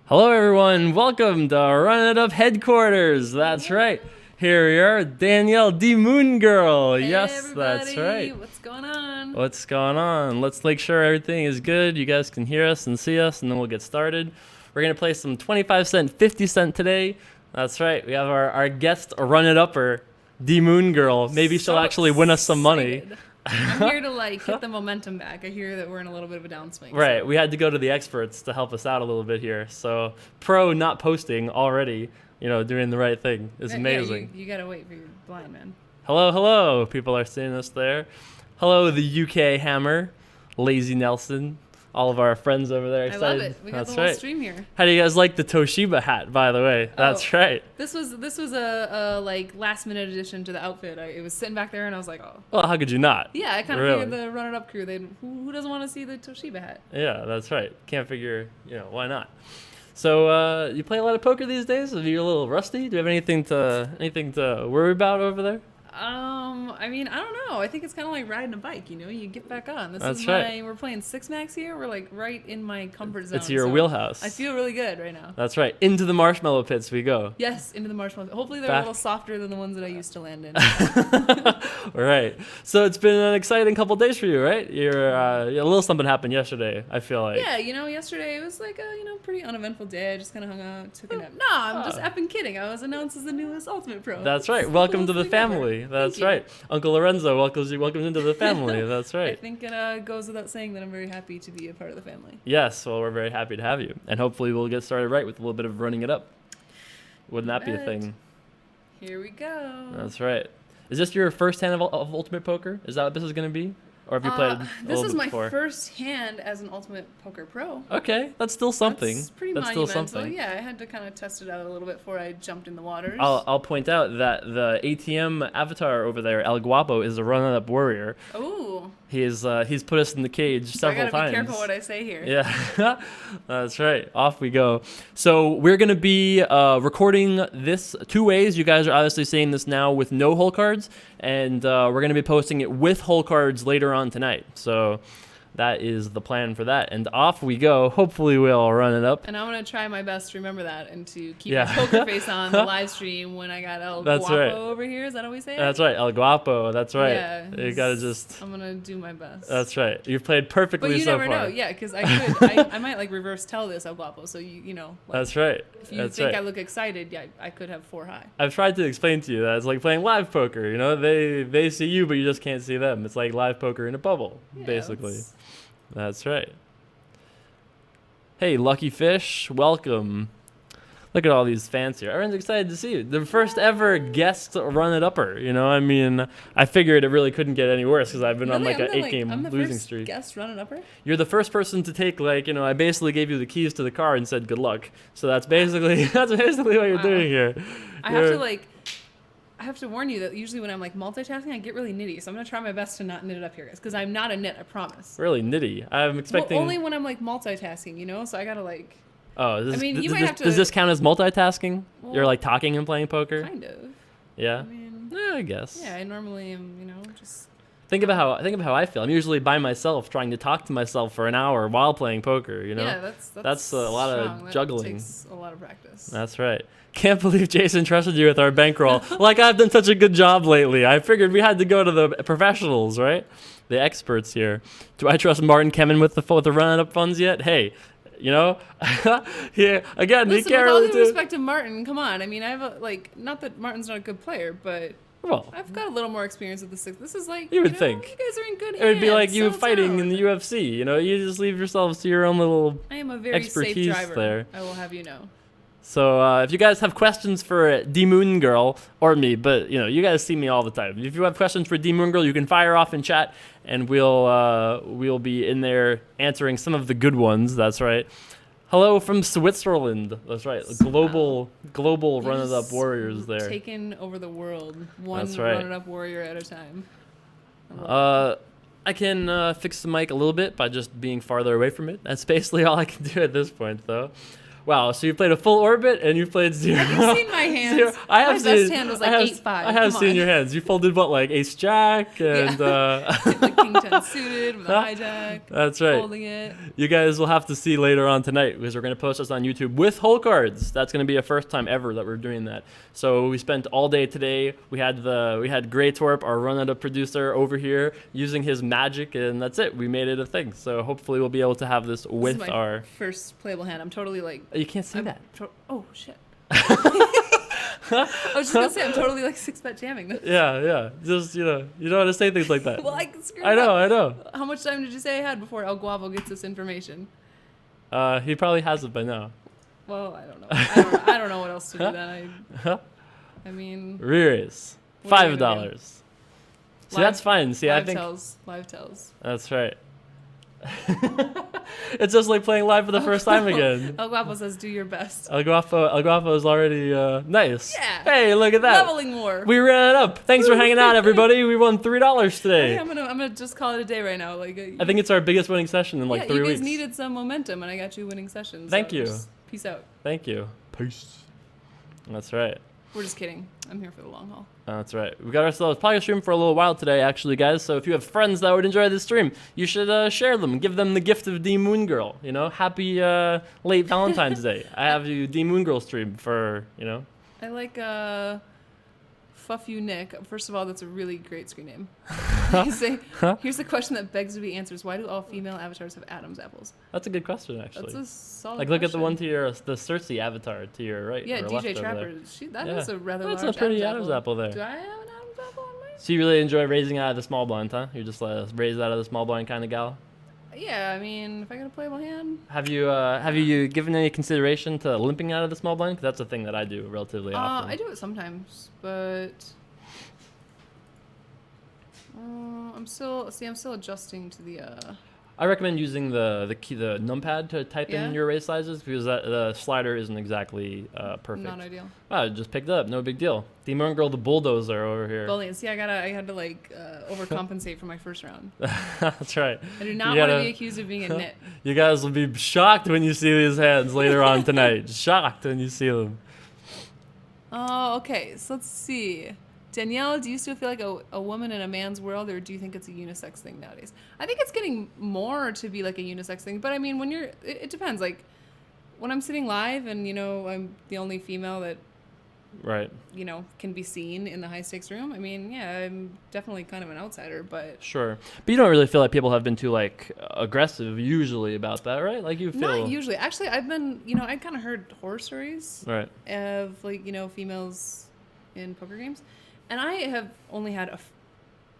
Hello, everyone. Welcome to Run It Up headquarters. That's right. Here we are, Danielle Moon-Girl. Hey, yes, everybody. that's right. What's going on? What's going on? Let's make sure everything is good. You guys can hear us and see us, and then we'll get started. We're going to play some 25 cent, 50 cent today. That's right. We have our guest, Run It Upper, Moon-Girl. Maybe she'll actually win us some money. I'm here to get the momentum back. I hear that we're in a little bit of a downswing. Right. So. We had to go to the experts to help us out a little bit here. So pro not posting already, doing the right thing is amazing. Yeah, you gotta wait for your blind man. Hello. People are seeing us there. Hello, the UK Hammer, Lazy Nelson, all of our friends over there. Excited. I love it. We got That's the whole right. stream here. How do you guys like the Toshiba hat, by the way? That's right. This was a last minute addition to the outfit. It was sitting back there and I was like, oh. Well, how could you not? Yeah, I kind of Really? figured the Run It Up crew. Who doesn't want to see the Toshiba hat? Yeah, that's right. Can't figure, why not? So, you play a lot of poker these days? Are you a little rusty? Do you have anything to worry about over there? I mean, I don't know. I think it's kind of like riding a bike, You get back on. We're playing 6-max here. We're right in my comfort zone. It's your wheelhouse. I feel really good right now. That's right. Into the marshmallow pits we go. Yes, into the marshmallow. Hopefully they're a little softer than the ones that I used to land in. Right. So it's been an exciting couple days for you, right? A little something happened yesterday, I feel like. Yeah, yesterday it was like a, pretty uneventful day. I just kind of hung out, took a nap. No, I'm just effing kidding. I was announced as the newest Ultimate Pro. That's right. Welcome to the family. That's right. Uncle Lorenzo welcomes into the family. That's right. I think it goes without saying that I'm very happy to be a part of the family. Yes, well, we're very happy to have you. And hopefully we'll get started right with a little bit of running it up. Wouldn't that be a thing? Here we go. That's right. Is this your first hand of Ultimate Poker? Is that what this is going to be? Or have you played This is my before? first hand as an Ultimate Poker Pro. Okay, that's still something. That's pretty monumental. Still something. Yeah, I had to kind of test it out a little bit before I jumped in the waters. I'll point out that the ATM avatar over there, El Guapo, is a run-up warrior. Ooh. He's put us in the cage several times. I gotta be careful what I say here. Yeah, that's right. Off we go. So we're gonna be recording this two ways. You guys are obviously seeing this now with no hole cards, and we're gonna be posting it with hole cards later on tonight. So that is the plan for that. And off we go. Hopefully we'll run it up. And I'm going to try my best to remember that and to keep my poker face on the live stream when I got El Guapo over here. Is that how we say it? That's right. El Guapo. That's right. Yeah. You got to just... I'm going to do my best. That's right. You've played perfectly so far. But you never know. Yeah, because I might reverse tell this El Guapo. So, that's right. If you think I look excited, yeah, I could have 4 high. I've tried to explain to you that it's like playing live poker. They see you, but you just can't see them. It's like live poker in a bubble, basically. That's right. Hey, Lucky Fish, welcome. Look at all these fans here. Everyone's excited to see you. The first ever guest Run It Upper. I figured it really couldn't get any worse because I've been on an 8-game losing streak. I'm the first guest Run It Upper? You're the first person to take I basically gave you the keys to the car and said good luck. So that's basically what you're doing here. I have to warn you that usually when I'm multitasking, I get really nitty. So I'm going to try my best to not knit it up here, guys, because I'm not a knit, I promise. Really nitty? I'm expecting... Well, only when I'm multitasking, so I got to Oh, you might have to... Does this count as multitasking? Well, you're talking and playing poker? Kind of. Yeah? I guess. Yeah, I normally am, just... Think of how I feel. I'm usually by myself trying to talk to myself for an hour while playing poker, Yeah, that's a lot of juggling. That takes a lot of practice. That's right. Can't believe Jason trusted you with our bankroll. I've done such a good job lately. I figured we had to go to the professionals, right? The experts here. Do I trust Martin Kemen with the run-up funds yet? Hey, yeah, again, Listen, he can't really with all due respect to Martin, come on. I mean, I have not that Martin's not a good player, but I've got a little more experience with the 6. This is you would think. You guys are in good hands. It would be like you fighting in the UFC. You just leave yourselves to your own little I am a very expertise safe driver, there. I will have you know. So if you guys have questions for Moon-Girl or me, but you guys see me all the time. If you have questions for Moon-Girl, you can fire off in chat, and we'll be in there answering some of the good ones. That's right. Hello from Switzerland. That's right. Global run-it-up warriors there. Taking over the world, one That's right. run-it-up warrior at a time. I can fix the mic a little bit by just being farther away from it. That's basically all I can do at this point, though. Wow, so you played a full orbit and you played zero. Have you seen my hands? Zero. My best hand was like 8-5. I have seen your hands. You folded what, like ace jack and like king 10 suited with a hijack. That's right. Folding it. You guys will have to see later on tonight because we're going to post this on YouTube with hole cards. That's going to be a first time ever that we're doing that. So we spent all day today. We had Grey Torp, our run-out producer, over here using his magic, and that's it. We made it a thing. So hopefully we'll be able to have this with This is my first playable hand. I'm totally like. You can't say that. Oh shit. I was just gonna say I'm totally like 6-bet jamming this. Yeah. Just you don't want to say things like that. Well, I can screw I know. How much time did you say I had before El Guavo gets this information? He probably has it by now. Well, I don't know. I don't know what else to do then. I mean. Re-raise. $5. See, that's fine. See, I think. Live tells. That's right. It's just like playing live for the first time again. El Guapo says, "Do your best." El Guapo is already nice. Yeah. Hey, look at that. Leveling war. We ran it up. Thanks for hanging out, everybody. We won $3 today. Hey, I'm gonna just call it a day right now. Like I think it's our biggest winning session in 3 weeks. You guys needed some momentum, and I got you winning sessions. Thank you. Peace out. Thank you. Peace. That's right. We're just kidding. I'm here for the long haul. That's right. We got ourselves probably stream for a little while today, actually, guys. So if you have friends that would enjoy this stream, you should share them. Give them the gift of dmoongirl. Happy late Valentine's Day. I have you dmoongirl stream for. I like Fuff You Nick. First of all, that's a really great screen name. You say, here's the question that begs to be answered: why do all female avatars have Adam's apples? That's a good question, actually. That's a solid Look at the one question. to the Cersei avatar to your right. Yeah, or DJ left Trapper. That is a rather That's large a pretty Adam's apple there. Do I have an Adam's apple on mine? So you really enjoy raising out of the small blind, huh? You're just raise out of the small blind kind of gal? Yeah, I mean, if I got a playable hand. Have you given any consideration to limping out of the small blind? 'Cause that's a thing that I do relatively often. I do it sometimes, but I'm still adjusting to the. I recommend using the numpad to type in your raise sizes because the slider isn't exactly perfect. Not ideal. Wow, just picked up, no big deal. dmoongirl the bulldozer over here. Bullying. See, I had to overcompensate for my first round. That's right. I do not want to be accused of being a nit. You guys will be shocked when you see these hands later on tonight. Shocked when you see them. Oh, okay. So let's see. Danielle, do you still feel like a woman in a man's world, or do you think it's a unisex thing nowadays? I think it's getting more to be like a unisex thing, but I mean, it depends. Like, when I'm sitting live and, I'm the only female that, right, can be seen in the high stakes room, I mean, yeah, I'm definitely kind of an outsider, but. Sure. But you don't really feel like people have been too, aggressive usually about that, right? Like, you feel. Not usually. Actually, I've been, I kind of heard horror stories. Right. Of, females in poker games. And I have only had a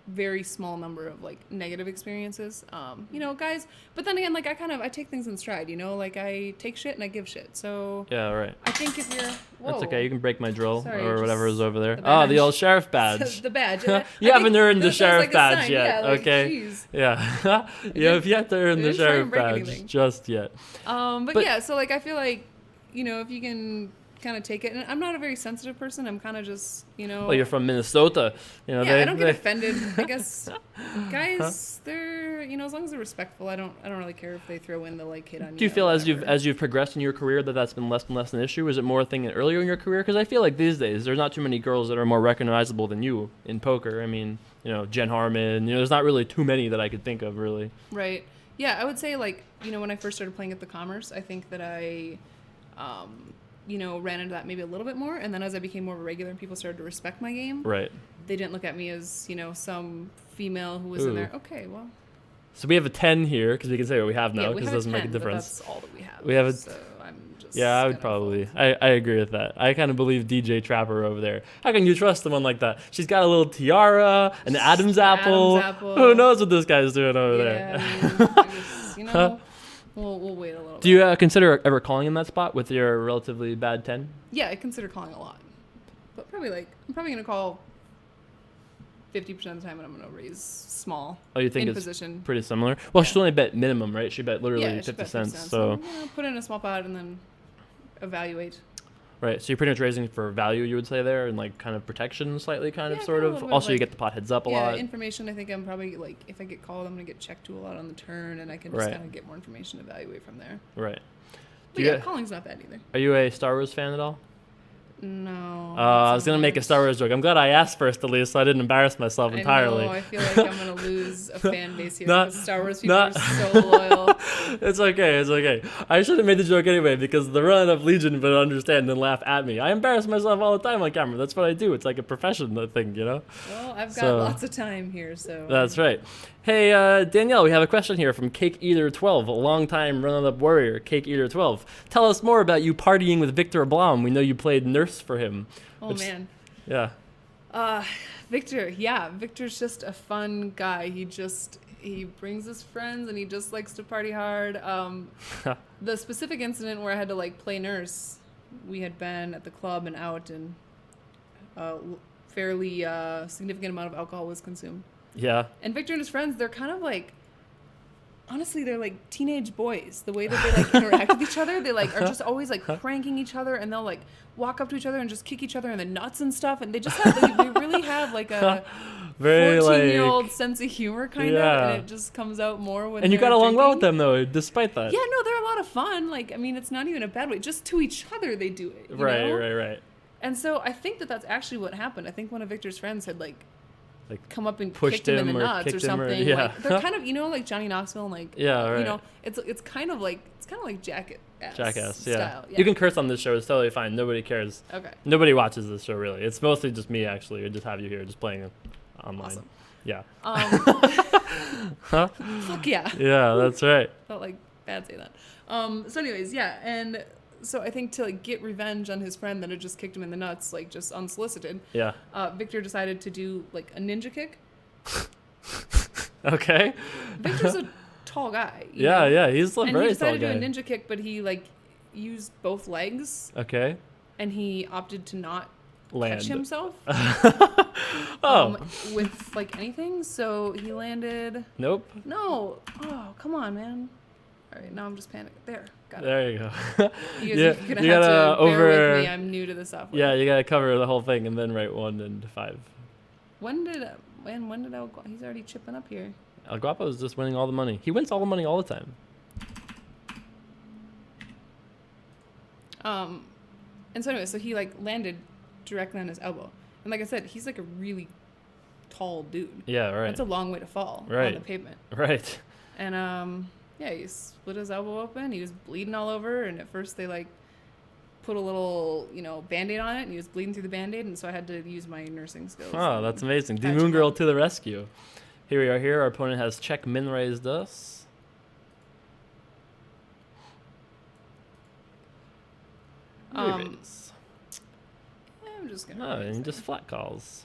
very small number of negative experiences, guys. But then again, I take things in stride, I take shit and I give shit. So yeah, right. I think if you're, whoa. That's okay. You can break my drill. Sorry, or whatever is over there. The old sheriff badge. The badge. You haven't earned the sheriff badge yet. Yeah, okay. Geez. Yeah. If you have to earn the sheriff badge just yet. But yeah, so I feel like, if you can kind of take it, and I'm not a very sensitive person. I'm kind of just, Well, you're from Minnesota, Yeah, I don't get offended. I guess guys, they're, as long as they're respectful, I don't really care if they throw in the hit on you. Do you feel as you've progressed in your career that's been less and less an issue? Is it more a thing earlier in your career? Because I feel like these days there's not too many girls that are more recognizable than you in poker. I mean, Jen Harmon. There's not really too many that I could think of really. Right. Yeah, I would say when I first started playing at the Commerce, I think that I. Ran into that maybe a little bit more. And then as I became more of a regular and people started to respect my game, right, they didn't look at me as, some female who was in there. Okay, well. So we have a 10 here because we can say what we have now because it doesn't make a difference. That's all that we have. We have So I'm just yeah, I would probably. I agree with that. I kind of believe DJ Trapper over there. How can you trust someone like that? She's got a little tiara, an Adam's apple. Who knows what this guy's doing over there? I just, We'll wait a little Do you consider ever calling in that spot with your relatively bad 10? Yeah, I consider calling a lot. But probably I'm probably going to call 50% of the time, and I'm going to raise small. Oh, you think in it's position. Pretty similar? Well, she only bet minimum, right? She bet literally 50 bet cents. 50 So put in a small pot and then evaluate. Right, so you're pretty much raising for value, you would say there, and kind of protection slightly, sort of. Bit Also, you get the pot heads up a lot. Yeah, information. I think I'm probably if I get called, I'm gonna get checked to a lot on the turn, and I can just kind of get more information, evaluate from there. Right. But yeah, calling's not bad either. Are you a Star Wars fan at all? No. I was gonna make a Star Wars joke. I'm glad I asked first, at least, so I didn't embarrass myself entirely. I know. I feel like I'm gonna lose a fan base here because Star Wars people are so loyal. It's okay. It's okay. I should have made the joke anyway because the run of Legion would understand and laugh at me. I embarrass myself all the time on camera. That's what I do. It's like a profession thing, you know. Well, I've got lots of time here, so. That's right. Hey, Danielle, we have a question here from Cake Eater 12, a longtime run-up warrior. Cake Eater 12, tell us more about you partying with Victor Blom. We know you played nurse for him. Oh man. Yeah. Victor. Yeah, Victor's just a fun guy. He brings his friends and he just likes to party hard. The specific incident where I had to like play nurse, we had been at the club and out, and fairly significant amount of alcohol was consumed. Yeah. And Victor and his friends, they're kind of like, honestly, they're like teenage boys. The way that they like interact with each other, they like are just always like pranking each other, and they'll like walk up to each other and just kick each other in the nuts and stuff. And they just have, they really have like a very 14-year-old sense of humor kind of, and it just comes out more when. And you got along well with them though, despite that. Yeah, no, they're a lot of fun. Like, I mean, it's not even a bad way. Just to each other, they do it. You know? Right. And so I think that that's actually what happened. I think one of Victor's friends had like come up and pushed kicked him in the nuts or something. Yeah. Like, they're kind of, you know, like Johnny Knoxville, and like, yeah, right. You know, it's kind of like Jackass Jackass, yeah. style. Yeah. You can curse on this show; it's totally fine. Nobody cares. Okay. Nobody watches this show really. It's mostly just me actually. We just have you here, just playing it online. Awesome. Yeah. Huh? Fuck yeah. Yeah, that's right. Felt like bad say that. So anyways, yeah, and so I think to like get revenge on his friend that had just kicked him in the nuts, like just unsolicited. Yeah. Victor decided to do like a ninja kick. Okay. Victor's a tall guy. Yeah, he's a very tall guy. And he decided to do a ninja kick, but he like used both legs. Okay. And he opted to not land. catch himself. With like anything, so he landed. Nope. No. Oh, come on, man. All right, now I'm just panicking. Got it. There you go. You guys are gonna have to bear with me. I'm new to the software. Yeah, you gotta cover the whole thing and then write 1 and 5. When did El Guapo? He's already chipping up here. El Guapo is just winning all the money. He wins all the money all the time. And so anyway, so he like landed directly on his elbow, and like I said, he's like a really tall dude. Yeah, right. That's a long way to fall right on the pavement. Right. And yeah, he split his elbow open. He was bleeding all over, and at first they like put a little, Band-Aid on it, and he was bleeding through the Band-Aid, and so I had to use my nursing skills. Oh, that's amazing. dmoongirl to the rescue. Here we are here. Our opponent has check min raised us. I'm just gonna. Oh, and just flat calls.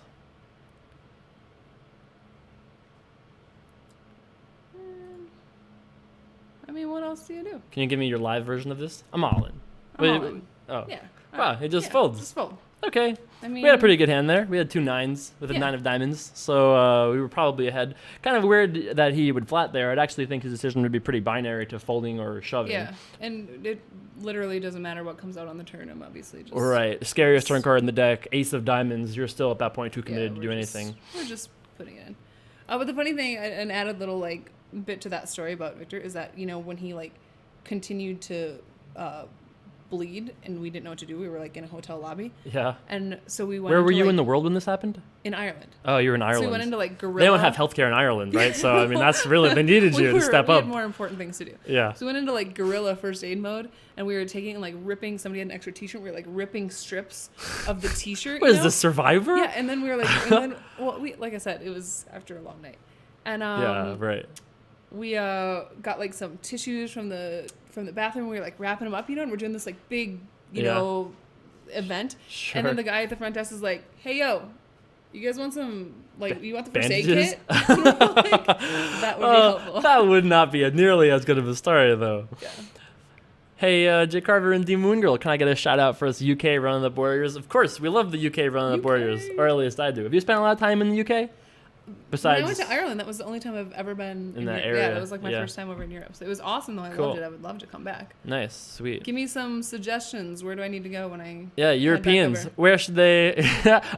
I mean, what else do you do? Can you give me your live version of this? I'm all in. I'm all in. Oh. Yeah. Wow, it just folds. Just fold. Okay. I mean, we had a pretty good hand there. We had 2 9s with a 9 of diamonds, so we were probably ahead. Kind of weird that he would flat there. I'd actually think his decision would be pretty binary to folding or shoving. Yeah, and it literally doesn't matter what comes out on the turn. I'm obviously just... Right. Scariest turn card in the deck, ace of diamonds. You're still at that point too committed to do anything. We're just putting it in. But the funny thing, an added little like bit to that story about Victor is that, when he like continued to bleed and we didn't know what to do, we were like in a hotel lobby. Yeah. And so we went. Where were you in the world when this happened? In Ireland. Oh, you were in Ireland. So we went into like Gorilla. They don't have healthcare in Ireland, right? So I mean, that's really they needed you to step up. We had more important things to do. Yeah. So we went into like Gorilla first aid mode, and we were taking and like ripping. Somebody had an extra T-shirt. We were like ripping strips of the T-shirt. What is this, Survivor? Yeah, and then we were like, we like I said, it was after a long night, and yeah, right. We got like some tissues from the bathroom. We were like wrapping them up, and we're doing this like big, event. Sure. And then the guy at the front desk is like, "Hey, yo, you guys want some you want the first aid bandages? kit?" Like, that would be helpful. That would not be nearly as good of a story though. Yeah. Hey, Jay Carver and dmoongirl, can I get a shout out for us UK Run of the Warriors? Of course, we love the UK Run of the Warriors, or at least I do. Have you spent a lot of time in the UK? Besides, when I went to Ireland, that was the only time I've ever been in that area. Yeah, that was like my first time over in Europe. So it was awesome though. I loved it. I would love to come back. Nice, sweet. Give me some suggestions. Where do I need to go when I Europeans. Where should they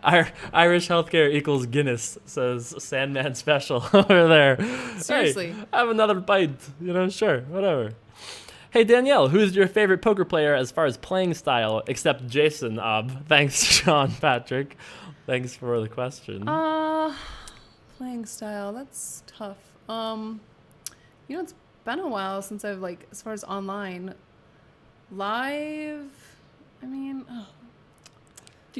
Irish healthcare equals Guinness, says Sandman Special over there. Seriously. Hey, have another bite. Sure, whatever. Hey, Danielle, who's your favorite poker player as far as playing style, except Jason? Thanks, Sean Patrick. Thanks for the question. Playing style, that's tough. It's been a while since I've as far as online, live. I mean, I'm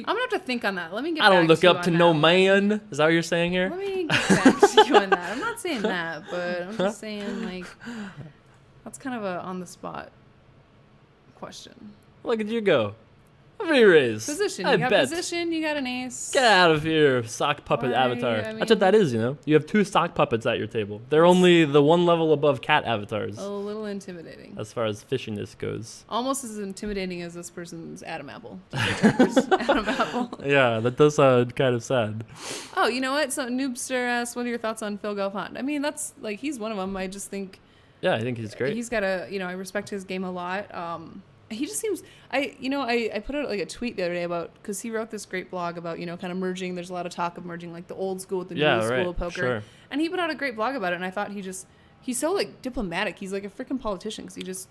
gonna have to think on that. Let me get. I don't back look to you up to on no that. man. Is that what you're saying here? Let me get back to you on that. I'm not saying that, but I'm just saying that's kind of a on the spot question. Look at you go. V-raise. Position. I You got bet. position. You got an ace. Get out of here, sock puppet Why, avatar. I That's mean- what that is, You have 2 sock puppets at your table. They're only the one level above cat avatars, A little intimidating. as far as fishiness goes. Almost as intimidating as this person's Adam Apple. Adam Apple. Yeah, that does sound kind of sad. Oh, you know what? So Noobster asked, what are your thoughts on Phil Galfond? I mean, that's he's one of them. I just think Yeah, I think he's great. he's got I respect his game a lot. He just seems, I put out a tweet the other day about, because he wrote this great blog about, kind of merging. There's a lot of talk of merging the old school with the new school of poker. Sure. And he put out a great blog about it. And I thought he's so diplomatic. He's like a freaking politician, because he just,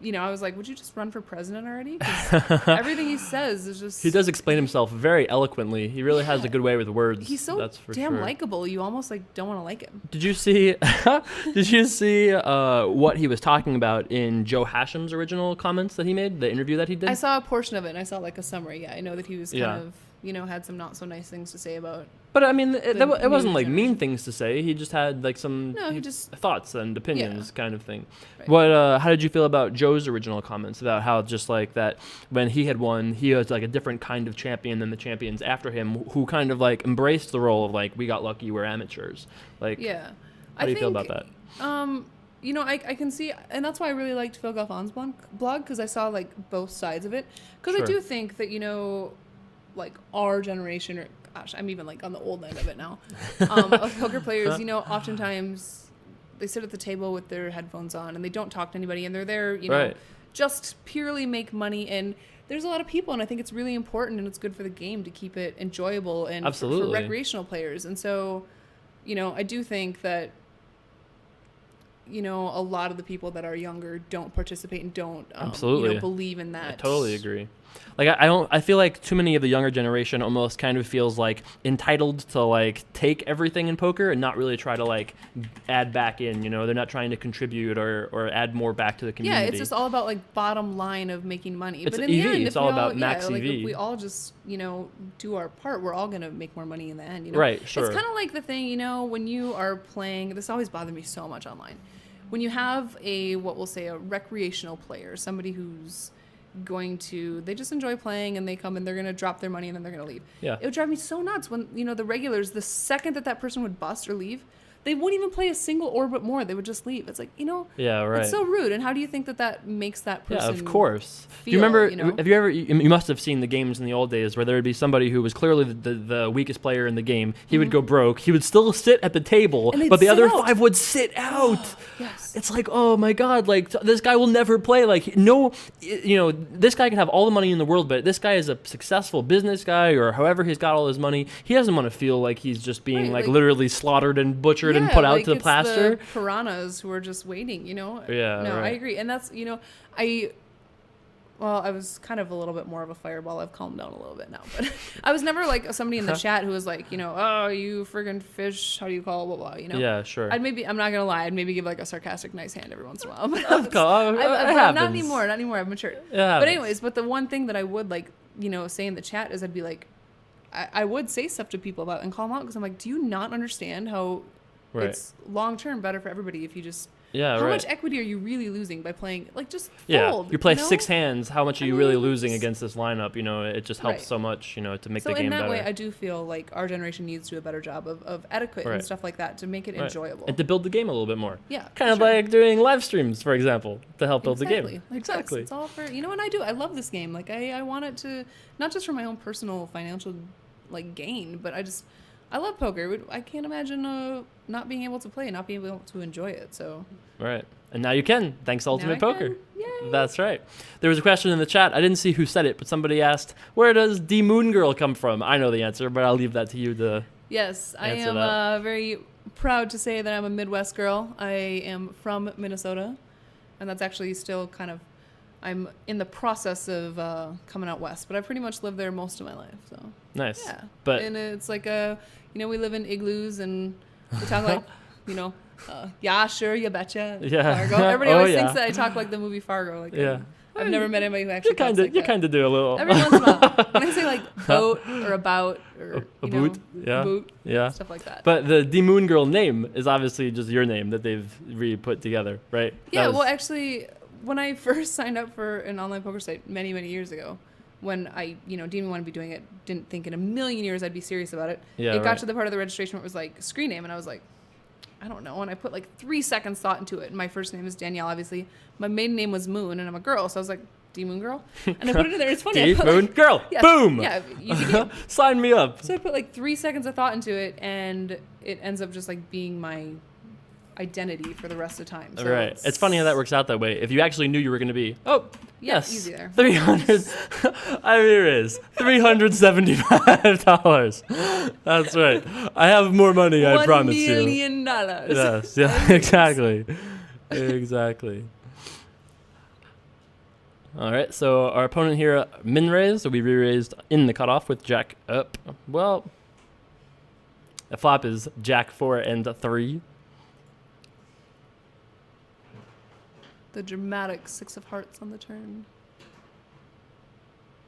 I was like, would you just run for president already? 'Cause everything he says is just. He does explain himself very eloquently. He really has a good way with words. He's so that's for damn sure. likable. You almost don't want to like him. Did you see? What he was talking about in Joe Hashem's original comments that he made, the interview that he did? I saw a portion of it, and I saw a summary. Yeah, I know that he was kind Yeah. of, had some not so nice things to say about. But I mean, it The wasn't new mean generation. things to say. He just had some No, he just. thoughts and opinions, kind of thing. Right. What? How did you feel about Joe's original comments about how just that when he had won, he was a different kind of champion than the champions after him, who kind of embraced the role of we got lucky, we're amateurs. Yeah. How do you feel about that? I can see, and that's why I really liked Phil Galfond's blog, because I saw both sides of it. Because Sure. I do think that our generation, or gosh, I'm even on the old end of it now, of poker players. Oftentimes they sit at the table with their headphones on and they don't talk to anybody, and they're there, Right. just purely make money. And there's a lot of people, and I think it's really important and it's good for the game to keep it enjoyable and for Absolutely. recreational players. And so, I do think that. A lot of the people that are younger don't participate and don't Absolutely. believe in that. I totally agree. I feel like too many of the younger generation almost kind of feels entitled to take everything in poker and not really try to add back in, they're not trying to contribute or add more back to the community. Yeah, it's just all about bottom line of making money. It's but in EV, the end, it's if all we about all, max EV. if we all just do our part, we're all gonna make more money in the end. Right, sure. It's kind of like the thing, when you are playing. This always bothered me so much online. When you have a recreational player, somebody who's they just enjoy playing and they come and they're going to drop their money and then they're going to leave. Yeah. It would drive me so nuts when, the regulars, the second that person would bust or leave, they wouldn't even play a single orbit more. They would just leave. It's Yeah, right. it's so rude. And how do you think that makes that person? Yeah, of course. Feel, Do you remember? Have you ever? You must have seen the games in the old days where there would be somebody who was clearly the weakest player in the game. He would go broke. He would still sit at the table, And they'd but the sit other out. 5 would sit out. Yes. It's oh my god, this guy will never play. This guy can have all the money in the world, but this guy is a successful business guy, or however he's got all his money. He doesn't want to feel like he's just being Right, literally slaughtered and butchered and put out to the it's plaster. The piranhas who are just waiting, Yeah, No, I right. agree. And that's, I was kind of a little bit more of a fireball. I've calmed down a little bit now, but I was never somebody in the chat who was oh, you friggin' fish, how do you call blah, blah, Yeah, sure. I'm not gonna lie, I'd maybe give a sarcastic nice hand every once in a while. But Of course, it but happens. not anymore, I've matured. It happens. But anyways, the one thing that I would say in the chat is I'd be I would say stuff to people about and call them out, because I'm do you not understand how Right. it's long term better for everybody if you just Yeah, how right. much equity are you really losing by playing just Yeah, fold, you play know? 6 hands. How much are I you really mean, losing it's- against this lineup? It just helps Right. so much, to make So the game in that better. way, I do feel our generation needs to do a better job of etiquette Right. and stuff like that to make it Right. enjoyable. And to build the game a little bit more. Yeah, Kind of sure. like doing live streams, for example, to help build the Exactly. game. Exactly. It's all for and I do. I love this game. I want it to not just for my own personal financial gain, but I love poker. I can't imagine not being able to play, not being able to enjoy it. So Right. And now you can, thanks to Ultimate Now I Poker. can. Yay. That's right. There was a question in the chat. I didn't see who said it, but somebody asked, where does dmoongirl come from? I know the answer, but I'll leave that to you to... yes, I Answer am that. very proud to say that I'm a Midwest girl. I am from Minnesota. and that's actually still kind of. I'm in the process of coming out west, but I pretty much lived there most of my life. So Nice. yeah, But and it's like we live in igloos and we talk like, yeah, sure, you betcha. Yeah. Fargo. Everybody Oh, always yeah. thinks that I talk like the movie Fargo. Like Yeah. I've never met anybody who actually you talks like that. kind of do a little. Every once in a while, when I say like boat or about or A boot, yeah. boot, Yeah. stuff like that. But the dmoongirl name is obviously just your name that they've re-put together, right? Yeah, well, actually, when I first signed up for an online poker site many, many years ago, when I, didn't even want to be doing it, didn't think in a million years I'd be serious about it. Yeah, it right. got to the part of the registration where it was like screen name, and I was like, I don't know. And I put like 3 seconds thought into it. And my first name is Danielle, obviously. My maiden name was Moon, and I'm a girl, so I was like, D-Moon-Girl. And I put it in there. It's funny. D-Moon-Girl. Yeah, Boom. Yeah, easy game. Sign me up. So I put like 3 seconds of thought into it, and it ends up just like being my identity for the rest of time. So Right. It's funny how that works out that way. If you actually knew you were going to be, yes, easy there. 300. Here it is, $375. That's right. I have more money. I promise you. $1 million. Yes. Yeah. Exactly. Exactly. All right. So our opponent here, min raised. So we re-raised in the cutoff with Jack up. Well, the flop is Jack 4 and 3. The dramatic 6 of hearts on the turn.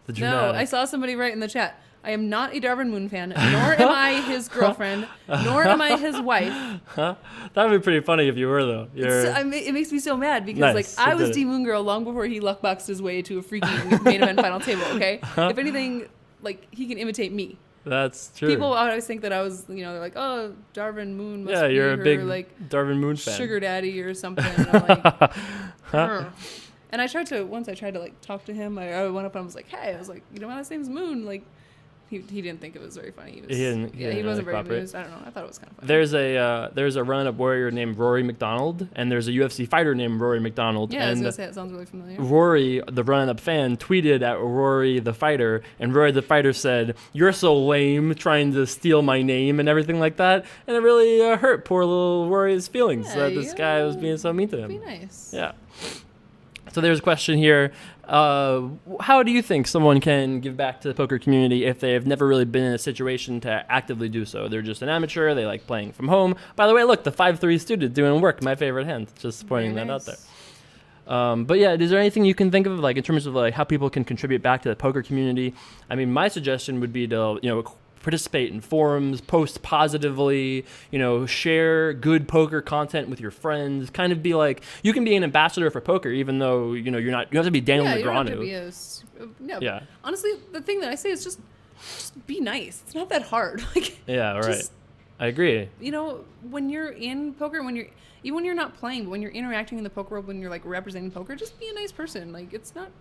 The No, dramatic. I saw somebody write in the chat. I am not a Darvin Moon fan, nor am I his girlfriend, nor am I his wife. That would be pretty funny if you were, though. It makes me so mad because Nice, I it was did. D-Moon-Girl long before he luckboxed his way to a freaking main event final table, okay? If anything, like, he can imitate me. That's true. People always think that I was, they're like, oh, Darvin Moon must be you're a her, big like, Darvin Moon fan. sugar daddy or something. And I'm like, "Ugh." And I tried to like talk to him. I went up and I was like, hey, I was like, my last name's Moon. Like, he didn't think it was very funny. He didn't he wasn't very cooperate. amused. I don't know. I thought it was kind of funny. There's a run-up warrior named Rory McDonald, and there's a UFC fighter named Rory McDonald. Yeah, I was and gonna say it sounds really familiar. Rory, the run-up fan, tweeted at Rory the fighter, and Rory the fighter said, "You're so lame, trying to steal my name and everything like that," and it really hurt poor little Rory's feelings that this guy was being so mean to him. Be nice. Yeah. So there's a question here. How do you think someone can give back to the poker community if they've never really been in a situation to actively do so? They're just an amateur. They like playing from home. By the way, look, the 5-3 student doing work. My favorite hand. Just pointing that out there. But yeah, is there anything you can think of, like in terms of like how people can contribute back to the poker community? I mean, my suggestion would be to participate in forums, post positively, share good poker content with your friends. Kind of be like, you can be an ambassador for poker, even though you have to be Daniel You don't have to Negreanu. be Yeah. Honestly, the thing that I say is just be nice. It's not that hard. Like, Yeah, right. just, I agree. When you're in poker, when you're not playing, but when you're interacting in the poker world, when you're like representing poker, just be a nice person. Like, it's not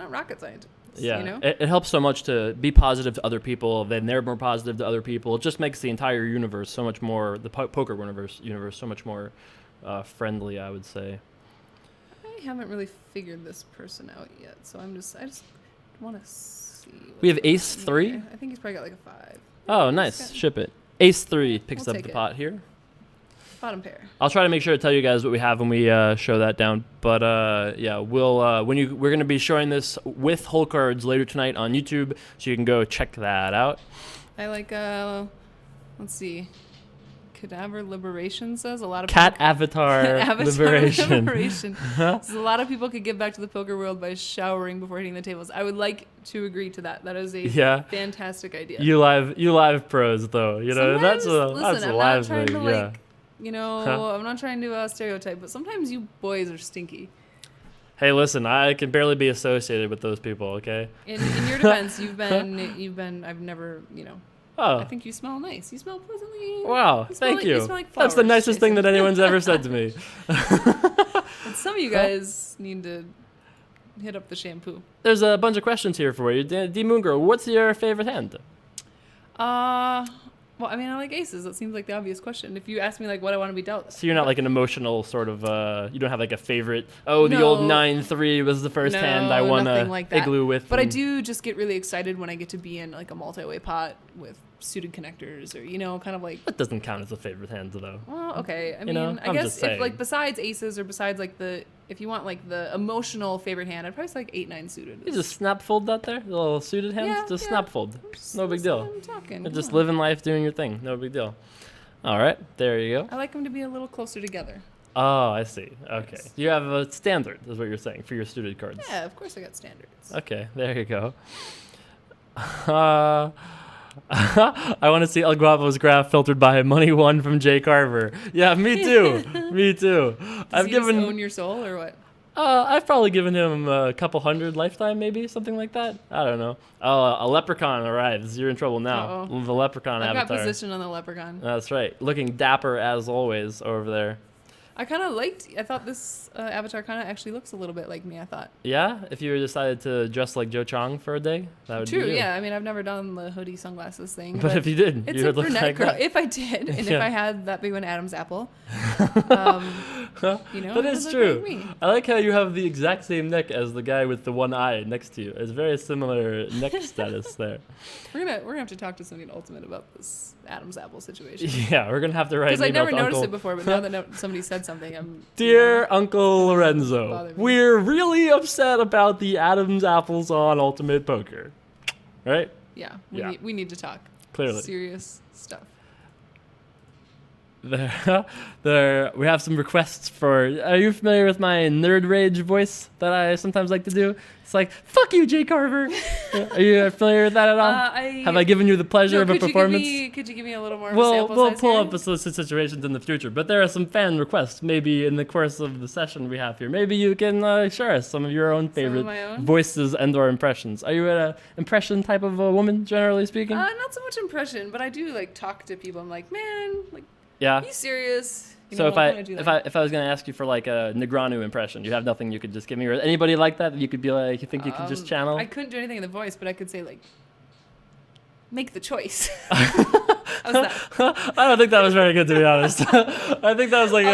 rocket science. Yeah, it helps so much to be positive to other people. Then they're more positive to other people. It just makes the entire universe so much more, the poker universe so much more friendly, I would say. I haven't really figured this person out yet, so I just want to see. We have Ace 3. I think he's probably got like a 5. Oh, nice. Ship it. Ace 3 picks We'll up take the it. pot here. Bottom pair. I'll try to make sure to tell you guys what we have when we show that down. But yeah, we're going to be showing this with whole cards later tonight on YouTube, so you can go check that out. I like let's see. Cadaver Liberation says a lot of Cat people, Avatar Liberation. Says a lot of people could give back to the poker world by showering before hitting the tables. I would like to agree to that. That is a fantastic idea. You live pros though. Sometimes, that's listen, a I'm live not trying thing. to I'm not trying to stereotype, but sometimes you boys are stinky. Hey, listen, I can barely be associated with those people. Okay. In your defense, you've been. I've never. Oh. I think you smell nice. You smell pleasantly. Wow, thank you. You smell like That's the flowers, nicest thing Jason. that anyone's ever said to me. And some of you guys need to hit up the shampoo. There's a bunch of questions here for you. D-Moongirl, what's your favorite hand? Well, I mean, I like aces. That seems like the obvious question. If you ask me, like, what I want to be dealt. So you're not like an emotional sort of, you don't have like a favorite, the old No. 9-3 was the first hand I won nothing a like that. igloo with. But I do just get really excited when I get to be in, like, a multi-way pot with suited connectors, or, you know, kind of like. That doesn't count as a favorite hand, though. Well, okay. I You mean, know, I I'm guess just if saying. like besides aces or besides like if you want like the emotional favorite hand, I'd probably say like 8-9 suited. You just snap fold that there, the little suited hands. Yeah, just yeah. snap fold. No big deal. I'm talking. You're just Come on. living life, doing your thing. No big deal. All right, there you go. I like them to be a little closer together. Oh, I see. Okay, Yes. you have a standard, is what you're saying, for your suited cards. Yeah, of course I got standards. Okay, there you go. I want to see El Guapo's graph filtered by Money One from Jay Carver. Yeah, me too. Me too. Does he just own your soul or what? I've probably given him a couple hundred lifetime, maybe something like that. I don't know. Oh, a leprechaun arrives. You're in trouble now. Uh-oh. The leprechaun I've avatar. got position on the leprechaun. That's right. Looking dapper as always over there. I thought this avatar kind of actually looks a little bit like me, I thought. Yeah, if you decided to dress like Joe Chong for a day, that would True, be you. yeah. I mean, I've never done the hoodie sunglasses thing. But if you did, it's you a would look brunette like girl. that. If I did, and Yeah. if I had that big one Adam's apple, you know, That it is would true. look like me. I like how you have the exact same neck as the guy with the one eye next to you. It's very similar neck status there. We're gonna have to talk to somebody at Ultimate about this Adam's apple situation. Yeah, we're gonna have to write Because an I email never to noticed Uncle. it before, but now that somebody said something, I'm. Dear Uncle Lorenzo, bother me. we're really upset about the Adam's apples on Ultimate Poker. Right? Yeah, Yeah. we need to talk. Clearly. Serious stuff. There, we have some requests for. Are you familiar with my nerd rage voice that I sometimes like to do? It's like, "Fuck you, Jay Carver." Are you familiar with that at all? Have I given you the pleasure of a performance? Could you give me a little more of a We'll sample we'll size pull here? up some situations in the future, but there are some fan requests. Maybe in the course of the session we have here, maybe you can share us some of your own favorite my own? voices and/or impressions. Are you an impression type of a woman, generally speaking? Not so much impression, but I do like talk to people. I'm like, man, like, Yeah. be serious. You So know, if I'll I kinda do if that. I was gonna ask you for like a Negranu impression, you have nothing you could just give me, or anybody like that you could be like, you think you could just channel? I couldn't do anything in the voice, but I could say like, make the choice. How's that? I don't think that was very good, to be honest. I think that was like,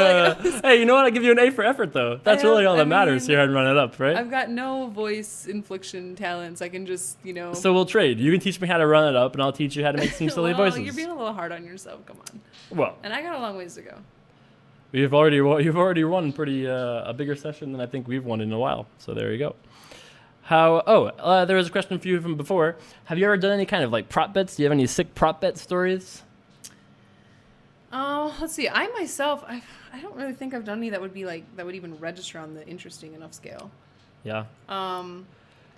hey, you know what? I give you an A for effort, though. That's really all that matters here and Run It Up, right? I've got no voice infliction talents. I can just, you know. So we'll trade. You can teach me how to run it up, and I'll teach you how to make some silly well, voices. You're being a little hard on yourself. Come on. Well, And I got a long ways to go. you've already won pretty a bigger session than I think we've won in a while. So there you go. There was a question for you from before. Have you ever done any kind of like prop bets? Do you have any sick prop bet stories? Let's see. I myself, I don't really think I've done any that would be like that would even register on the interesting enough scale. Yeah.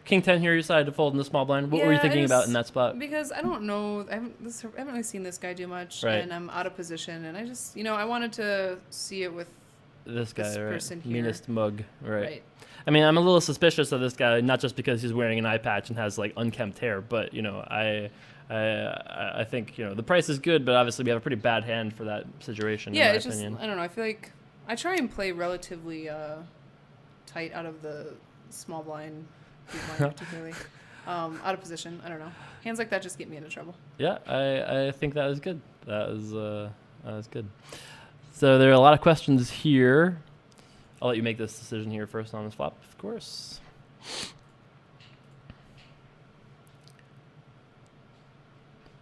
King 10 here, you decided to fold in the small blind. What were you Yeah, thinking I about just- in that spot? Because I don't know, I haven't really seen this guy do much, Right. and I'm out of position, and I just, you know, I wanted to see it with This guy, this right? person here. Meanest mug, right. right. I mean, I'm a little suspicious of this guy, not just because he's wearing an eye patch and has like unkempt hair, but you know, I think you know the price is good, but obviously we have a pretty bad hand for that situation. Yeah, in my it's just opinion. I don't know. I feel like I try and play relatively tight out of the small blind, big blind particularly, out of position. I don't know. Hands like that just get me into trouble. Yeah, I think that is good. That is good. So there are a lot of questions here. I'll let you make this decision here first on this flop, of course.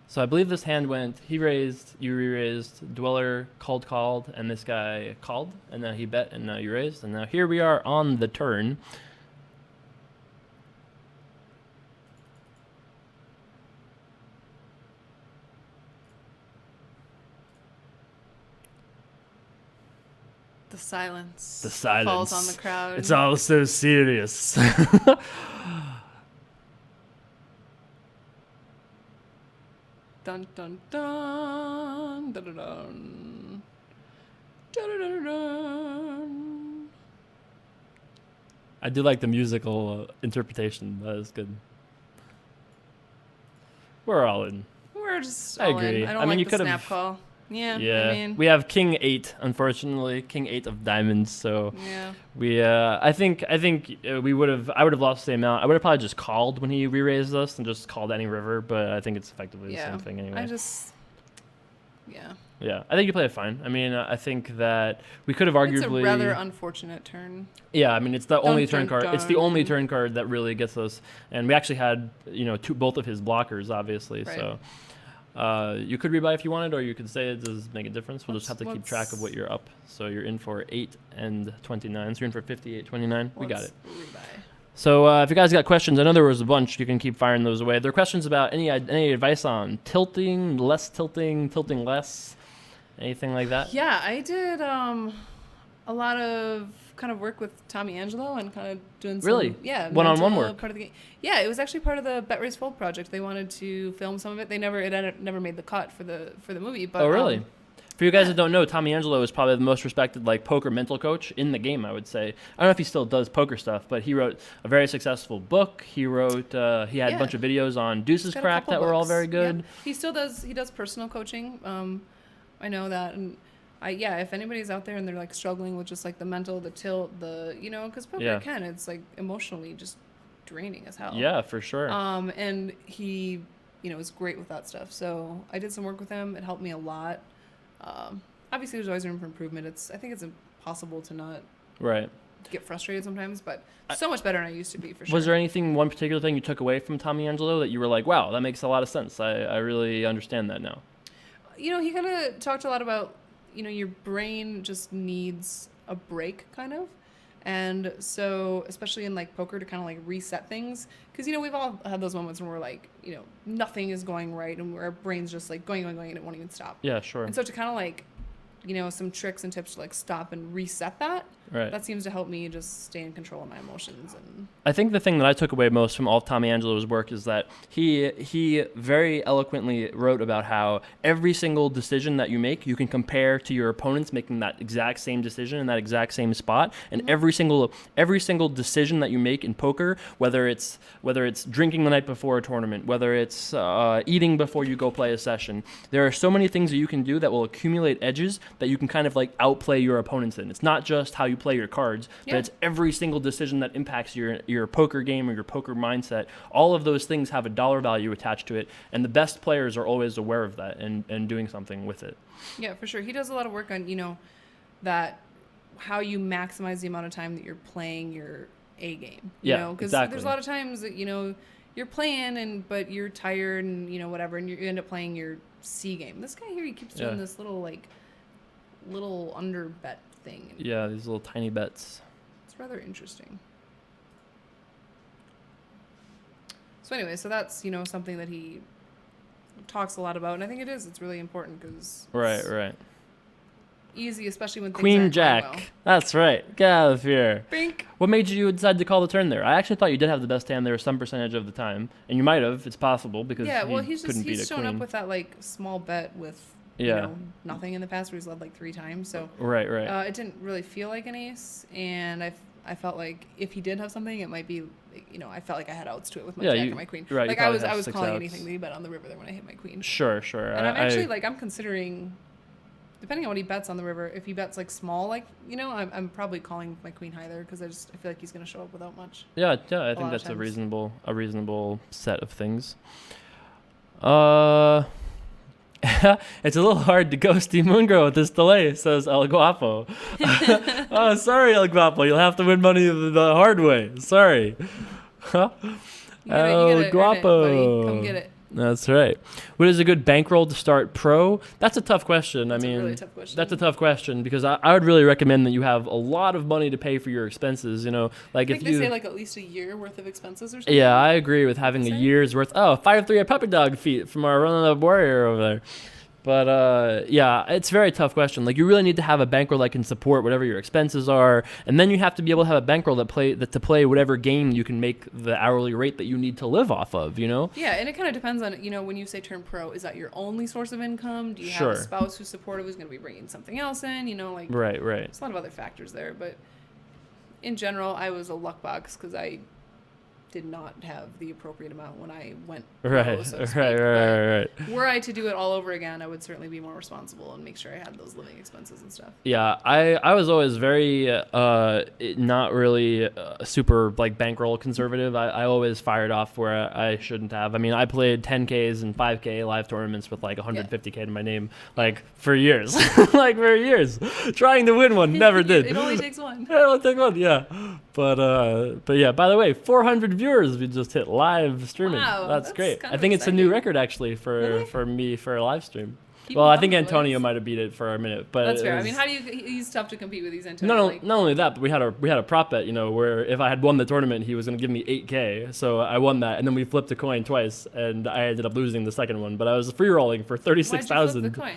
So I believe this hand went, he raised, you re-raised, Dweller called, and this guy called, and now he bet, and now you raised, and now here we are on the turn. The silence. The silence. Falls on the crowd. It's all so serious. Dun dun dun dun dun dun. Dun, dun, dun, dun. I do like the musical interpretation. That is good. We're all in. We're just I all agree. in. I don't I mean, like you the could've- snap call. Yeah. Yeah, I mean, we have King 8, unfortunately, King 8 of diamonds. So yeah. we, I think we would have. I would have lost the same amount. I would have probably just called when he re-raised us and just called any river. But I think it's effectively the same thing anyway. Yeah. Yeah, I think you played it fine. I mean, I think that we could have It's a arguably. rather unfortunate turn. Yeah, I mean, it's the only turn dun, card. It's the only dun. turn card that really gets us. And we actually had, both of his blockers, obviously. Right. So, You could rebuy if you wanted, or you could say it does make a difference. We'll just have to keep track of what you're up. So you're in for 8 and 29. So you're in for 58.29. We got it. Rebuy. So if you guys got questions, I know there was a bunch. You can keep firing those away. If there are questions about any advice on tilting, less tilting, tilting less, anything like that? Yeah, I did a lot of kind of work with Tommy Angelo and kind of doing some one-on-one work. Part of the game. Yeah, it was actually part of the Bet Race Fold project. They wanted to film some of it. It never made the cut for the movie. But oh, really? For you guys that don't know, Tommy Angelo is probably the most respected poker mental coach in the game, I would say. I don't know if he still does poker stuff, but he wrote a very successful book. He wrote he had a bunch of videos on Deuces Crack that were all very good. Yeah. He still does personal coaching. I know that, and if anybody's out there and they're struggling with just the mental, the tilt, because poker it's emotionally just draining as hell. Yeah, for sure. And he is great with that stuff. So I did some work with him. It helped me a lot. Obviously there's always room for improvement. I think it's impossible to not get frustrated sometimes, but so much better than I used to be, for sure. Was there one particular thing you took away from Tommy Angelo that you were like, wow, that makes a lot of sense. I really understand that now. He kind of talked a lot about, your brain just needs a break, kind of. And so, especially in poker, to kind of reset things, because we've all had those moments when we're nothing is going right, and our brain's just going, and it won't even stop. Yeah, sure. And so to kind of some tricks and tips to stop and reset that. Right. That seems to help me just stay in control of my emotions. And I think the thing that I took away most from all of Tommy Angelo's work is that he very eloquently wrote about how every single decision that you make, you can compare to your opponents making that exact same decision in that exact same spot. And every single decision that you make in poker, whether it's drinking the night before a tournament, whether it's eating before you go play a session, there are so many things that you can do that will accumulate edges that you can kind of outplay your opponents in. It's not just how you play your cards, but it's every single decision that impacts your poker game or your poker mindset. All of those things have a dollar value attached to it, and the best players are always aware of that and doing something with it. Yeah, for sure. He does a lot of work on, that how you maximize the amount of time that you're playing your A game. Because there's a lot of times that, you're playing but you're tired and, whatever, and you end up playing your C game. This guy here, he keeps doing this little under bet thing. Yeah, these little tiny bets. It's rather interesting. So anyway, that's something that he talks a lot about, and I think it's really important because right easy, especially when Queen things Jack. Well. That's right. Get out of here. Bink. What made you decide to call the turn there? I actually thought you did have the best hand there some percentage of the time, and you might have. It's possible because he's shown up with that small bet with nothing in the past where he's led 3 times. So right. It didn't really feel like an ace, and I felt like if he did have something, it might be I felt like I had outs to it with my jack and my queen. Right, I was calling anything that he bet on the river there when I hit my queen. Sure. And I'm actually I'm considering, depending on what he bets on the river, if he bets small, I'm probably calling my queen high there because I feel like he's going to show up without much. Yeah, I think that's a reasonable set of things. It's a little hard to ghost dmoongirl with this delay, says El Guapo. Oh, sorry, El Guapo. You'll have to win money the hard way. Sorry. El Guapo. Come get it. That's right. What is a good bankroll to start pro? That's a tough question. That's a really tough question. That's a tough question because I would really recommend that you have a lot of money to pay for your expenses. I think they say at least a year worth of expenses or something. Yeah, I agree with having a year's worth. Oh, 5-3 a puppy dog feet from our running up warrior over there. But it's a very tough question. You really need to have a bankroll that can support whatever your expenses are, and then you have to be able to have a bankroll to play whatever game you can make the hourly rate that you need to live off of. Yeah, and it kind of depends on when you say turn pro, is that your only source of income? Do you have a spouse who's supportive who's going to be bringing something else in? Right. There's a lot of other factors there, but in general, I was a luck box because I did not have the appropriate amount when I went pro, so to speak. Right. Were I to do it all over again, I would certainly be more responsible and make sure I had those living expenses and stuff. Yeah, I was always very not really super bankroll conservative. I always fired off where I shouldn't have. I mean, I played 10Ks and 5K live tournaments with 150K to my name for years. For years. Trying to win one, never did. It only takes one. It only takes one, yeah. But yeah, by the way, 400 viewers we just hit live streaming. Wow, that's that's great. kind I of think it's a new exciting. record actually Really? for me for a live stream. Keep Well, him I think coming, Antonio boys. might have beat it for a minute, but That's it fair. I was- mean, how do you? He's tough to compete with. He's Antonio. No, like, not only that, but we had a prop bet, where if I had won the tournament, he was going to give me 8K. So I won that, and then we flipped a coin twice, and I ended up losing the second one. But I was free rolling for why'd you flip 36,000. the coin?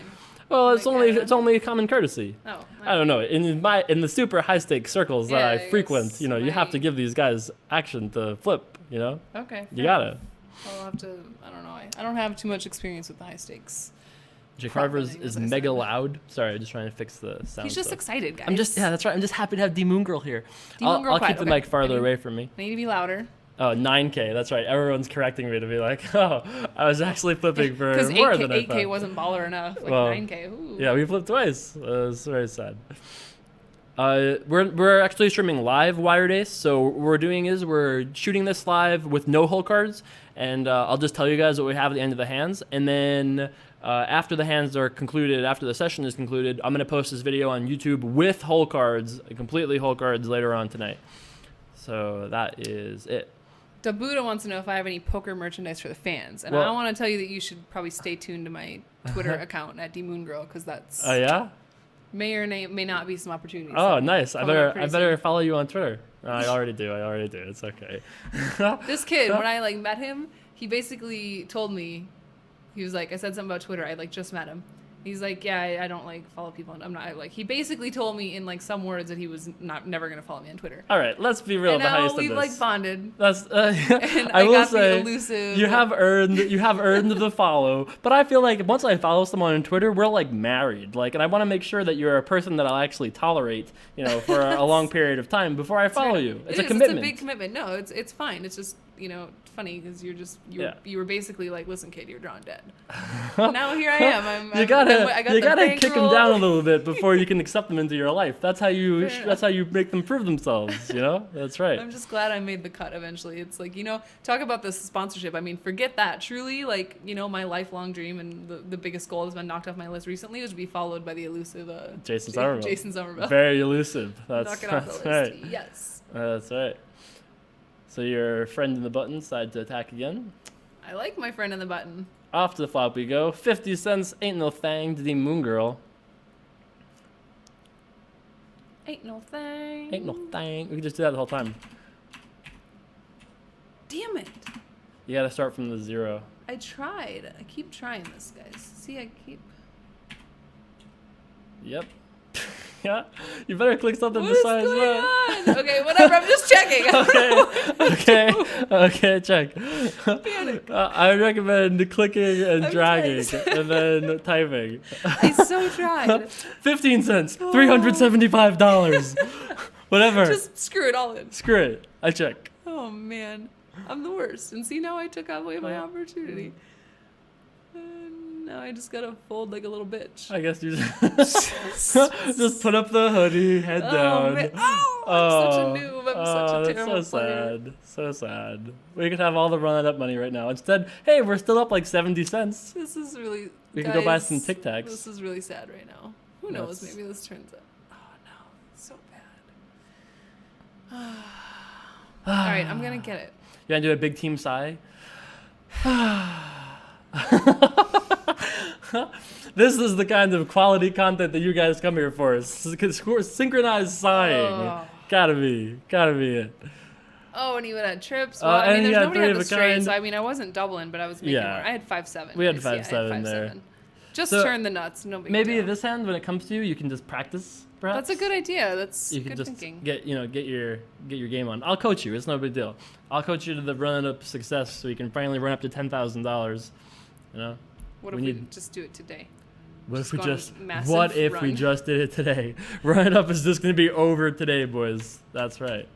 Well, it's Like, it's only common courtesy. Oh, I don't know. In the super high stakes circles that Yeah, I I frequent, guess, you have to right. give these guys action to flip. Okay. You gotta. I'll have to. I don't know. I don't have too much experience with the high stakes. Jake Carver's Profiting, is as I mega said. loud. Sorry, just trying to fix the sound. He's just stuff. excited, guys. That's right. I'm just happy to have dmoongirl here. dmoongirl I'll quiet, keep the okay. mic farther Ready? away from me. I need to be louder. Oh, 9K. That's right. Everyone's correcting me to be like, oh, I was actually flipping for Because more 8K, than I 8K thought. wasn't baller enough. Like Well, 9K. Ooh. Yeah, we flipped twice. It was very sad. We're actually streaming live Wired Ace. So what we're doing is we're shooting this live with no hole cards, and I'll just tell you guys what we have at the end of the hands, and then after the hands are concluded, after the session is concluded, I'm gonna post this video on YouTube with hole cards, completely hole cards later on tonight. So that is it. Dabuda wants to know if I have any poker merchandise for the fans, and Well- I want to tell you that you should probably stay tuned to my Twitter account at dmoongirl because that's Oh yeah. may or may not be some opportunities. Oh, that nice. I coming up better pretty follow you on Twitter. I already do. It's okay. soon. This kid, when I met him, he basically told me, he was like, I said something about Twitter. I just met him. He's like, yeah, I don't follow people, and I'm not he basically told me in some words that he was never gonna follow me on Twitter. All right, let's be real And about how you now said we've this. bonded. That's And I will got say the elusive. you have earned the follow, but I feel like once I follow someone on Twitter, we're married, and I want to make sure that you're a person that I'll actually tolerate, for a long period of time before I follow you. It's a commitment. It's a big commitment. No, it's fine. It's just funny because you were basically like, listen, kid, you're drawn dead. Now here I am. You gotta I got the kick them bankroll. down a little bit before you can accept them into your life. That's how you Fair make them prove themselves. That's right. I'm just glad I made the cut eventually. It's talk about this sponsorship. I mean, forget that. Truly, my lifelong dream and the biggest goal has been knocked off my list recently, was to be followed by the elusive Jason Somerville. Jason Somerville. Very elusive. Knock it off the list. right. Yes. That's right. So your friend in the button decided to attack again. I like my friend in the button. Off to the flop we go. 50 cents, ain't no thang to the dmoongirl. Ain't no thing. Ain't no thang. We can just do that the whole time. Damn it. You gotta start from the 0. I tried. I keep trying this, guys. See, I keep. Yep. Yeah. You better click something What is besides going that. on? Okay, whatever. I'm just checking. Okay, check. Panic. I recommend clicking and I'm dragging tense. and then typing. I so tried. 15 cents, $375. Whatever. Just screw it all in. Screw it. I check. Oh man, I'm the worst. And see, now I took away my opportunity. And now I just gotta fold like a little bitch. I guess you just put up the hoodie, head down. Man. Oh, I'm such a noob. I'm such a terrible that's so player. sad. So sad. We could have all the run up money right now. Instead, hey, we're still up 70 cents. This is really. We can go buy guys, some Tic Tacs. This is really sad right now. Who knows? That's- Maybe this turns out. Oh no, so bad. All right, I'm gonna get it. You want to do a big team sigh? This is the kind of quality content that you guys come here for. Synchronized sighing. Oh. Gotta be it. Oh, and he would have trips. Well, I mean, and he there's had nobody three had of the a straight, kind. so I mean, I wasn't doubling, but I was making Yeah. more. I had 5-7. We had guys. Yeah, I 5-7 there. 5-7. Just So, turn the nuts. No big Maybe deal. this hand, when it comes to you, you can just practice. Perhaps That's a good idea. That's You good can just thinking. get your game on. I'll coach you. It's no big deal. I'll coach you to the run up success, so you can finally run up to $10,000. What we if we need- just do it today? What if we go on a just? massive What if we run. just did it today? Run it up is just gonna be over today, boys. That's right.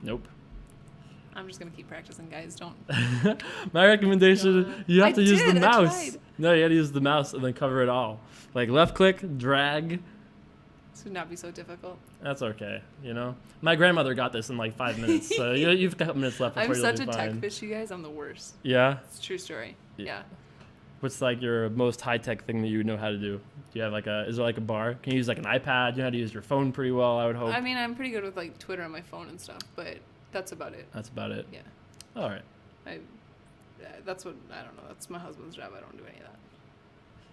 Nope. I'm just gonna keep practicing, guys. Don't. My recommendation: you have I to use the did, I mouse. tried. No, you got to use the mouse and then cover it all. Like left click, drag. This would not be so difficult. That's okay. My grandmother got this in 5 minutes. So you've got minutes left before I'm you'll such be a tech fine. fish, you guys. I'm the worst. Yeah. It's a true story. Yeah. What's like your most high tech thing that you know how to do? Do you have like is there like a bar? Can you use like an iPad? You know how to use your phone pretty well, I would hope. I mean, I'm pretty good with like Twitter on my phone and stuff, but that's about it. That's about it. Yeah. All right. That's what, I don't know. That's my husband's job. I don't do any of that.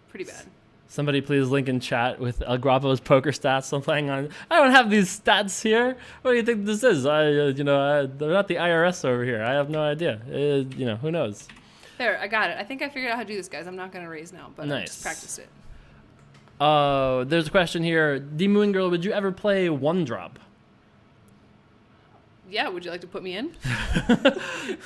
Pretty bad. Somebody please link in chat with El Guapo's poker stats I'm playing on. I don't have these stats here. What do you think this is? They're not the IRS over here. I have no idea. Who knows? There, I got it. I think I figured out how to do this, guys. I'm not going to raise now, but I Nice. just practiced it. There's a question here. dmoongirl, would you ever play one drop? Yeah, would you like to put me in?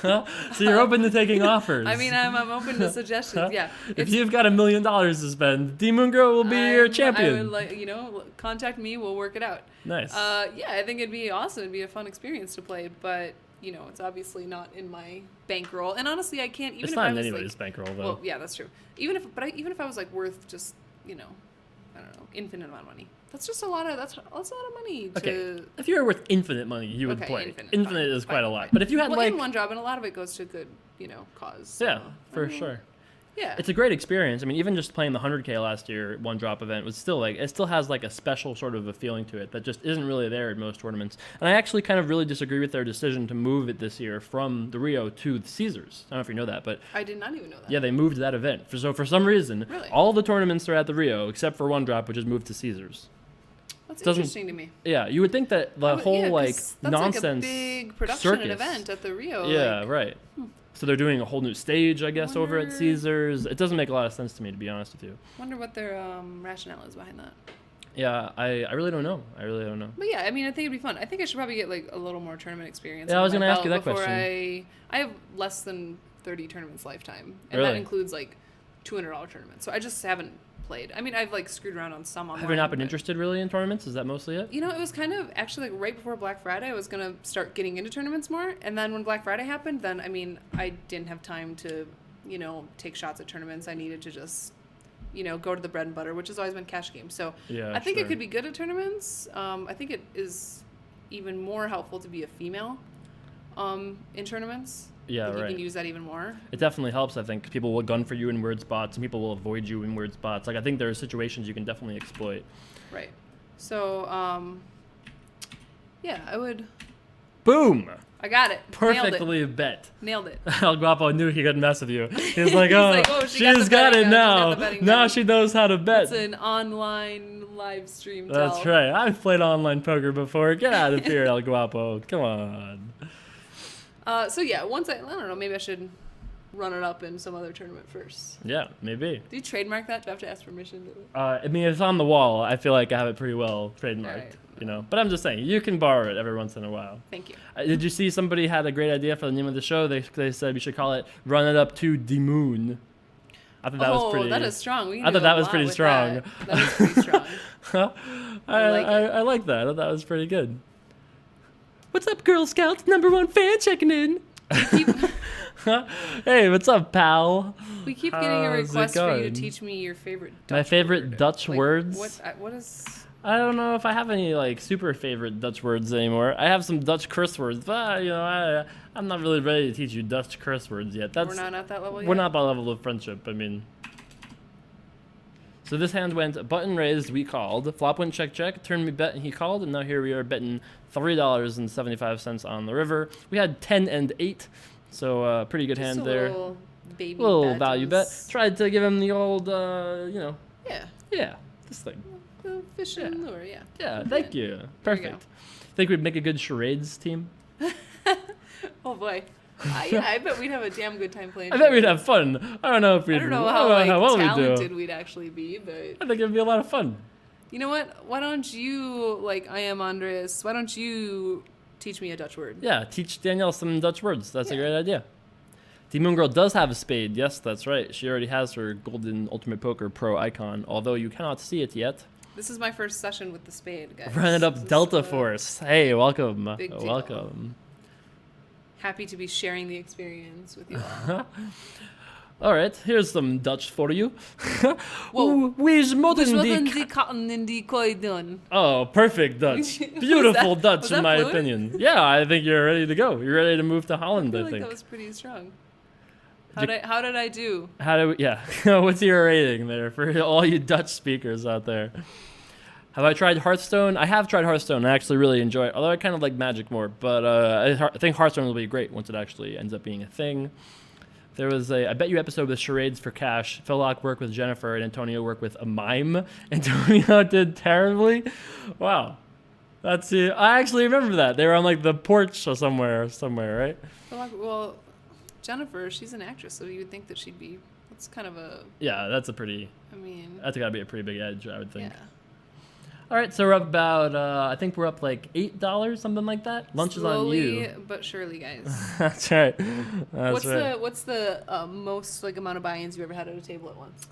So you're open to taking offers. I mean, I'm open to suggestions. Yeah. If you've got $1 million to spend, dmoongirl will be your champion. I would contact me. We'll work it out. Nice. Yeah, I think it'd be awesome. It'd be a fun experience to play, but it's obviously not in my bankroll. And honestly, I can't even. It's if not I in was anybody's bankroll though. Well, yeah, that's true. Even if I was like worth just I don't know, infinite amount of money. That's just a lot of that's a lot of money to. Okay. If you were worth infinite money, you would play. Infinite is quite a lot. Fine. But if you had in one job, and a lot of it goes to good, cause. So, yeah, for sure. Yeah. It's a great experience. I mean, even just playing the 100K last year, one drop event was still it still has like a special sort of a feeling to it that just isn't really there at most tournaments. And I actually kind of really disagree with their decision to move it this year from the Rio to the Caesars. I don't know if you know that, but I did not even know that. yeah, they moved that event. So for some reason, Really? all the tournaments are at the Rio except for one drop, which is moved to Caesars. That's interesting to me. Yeah, you would think that the whole that's nonsense like a big production circus. and event at the Rio. Yeah, right. So they're doing a whole new stage, I guess, over at Caesars. It doesn't make a lot of sense to me, to be honest with you. Wonder what their rationale is behind that. Yeah, I really don't know. But yeah, I mean, I think it'd be fun. I think I should probably get like a little more tournament experience. Yeah, I was going to ask you that question. I have less than 30 tournaments lifetime, and Really? that includes like $200 tournaments. So I just haven't played. I mean, I've like screwed around on some online. Have you not been interested really in tournaments? Is that mostly it? It was kind of actually like right before Black Friday, I was going to start getting into tournaments more. And then when Black Friday happened, then, I mean, I didn't have time to, take shots at tournaments. I needed to just, go to the bread and butter, which has always been cash games. So Yeah, I think sure. it could be good at tournaments. I think it is even more helpful to be a female in tournaments. Yeah, I think right. You can use that even more. It definitely helps, I think. People will gun for you in weird spots, and people will avoid you in weird spots. Like, I think there are situations you can definitely exploit. Right. So, yeah, I would... Boom! I got it. Perfectly bet. Nailed it. El Guapo knew he couldn't mess with you. He's like, oh, she's got it betting now. gun. Now she knows how to bet. It's an online live stream. That's right. I've played online poker before. Get out of here, El Guapo. Come on. So yeah, once I don't know, maybe I should run it up in some other tournament first. Yeah, maybe. Do you trademark that? Do I have to ask permission? I mean, it's on the wall. I feel like I have it pretty well trademarked, Right. But I'm just saying, you can borrow it every once in a while. Thank you. Did you see somebody had a great idea for the name of the show? They said we should call it Run It Up to the Moon. I thought that was pretty... that is strong. We can I do thought that a was lot pretty with strong. That is pretty strong. I like that. I thought that was pretty good. What's up, Girl Scouts? #1 fan checking in. Hey, what's up, pal? We keep getting a How's it request for you to going? teach me your favorite Dutch My favorite word. Dutch words? What is... I don't know if I have any super favorite Dutch words anymore. I have some Dutch curse words, but I'm not really ready to teach you Dutch curse words yet. We're not at that level yet? We're not at that level of friendship. I mean, so this hand went button raised. We called. Flop went check check. Turn me bet and he called. And now here we are betting $3.75 on the river. We had 10 and 8, so pretty good hand there. Little baby Little value bet. Tried to give him the old Yeah. this thing. The fish and lure, yeah. Yeah, thank you. There you Perfect. Think we'd make a good charades team? Oh boy. Yeah, I bet we'd have a damn good time playing. I bet we'd have fun. I don't know if we'd. I don't know how how well we'd do. talented we'd actually be, but I think it'd be a lot of fun. you know what? Why don't you, I am Andres, why don't you teach me a Dutch word? Yeah, teach Danielle some Dutch words. That's a Yeah. great idea. dmoongirl does have a spade. Yes, that's right. She already has her golden Ultimate Poker Pro icon, although you cannot see it yet. This is my first session with the spade, guys. Run it up, This is, Delta Force. Hey, welcome. big deal. Welcome. Happy to be sharing the experience with you all. All right, here's some Dutch for you. Whoa. Wees moeten Wat die een die cotton in die kooi doen? Oh, perfect Dutch. Was Beautiful that- Dutch, was in that my fluent? opinion. Yeah, I think you're ready to go. You're ready to move to Holland, I I feel like think. that was pretty strong. How did I do? What's your rating there for all you Dutch speakers out there? Have I tried Hearthstone? I have tried Hearthstone. I actually really enjoy it, although I kind of like Magic more. But I think Hearthstone will be great once it actually ends up being a thing. There was a I Bet You episode with Charades for Cash. Phillock worked with Jennifer, and Antonio worked with a mime. Antonio did terribly. Wow. That's it. I actually remember that. They were on like the porch or somewhere, right? Well, Jennifer, she's an actress, so you would think that she'd be. That's kind of a. Yeah, that's a pretty. I mean. That's got to be a pretty big edge, I would think. Yeah. All right, so we're up about. I think we're up like $8, something like that. Lunch is on you. Slowly but surely, guys. That's right. What's the most like amount of buy-ins you ever had at a table at once?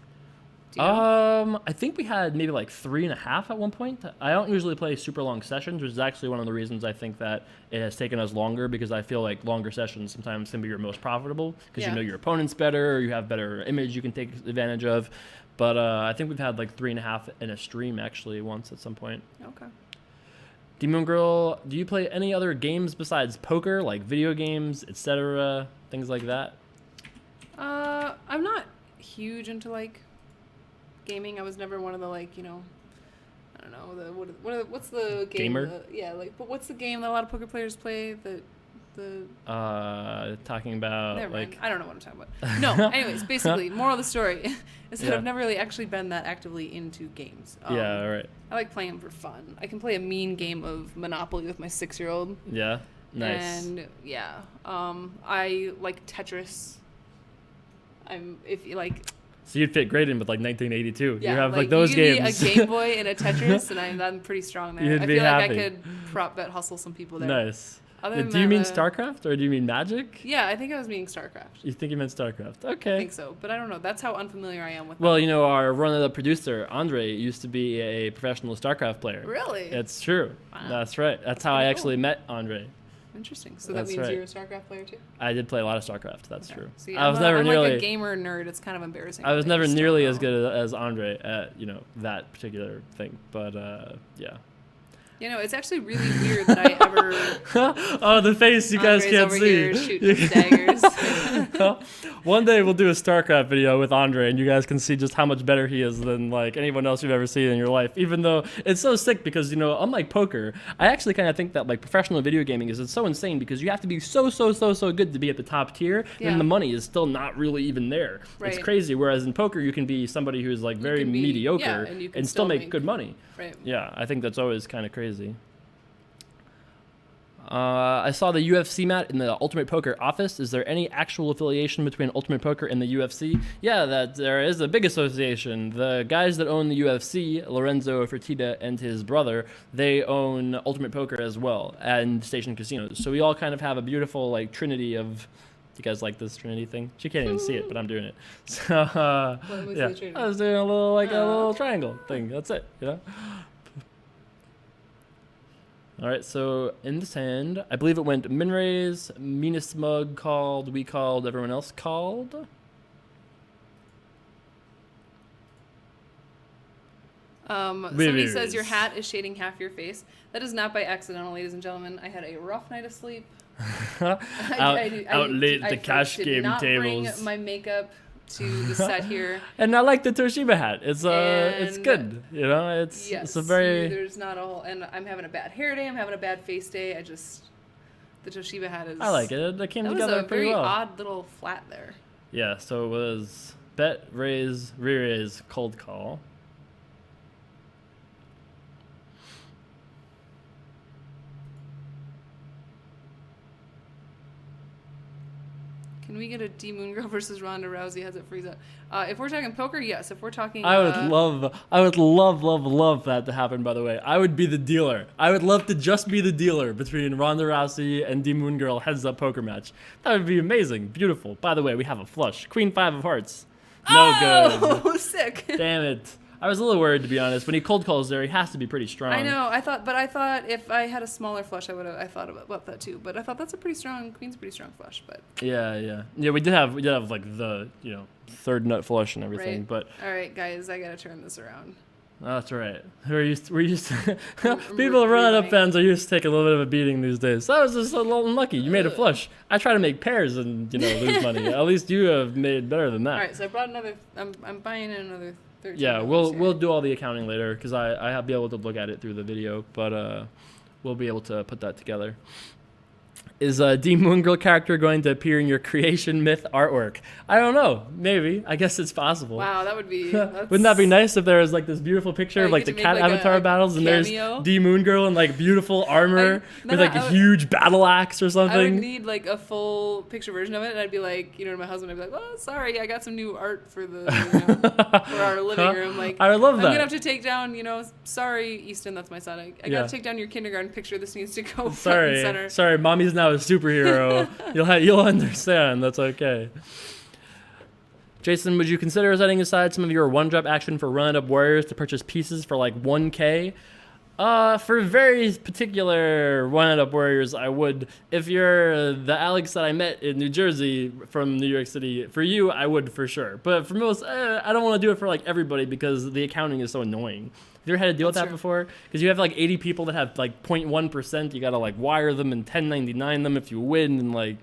Do you know? I think we had maybe like 3.5 at one point. I don't usually play super long sessions, which is actually one of the reasons I think that it has taken us longer, because I feel like longer sessions sometimes can be your most profitable because you know your opponents better, or you have better image you can take advantage of. But I think we've had like 3.5 in a stream actually once at some point. Okay. dmoongirl, do you play any other games besides poker, like video games, etc., things like that? I'm not huge into like gaming. I was never one of the like, I don't know, what's the game? Gamer? But what's the game that a lot of poker players play? Talking about Never like mind. I don't know what I'm talking about. No, anyways, basically, moral of the story is that I've never really actually been that actively into games. Yeah, right. I like playing them for fun. I can play a mean game of Monopoly with my 6-year-old. Yeah, nice. And I like Tetris. If you like. So you'd fit great in with like 1982. Yeah, you have like those you give games. Me a Game Boy and a Tetris, and I'm pretty strong there. You'd I be feel happy. like I could prop bet hustle some people there. Nice. Do you mean StarCraft or do you mean Magic? Yeah, I think I was meaning StarCraft. You think you meant StarCraft? Okay. I think so, but I don't know. That's how unfamiliar I am with. Well, our run-of-the producer Andre used to be a professional StarCraft player. Really? It's true. Wow. That's right. That's how I actually met Andre. Interesting. So that means you're a StarCraft player too? I did play a lot of StarCraft. That's true. See, I was never nearly like a gamer nerd. It's kind of embarrassing. I was never nearly as good as Andre at that particular thing. But yeah. It's actually really weird that I ever. Oh, the face you guys Andre's can't over see. Here shooting daggers. One day we'll do a StarCraft video with Andre, and you guys can see just how much better he is than like anyone else you've ever seen in your life. Even though it's so sick, because unlike poker, I actually kind of think that like professional video gaming is so insane, because you have to be so good to be at the top tier, and the money is still not really even there. Right. It's crazy. Whereas in poker, you can be somebody who's like very mediocre and still make good money. Right. Yeah, I think that's always kind of crazy. I saw the UFC mat in the Ultimate Poker office. Is there any actual affiliation between Ultimate Poker and the UFC? Yeah, that there is a big association. The guys that own the UFC, Lorenzo Fertitta and his brother, they own Ultimate Poker as well, and Station Casinos. So we all kind of have a beautiful like trinity of. You guys like this Trinity thing? She can't even see it, but I'm doing it. So I was doing a little triangle thing. That's it. All right, so in this hand, I believe it went min raise, meanest mug called, we called, everyone else called. Somebody says your hat is shading half your face. That is not by accidental, ladies and gentlemen. I had a rough night of sleep. Out late at the cash game tables. I did not bring my makeup to the set here. And I like the Toshiba hat. It's good. It's a very. There's not a whole, and I'm having a bad hair day. I'm having a bad face day. The Toshiba hat is. I like it. It came together pretty well. That was a very odd little flat there. Yeah. So it was bet, raise, re-raise, cold call. Can we get a dmoongirl versus Ronda Rousey? Has it freeze up? If we're talking poker, yes. If we're talking, I would love that to happen. By the way, I would be the dealer. I would love to just be the dealer between Ronda Rousey and dmoongirl heads up poker match. That would be amazing, beautiful. By the way, we have a flush. Queen 5 of hearts. No good. Oh, sick. Damn it. I was a little worried, to be honest. When he cold calls there, he has to be pretty strong. I know. I thought if I had a smaller flush, I thought about that too. But I thought that's a pretty strong Queen's a pretty strong flush. But yeah. We did have like the third nut flush and everything. Right. But all right, guys, I gotta turn this around. That's right. We're used to people run-up fans are used to take a little bit of a beating these days. So I was just a little unlucky. You made a flush. I try to make pairs and lose money. At least you have made better than that. All right, so I brought another. I'm buying in another 13. Yeah, we'll do all the accounting later because I'll be able to look at it through the video, but we'll be able to put that together. Is dmoongirl character going to appear in your creation myth artwork? I don't know. Maybe. I guess it's possible. Wow, that would be. Wouldn't that be nice if there was like this beautiful picture of like the cat avatar battles and there's dmoongirl in like beautiful armor with like a huge battle axe or something? I would need like a full picture version of it, and I'd be like, to my husband, I'd be like, "Well, sorry, I got some new art for for our living room. Like, I would love that. I'm gonna have to take down, sorry, Easton, that's my son. I gotta take down your kindergarten picture. This needs to go front and center. Sorry, mommy's now a superhero. You'll understand. That's okay. Jason, would you consider setting aside some of your one-drop action for run-up warriors to purchase pieces for like 1K? For very particular one-up warriors, I would. If you're the Alex that I met in New Jersey from New York City, for you, I would for sure. But for most, I don't want to do it for like everybody because the accounting is so annoying. Have you ever had to deal with that before? Because you have like 80 people that have like 0.1%. You got to like wire them and 1099 them if you win. And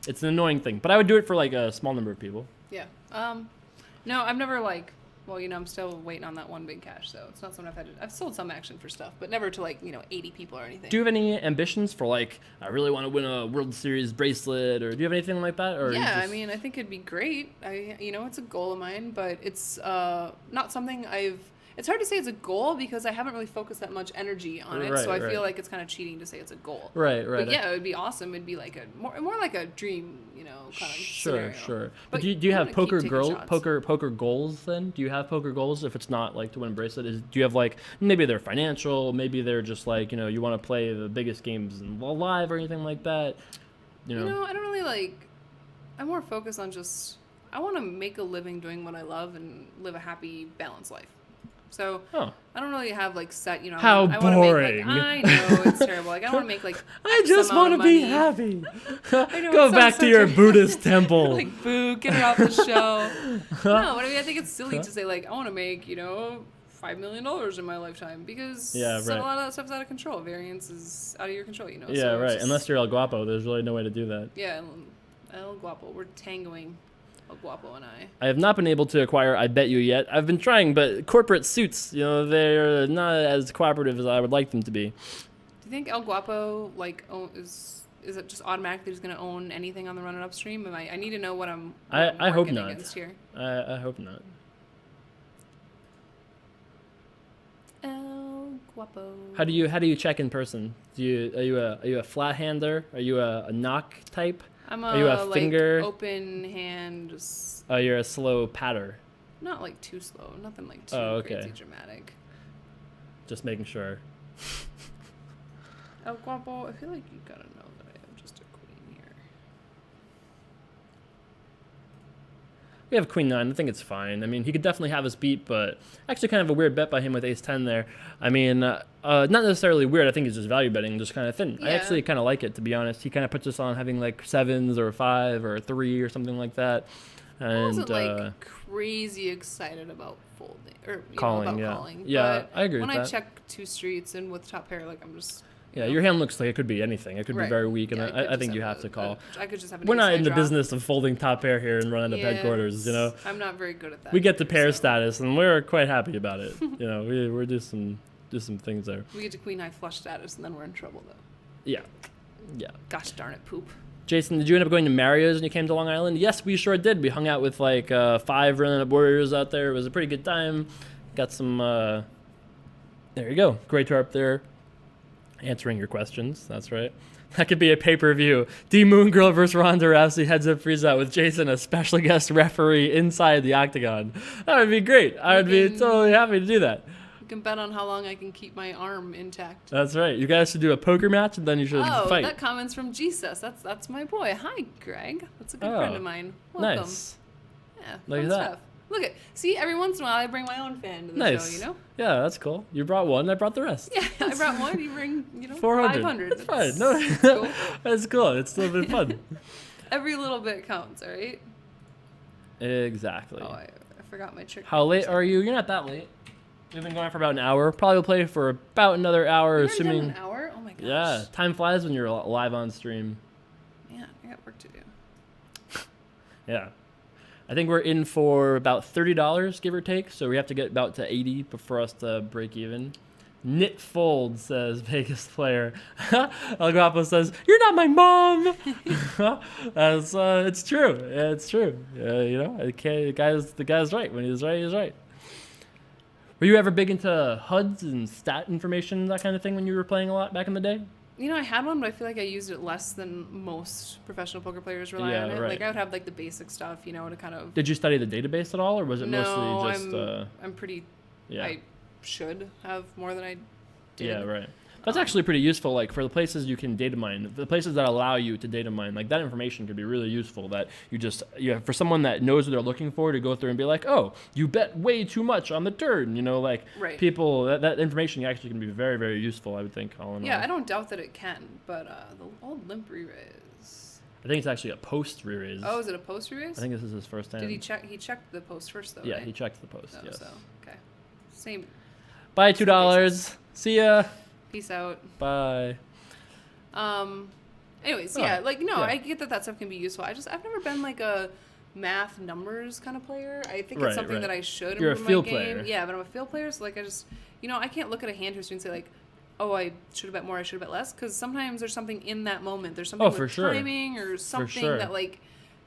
it's an annoying thing. But I would do it for like a small number of people. Yeah. No, I've never I'm still waiting on that one big cash. So it's not something I've sold some action for stuff, but never to 80 people or anything. Do you have any ambitions for I really want to win a World Series bracelet, or do you have anything like that? Or yeah, I think it'd be great. It's a goal of mine, but it's not something it's hard to say it's a goal because I haven't really focused that much energy on it. So I feel like it's kind of cheating to say it's a goal. Right. But yeah, it would be awesome. It'd be like more like a dream, kind of scenario. Sure. But do you have poker goals then? Do you have poker goals if it's not like to win a bracelet? Do you have maybe they're financial, maybe they're just you want to play the biggest games live or anything like that? I don't really I'm more focused on I want to make a living doing what I love and live a happy, balanced life. So I don't really have set, How boring. I know it's terrible. I want to make I just want to be happy. Go back to your Buddhist temple. Boo, get her off the show. No, but I think it's silly to say I want to make $5 million in my lifetime because a lot of that stuff's out of control. Variance is out of your control, Yeah, so right. Unless you're El Guapo, there's really no way to do that. Yeah, El Guapo, we're tangoing. Guapo and I have not been able to acquire I Bet You yet. I've been trying, but corporate suits, they're not as cooperative as I would like them to be. Do you think El Guapo is it just automatically just going to own anything on the Run It Up stream? I need to know what I'm I hope not. Against here. I hope not. El Guapo. How do you check in person? Are you a flat hander? Are you a knock type? Are you a finger? Open hand. Just oh, you're a slow patter. Not too slow. Nothing too crazy dramatic. Just making sure. El Guapo, I feel like you gotta know that I am just a queen here. We have Queen 9. I think it's fine. He could definitely have us beat, but actually kind of a weird bet by him with Ace 10 there. Not necessarily weird. I think it's just value betting, just kind of thin. Yeah. I actually kind of like it, to be honest. He kind of puts us on having 7s or 5 or 3 or something like that. And I wasn't crazy excited about folding or calling. Yeah, I agree with that. When I check 2 streets and with top pair, I'm just. Yeah, your hand looks like it could be anything. It could be very weak, and I think you have to call. I could just have. We're not in the business of folding top pair here and running up headquarters. I'm not very good at that. We get the pair status, and we're quite happy about it. We do some things there. We get to queen high flush status, and then we're in trouble though. Yeah. Gosh darn it, poop. Jason, did you end up going to Mario's when you came to Long Island? Yes, we sure did. We hung out with 5 running up warriors out there. It was a pretty good time. Got some. There you go. Great tour up there. Answering your questions. That's right. That could be a pay-per-view. dmoongirl versus Ronda Rousey heads up freeze out with Jason, a special guest referee inside the octagon. That would be great. I would be totally happy to do that. You can bet on how long I can keep my arm intact. That's right. You guys should do a poker match and then you should fight. Oh, that comment's from Jesus. That's my boy. Hi, Greg. That's a good friend of mine. Welcome. Nice. Yeah, look at that. Stuff. See, every once in a while I bring my own fan to the show, Yeah, that's cool. You brought one, I brought the rest. Yeah, I brought one, you bring, 400. 500. That's fine. No, cool. That's cool. It's still been fun. Every little bit counts, all right? Exactly. Oh, I forgot my trick. How late are you? You're not that late. We've been going for about an hour. Probably will play for about another hour, We've already done assuming. an hour? Oh my gosh. Yeah, time flies when you're live on stream. Man, I got work to do. Yeah. I think we're in for about $30, give or take. So we have to get about to 80 for us to break even. Knit Fold says Vegas player. El Guapo says, "You're not my mom." That's it's true. It's true. You know, the guy's right. When he's right, he's right. Were you ever big into HUDs and stat information, that kind of thing, when you were playing a lot back in the day? You know, I had one, but I feel like I used it less than most professional poker players rely on it. Right. Like, I would have, like, the basic stuff, you know, to kind of... Did you study the database at all, or was it mostly just... I'm pretty... Yeah. I should have more than I did. Yeah, right. That's actually pretty useful, like, for the places you can data mine, the places that allow you to data mine, like, that information could be really useful, that for someone that knows what they're looking for to go through and be like, oh, you bet way too much on the turn, you know, like, right. People, that information actually can be very, very useful, I would think, all in all. Yeah, I don't doubt that it can, but the old limp re-raise... I think it's actually a post re-raise. Oh, is it a post re-raise? I think this is his first time. Did he check? He checked the post first, though, Yeah, right? he checked the post, yes. So, okay. Same. Bye, $2. See ya. Peace out. Bye. Anyways, I get that stuff can be useful. I've never been like a math numbers kind of player. I think it's something that I should You're improve a field my game. player. Yeah, but I'm a field player, so like I can't look at a hand history and say like, oh, I should have bet more, I should have bet less, because sometimes there's something in that moment. There's something with timing or something that like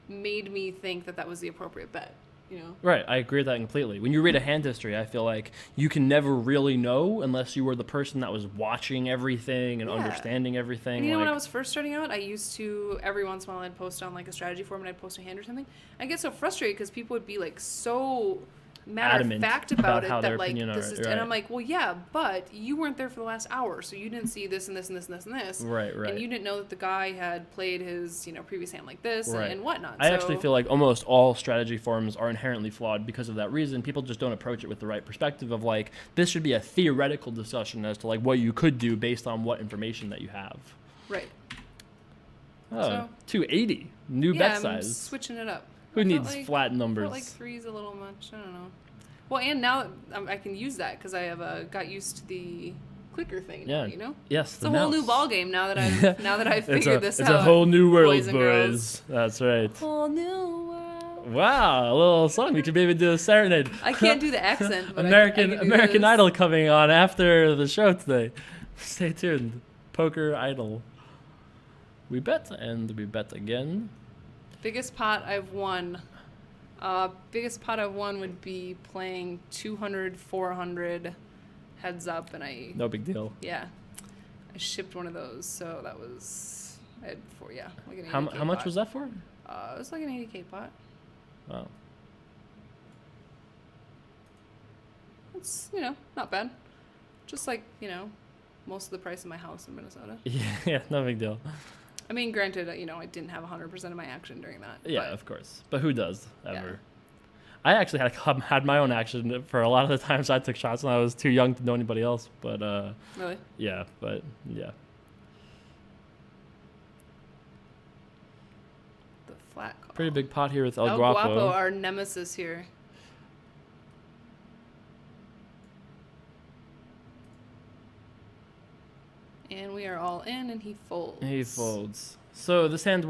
made me think that was the appropriate bet. You know? Right, I agree with that completely. When you read a hand history, I feel like you can never really know unless you were the person that was watching everything and understanding everything. And you know, when I was first starting out, I used to, every once in a while, I'd post on like a strategy forum and I'd post a hand or something. I get so frustrated because people would be like so matter of fact about it that like this is, and I'm like, well, yeah, but you weren't there for the last hour, so you didn't see this and this and this and this and this, right, and you didn't know that the guy had played his previous hand like this and whatnot. I actually feel like almost all strategy forums are inherently flawed because of that reason. People just don't approach it with the right perspective of like, this should be a theoretical discussion as to like what you could do based on what information that you have. Right. Oh, so, 280 new bet size. I'm switching it up. Who needs flat numbers? I felt like 3's a little much. I don't know. Well, and now I can use that because I have got used to the clicker thing. Now, you know. Yes. It's a whole new ball game now that I've figured this out. It's a whole new world, boys. That's right. Whole new world. Wow, a little song. We could maybe do a serenade. I can't do the accent. But American Idol coming on after the show today. Stay tuned. Poker Idol. We bet and we bet again. Biggest pot I've won would be playing 200, 400 heads up, and no big deal. Yeah, I shipped one of those, so that was like an 80K how much was that for? It was like an 80K pot. Wow. It's not bad. Just like most of the price of my house in Minnesota. Yeah, no big deal. I mean, granted, I didn't have 100% of my action during that. Yeah, of course. But who does, ever? Yeah. I actually had my own action for a lot of the times I took shots when I was too young to know anybody else. But really? Yeah, but yeah. The flat call. Pretty big pot here with El Guapo, our nemesis here. And we are all in, and he folds. So this hand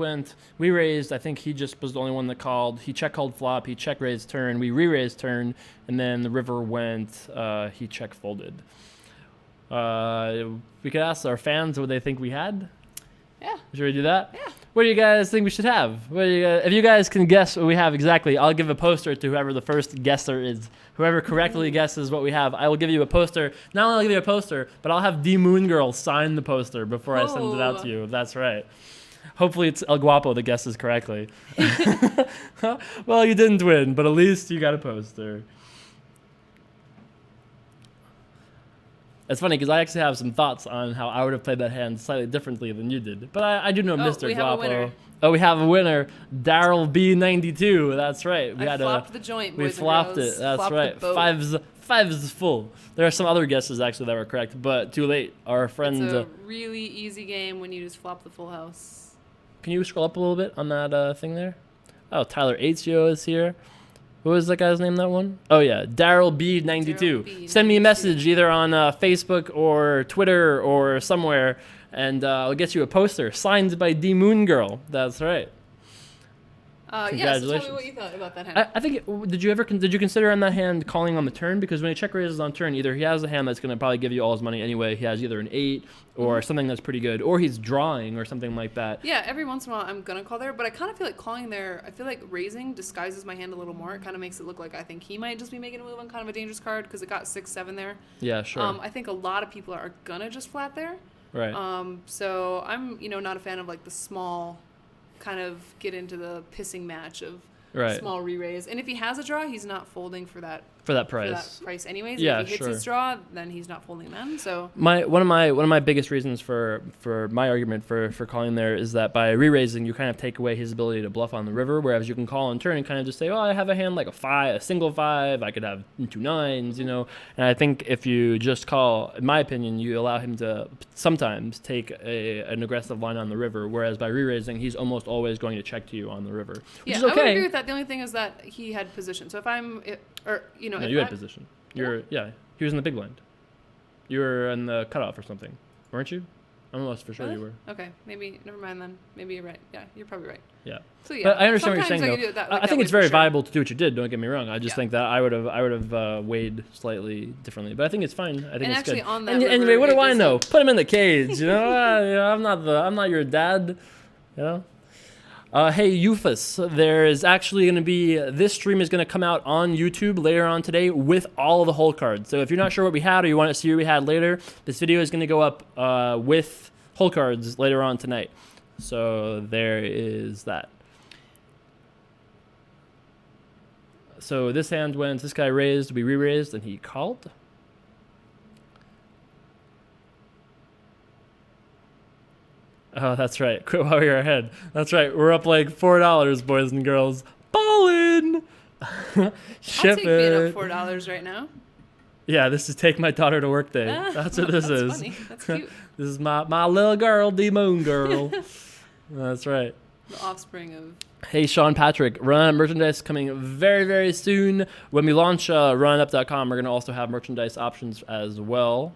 we raised, I think he just was the only one that called. He check-called flop, he check-raised turn, we re-raised turn, and then the river went, he check-folded. We could ask our fans what they think we had. Yeah. Should we do that? Yeah. What do you guys think we should have? If you guys can guess what we have exactly, I'll give a poster to whoever the first guesser is. Whoever correctly guesses what we have, I will give you a poster. Not only will I give you a poster, but I'll have dmoongirl sign the poster before I send it out to you. That's right. Hopefully it's El Guapo that guesses correctly. Well, you didn't win, but at least you got a poster. It's funny because I actually have some thoughts on how I would have played that hand slightly differently than you did. But I do know Mr. Guapo. Oh, we have a winner. Daryl B92. That's right. I flopped the joint, boys we flopped it. That's right. Five is full. There are some other guesses actually that were correct, but too late. Our friend. It's a really easy game when you just flop the full house. Can you scroll up a little bit on that thing there? Oh, Tyler H.O. is here. What was that guy's name that won? Oh, yeah. Daryl B92. Daryl B92. Send me a message either on Facebook or Twitter or somewhere, and I'll get you a poster signed by dmoongirl. That's right. Yeah, so tell me what you thought about that hand. I think, did you consider on that hand calling on the turn? Because when he check raises on turn, either he has a hand that's going to probably give you all his money anyway. He has either an 8 or something that's pretty good, or he's drawing or something like that. Yeah, every once in a while I'm going to call there, but I kind of feel like calling there, I feel like raising disguises my hand a little more. It kind of makes it look like I think he might just be making a move on kind of a dangerous card because it got 6-7 there. Yeah, sure. I think a lot of people are going to just flat there. Right. So I'm, not a fan of like the small kind of get into the pissing match of small re-raise. And if he has a draw, he's not folding for that price anyways. Yeah, if he hits his draw, then he's not folding then. So one of my biggest reasons for my argument for calling there is that by re-raising you kind of take away his ability to bluff on the river, whereas you can call on turn and kind of just say, oh, I have a hand like a single 5, I could have 2 9s, And I think if you just call, in my opinion, you allow him to sometimes take an aggressive line on the river, whereas by re-raising he's almost always going to check to you on the river, which is okay. I would agree with that. The only thing is that he had position. So if no, you had position. He was in the big blind. You were in the cutoff or something, weren't you? I'm almost for sure you were. Okay, maybe, never mind then. Maybe you're right. Yeah, you're probably right. Yeah. So yeah, but I understand what you're saying though. I think it's very sure. viable to do what you did. Don't get me wrong. I just think that I would have weighed slightly differently. But I think it's fine. I think and it's actually good. On that anyway, what do I know? Put him in the cage. I'm not your dad. Hey, Euphus, there is actually going to be, this stream is going to come out on YouTube later on today with all of the hole cards. So if you're not sure what we had or you want to see what we had later, this video is going to go up with hole cards later on tonight. So there is that. So this hand went, this guy raised, we re-raised, and he called. Oh, that's right. Quit while you're ahead. That's right. We're up like $4, boys and girls. Ballin'! Ship I'll take being up $4 right now. Yeah, this is take my daughter to work day. That's what this is. Funny. That's cute. This is my little girl, dmoongirl. That's right. The offspring of... Hey, Sean Patrick. Run merchandise coming very, very soon. When we launch runup.com, we're going to also have merchandise options as well.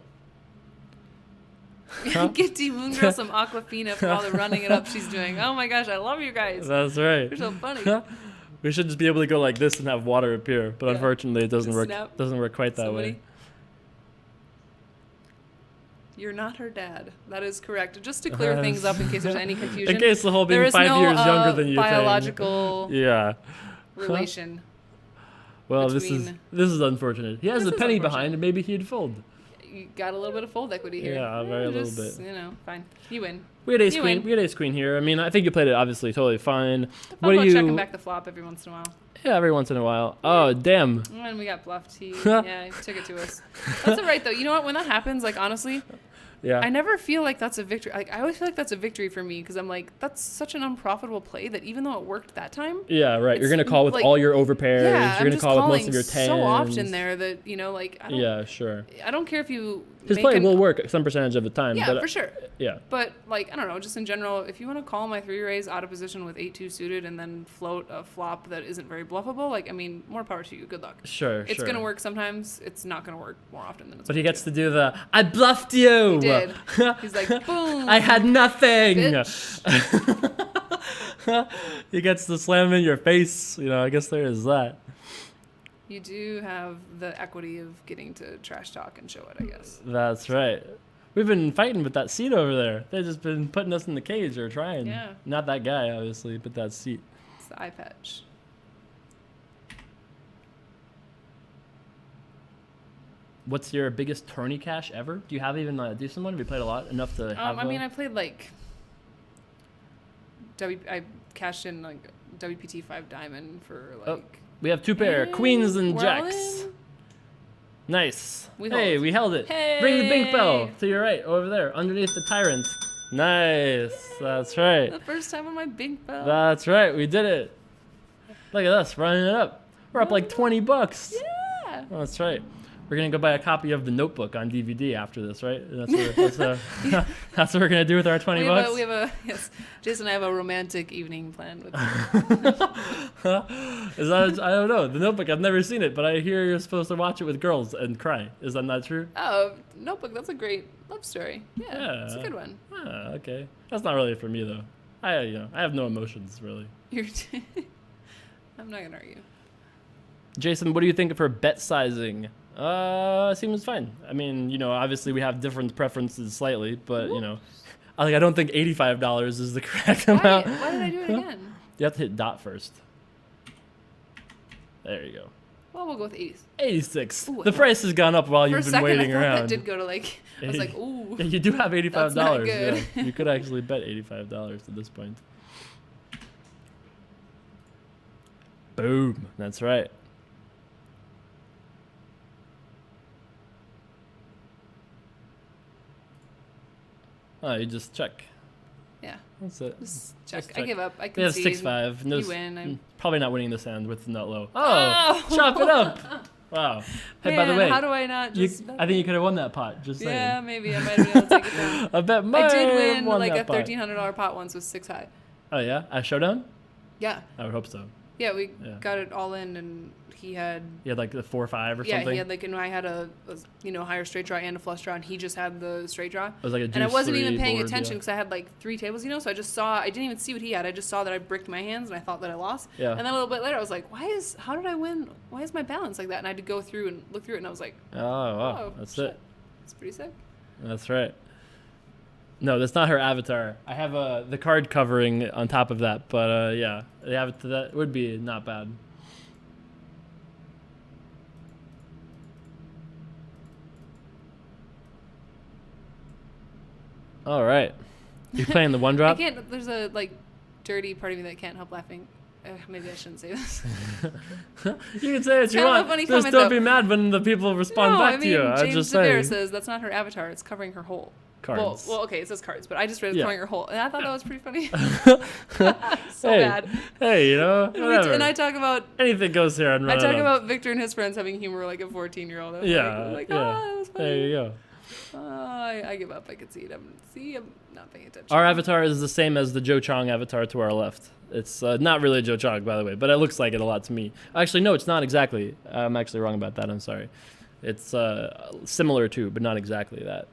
Get dmoongirl some Aquafina for all the running it up she's doing. Oh my gosh, I love you guys. That's right. You're so funny. We should just be able to go like this and have water appear, but unfortunately it doesn't work. Snap. Doesn't work quite that way. You're not her dad. That is correct. Just to clear things up in case there's any confusion. In case the whole being 5 years younger than you biological thing. relation. Well, this is unfortunate. He has a penny behind, and maybe he'd fold. You got a little bit of fold equity here. Yeah, very little bit. Fine. You win. We had ace queen. We had ace queen here. I mean, I think you played it obviously totally fine. What are you checking back the flop every once in a while? Yeah, every once in a while. Oh, damn. And we got bluffed. He took it to us. That's all right though. You know what? When that happens, like honestly, I never feel like that's a victory. Like I always feel like that's a victory for me because I'm like, that's such an unprofitable play that even though it worked that time. Yeah, right. You're gonna call with all your overpairs. Yeah, you're gonna call with most of your tens. So often there that I don't. Yeah, sure. I don't care if you. His play will work some percentage of the time. Yeah, but, for sure. Yeah. But I don't know, just in general, if you want to call my 3-raise out of position with 8-2 suited and then float a flop that isn't very bluffable, more power to you. Good luck. Sure. It's gonna work sometimes. It's not gonna work more often than it's. But he gets to do the I bluffed you. He did. He's like, boom. I had nothing. Bitch. He gets to slam in your face. I guess there is that. You do have the equity of getting to trash talk and show it, I guess. That's right. We've been fighting with that seat over there. They've just been putting us in the cage or trying. Yeah. Not that guy, obviously, but that seat. It's the eye patch. What's your biggest tourney cash ever? Do you have even a decent one? Have you played a lot? Enough to have I played I cashed in WPT 5 diamond for we have 2 pair, queens and jacks. Nice. We held it. Hey. Ring the bink bell to your right, over there, underneath the tyrant. Nice. That's right. The first time on my bink bell. That's right. We did it. Look at us running it up. We're up like $20. Yeah. That's right. We're gonna go buy a copy of The Notebook on DVD after this, right? That's what we're gonna do with our $20. Yes. Jason and I have a romantic evening planned with. Is that? I don't know. The Notebook. I've never seen it, but I hear you're supposed to watch it with girls and cry. Is that not true? Oh, Notebook. That's a great love story. Yeah, it's a good one. Okay. That's not really for me though. I have no emotions really. You're I'm not gonna argue. Jason, what do you think of her bet sizing? Seems fine. I mean, obviously we have different preferences slightly, but I don't think $85 is the correct amount. Why did I do it again? You have to hit dot first. There you go. Well, we'll go with 80. 86. Ooh, the price has gone up while you've been waiting I thought around. That did go to like. I was like, ooh. Yeah, you do have $85. That's not good. Yeah, you could actually bet $85 at this point. Boom. That's right. Oh, you just check. Yeah. That's it. Just check. Just I give up. I We have concede. 6-5. You win. Probably not winning this hand with nut low. Oh, chop it up. Wow. Hey, by the Man, way, how do I not just? I think you could have won that pot. Just saying. Yeah, maybe I might have been able to take it down. I bet might I did have win won like a that pot. $1,300 pot once with 6 high. Oh yeah, at Showdown? Yeah. I would hope so. Yeah, we got it all in, and he had. You had like the 4-5 or something. Yeah, he had like, and I had a higher straight draw and a flush draw, and he just had the straight draw. It was like a and I wasn't even paying board, attention because I had like 3 tables, so I just saw. I didn't even see what he had. I just saw that I bricked my hands, and I thought that I lost. Yeah. And then a little bit later, I was like, how did I win? Why is my balance like that? And I had to go through and look through it, and I was like, Oh wow, oh, that's shit. it. It's pretty sick. That's right. No, that's not her avatar. I have the card covering on top of that, but yeah, the avatar that would be not bad. All right, you playing the one I drop? can't. There's a like dirty part of me that can't help laughing. Maybe I shouldn't say this. You can say what you Kind of a want. funny Just comment, don't though. be mad when the people respond No, back I to mean, you. I'm James just Devere saying. says that's not her avatar. It's covering her hole. Cards. Well, okay, it says cards, but I just read Yeah. covering her hole, and I thought that was pretty funny. So Hey, bad. Hey, whatever. And I talk about Anything goes here on I talk Run-It-Up. about Victor and his friends having humor like a 14-year-old. Yeah, Like, yeah. that was funny. There you go. I give up. I can see it. I'm not paying attention. Our avatar is the same as the Joe Chong avatar to our left. It's not really Joe Chong, by the way, but it looks like it a lot to me. Actually, no, it's not exactly. I'm actually wrong about that. I'm sorry. It's similar to, but not exactly that.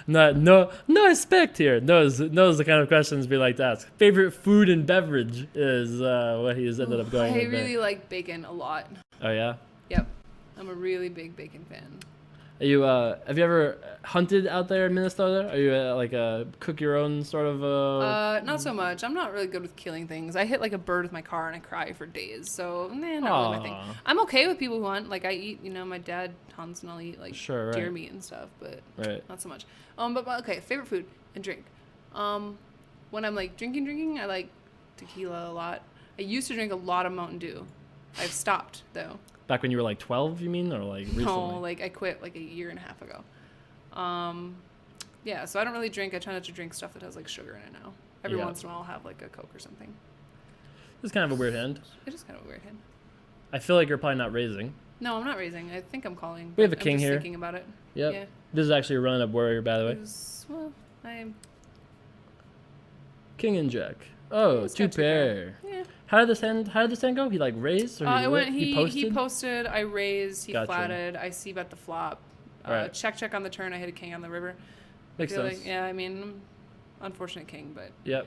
no respect here. Knows the kind of questions we like to ask. Favorite food and beverage is what he has ended up going I with really there. like bacon a lot. Oh yeah. Yep. I'm a really big bacon fan. Are you have you ever hunted out there in Minnesota? Are you like a cook your own sort of Not so much. I'm not really good with killing things. I hit like a bird with my car and I cry for days. So, not really my thing. Aw. I'm okay with people who hunt. Like I eat, my dad hunts and I'll eat like Sure, deer right. meat and stuff, but Right. not so much. But okay, favorite food and drink. When I'm like drinking, I like tequila a lot. I used to drink a lot of Mountain Dew. I've stopped though. Back when you were like 12, you mean, or like recently? No, like I quit like a year and a half ago. Yeah, so I don't really drink. I try not to drink stuff that has like sugar in it now. Every Yeah. once in a while I'll have like a Coke or something. It's kind of a weird hand. It is kind of a weird hand. I feel like you're probably not raising. No, I'm not raising. I think I'm calling. We have a I'm king just here. Thinking about it. Yep. Yeah. This is actually a Run-It-Up warrior, by the way. Well, I'm. King and Jack. Oh, It's two got two pair. pair. Yeah. How did this hand go? He like raised or he posted? He posted. I raised. He Gotcha. flatted. I c-bet the flop. Right. Check on the turn. I hit a king on the river. Makes I feel sense. Like, yeah, I mean, unfortunate king, but. Yep.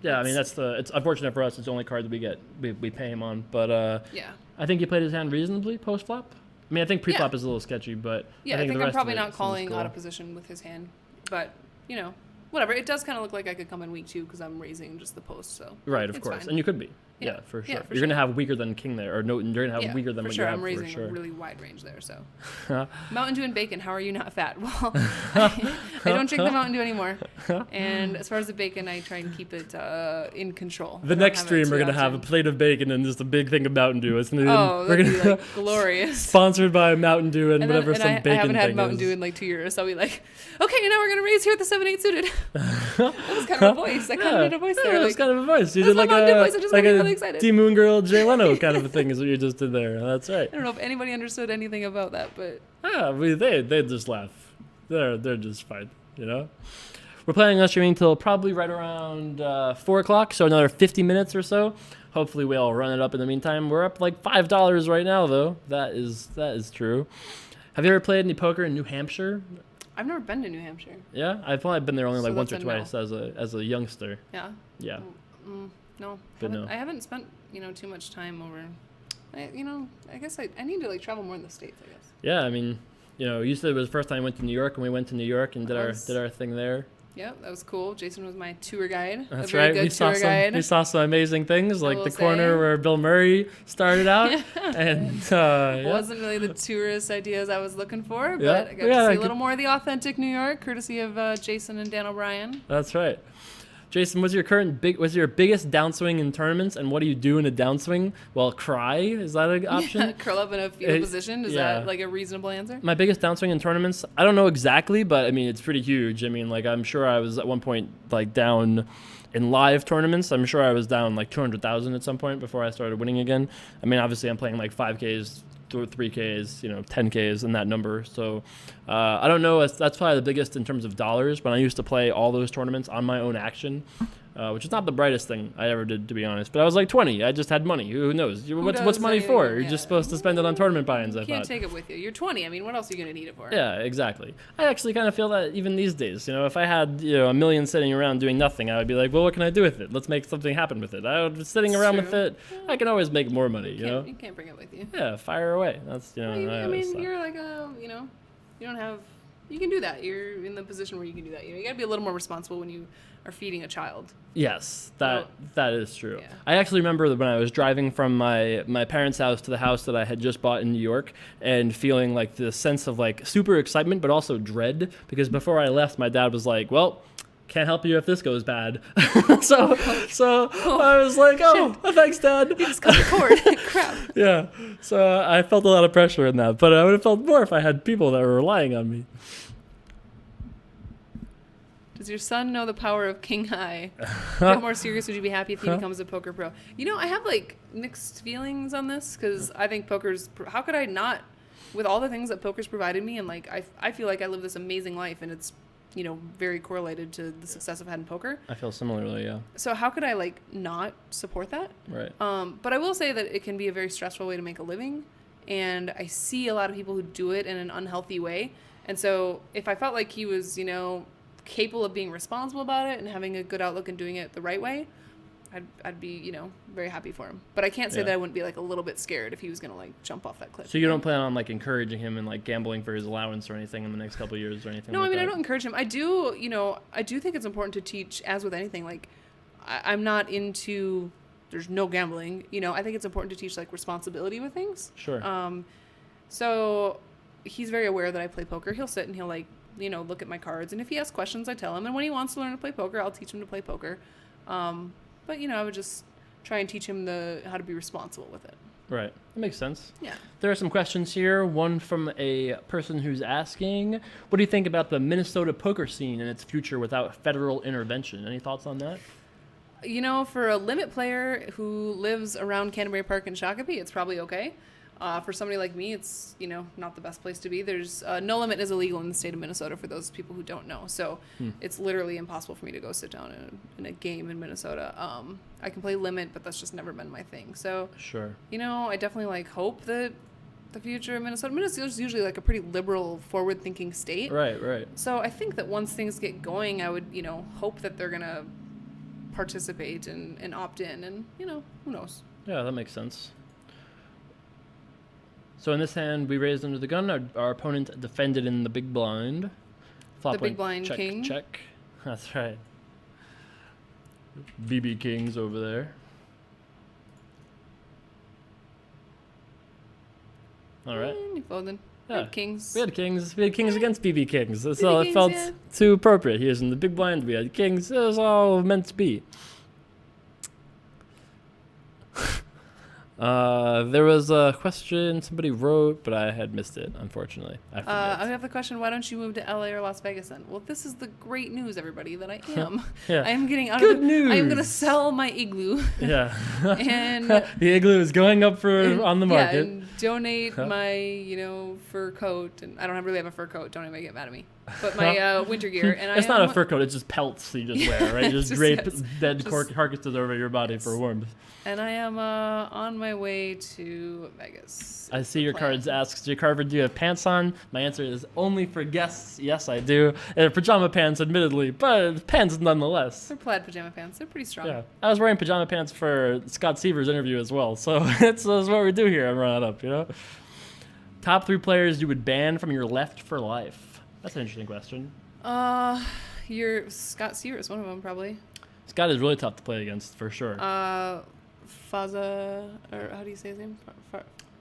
Yeah, I mean it's unfortunate for us. It's the only card that we get. We pay him on, but Yeah. I think he played his hand reasonably post flop. I mean I think pre flop Yeah. is a little sketchy, but Yeah, I the think rest I'm of probably it not seems calling cool. out of position with his hand, but whatever. It does kind of look like I could come in weak too because I'm raising just the post. So Right, of it's course, fine. and you could be. Yeah, Yeah. for sure. Yeah, for You're gonna sure. have weaker than king there, or no, you're gonna have weaker than for what sure. you have I'm raising for sure. a really wide range there. So Mountain Dew and bacon. How are you not fat? Well, I don't drink the Mountain Dew anymore. And as far as the bacon, I try and keep it in control. The I don't next have it stream, we're too gonna have a often. plate of bacon and just a big thing of Mountain Dew. It's gonna be, Oh, we're that'd gonna be like glorious. sponsored by Mountain Dew and, And whatever some I bacon haven't had thing Mountain is. Dew in like 2 years, so I'll be like, okay, now we're gonna raise here with the 7-8 suited. That was kind of a voice. I kind of did a voice there. Yeah, like, that's kind of a voice. You that's did my like Mountain Dew voice. I just like got a really excited. dmoongirl Jay Leno kind of a thing is what you just did there. That's right. I don't know if anybody understood anything about that, but They just laugh. They're just fine. we're planning on streaming till probably right around 4 o'clock, so another 50 minutes or so. Hopefully we'll run it up in the meantime. We're up like $5 right now, though. That is true. Have you ever played any poker in New Hampshire? I've never been to New Hampshire. Yeah, I've probably been there only So like once or that's a twice as a youngster. Yeah. Yeah. No. But no. I haven't spent too much time over. I guess I need to like travel more in the States. I guess. Yeah, I mean, you said it was the first time I went to New York, and we went to New York and did our thing there. Yeah, that was cool. Jason was my tour guide. That's a very right. Good tour guide. We saw some amazing things, like will the corner say. where Bill Murray started out, and It wasn't really the tourist ideas I was looking for, but Yeah. I got to see a little more of the authentic New York, courtesy of Jason and Dan O'Brien. That's right. Jason, what's your biggest downswing in tournaments, and what do you do in a downswing? Well, cry, is that an option? Yeah, curl up in a fetal position. Is that like a reasonable answer? My biggest downswing in tournaments, I don't know exactly, but I mean it's pretty huge. I mean, like I'm sure I was at one point like down in live tournaments. I'm sure I was down like 200,000 at some point before I started winning again. I mean, obviously I'm playing like 5Ks, 3Ks, 10Ks in that number. So I don't know. That's probably the biggest in terms of dollars. But I used to play all those tournaments on my own action, which is not the brightest thing I ever did, to be honest. But I was like 20. I just had money. Who knows? What's money for? You're just supposed to spend it on tournament buy-ins, I thought. You can't take it with you. You're 20. I mean, what else are you going to need it for? Yeah, exactly. I actually kind of feel that even these days, if I had a million sitting around doing nothing, I would be like, well, what can I do with it? Let's make something happen with it. I would sitting around with it. I can always make more money. You can't bring it with you. Yeah, fire away. That's I mean, you're like you don't have. You can do that. You're in the position where you can do that. You got to be a little more responsible when you are feeding a child. Yes, that is true. Yeah. I actually remember that when I was driving from my parents' house to the house that I had just bought in New York and feeling like the sense of like super excitement, but also dread, because before I left, my dad was like, well, can't help you if this goes bad. so I was like, oh, thanks, Dad. You just cut the cord. Crap. Yeah. So I felt a lot of pressure in that, but I would have felt more if I had people that were relying on me. Does your son know the power of King High? Get more serious. Would you be happy if he becomes a poker pro? I have like mixed feelings on this because I think how could I not, with all the things that poker's provided me, and like I feel like I live this amazing life and it's very correlated to the success I've had in poker. I feel similarly, yeah. So how could I like not support that? Right. But I will say that it can be a very stressful way to make a living, and I see a lot of people who do it in an unhealthy way. And so if I felt like he was, capable of being responsible about it and having a good outlook and doing it the right way, I'd be, very happy for him. But I can't say that I wouldn't be like a little bit scared if he was going to like jump off that cliff. So you don't plan on like encouraging him and like gambling for his allowance or anything in the next couple of years or anything? No, like I mean, that? I don't encourage him. I do think it's important to teach, as with anything, like I'm not into, there's no gambling, I think it's important to teach like responsibility with things. Sure. So he's very aware that I play poker. He'll sit and he'll like, look at my cards. And if he asks questions, I tell him. And when he wants to learn to play poker, I'll teach him to play poker. But, I would just try and teach him how to be responsible with it. Right. That makes sense. Yeah. There are some questions here. One from a person who's asking, what do you think about the Minnesota poker scene and its future without federal intervention? Any thoughts on that? For a limit player who lives around Canterbury Park and Shakopee, it's probably okay. For somebody like me, it's, not the best place to be. There's no limit is illegal in the state of Minnesota for those people who don't know. So it's literally impossible for me to go sit down in a game in Minnesota. I can play limit, but that's just never been my thing. So, sure. I definitely like hope that the future of Minnesota is usually like a pretty liberal, forward-thinking state. Right. So I think that once things get going, I would, hope that they're going to participate and opt in, and, who knows? Yeah, that makes sense. So in this hand, we raised under the gun. Our opponent defended in the big blind. Flop the big blind check, king. Check. That's right. BB Kings over there. All right. You folded. Yeah. We had kings. We had kings against BB Kings. So BB it felt Kings, too appropriate. He was in the big blind. We had kings. It was all meant to be. There was a question somebody wrote, but I had missed it, unfortunately. I have the question, why don't you move to LA or Las Vegas then? Well, this is the great news, everybody, that I am. Yeah. I am getting out Good of news. I am going to sell my igloo. Yeah. And the igloo is going up on the market. Yeah, and donate my, fur coat. And I don't really have a fur coat. Don't anybody get mad at me. but my winter gear. And It's not a fur coat. It's just pelts you just wear, right? You just drape dead carcasses over your body for warmth. And I am on my way to Vegas. I see your cards asks, J. Carver, do you have pants on? My answer is only for guests. Yes, I do. And pajama pants, admittedly, but pants nonetheless. They're plaid pajama pants. They're pretty strong. Yeah. I was wearing pajama pants for Scott Seaver's interview as well. So that's what we do here. I'm running up, you know? Top 3 players you would ban from your left for life. That's an interesting question. Your Scott Seaver is one of them, probably. Scott is really tough to play against, for sure. Faza, or how do you say his name?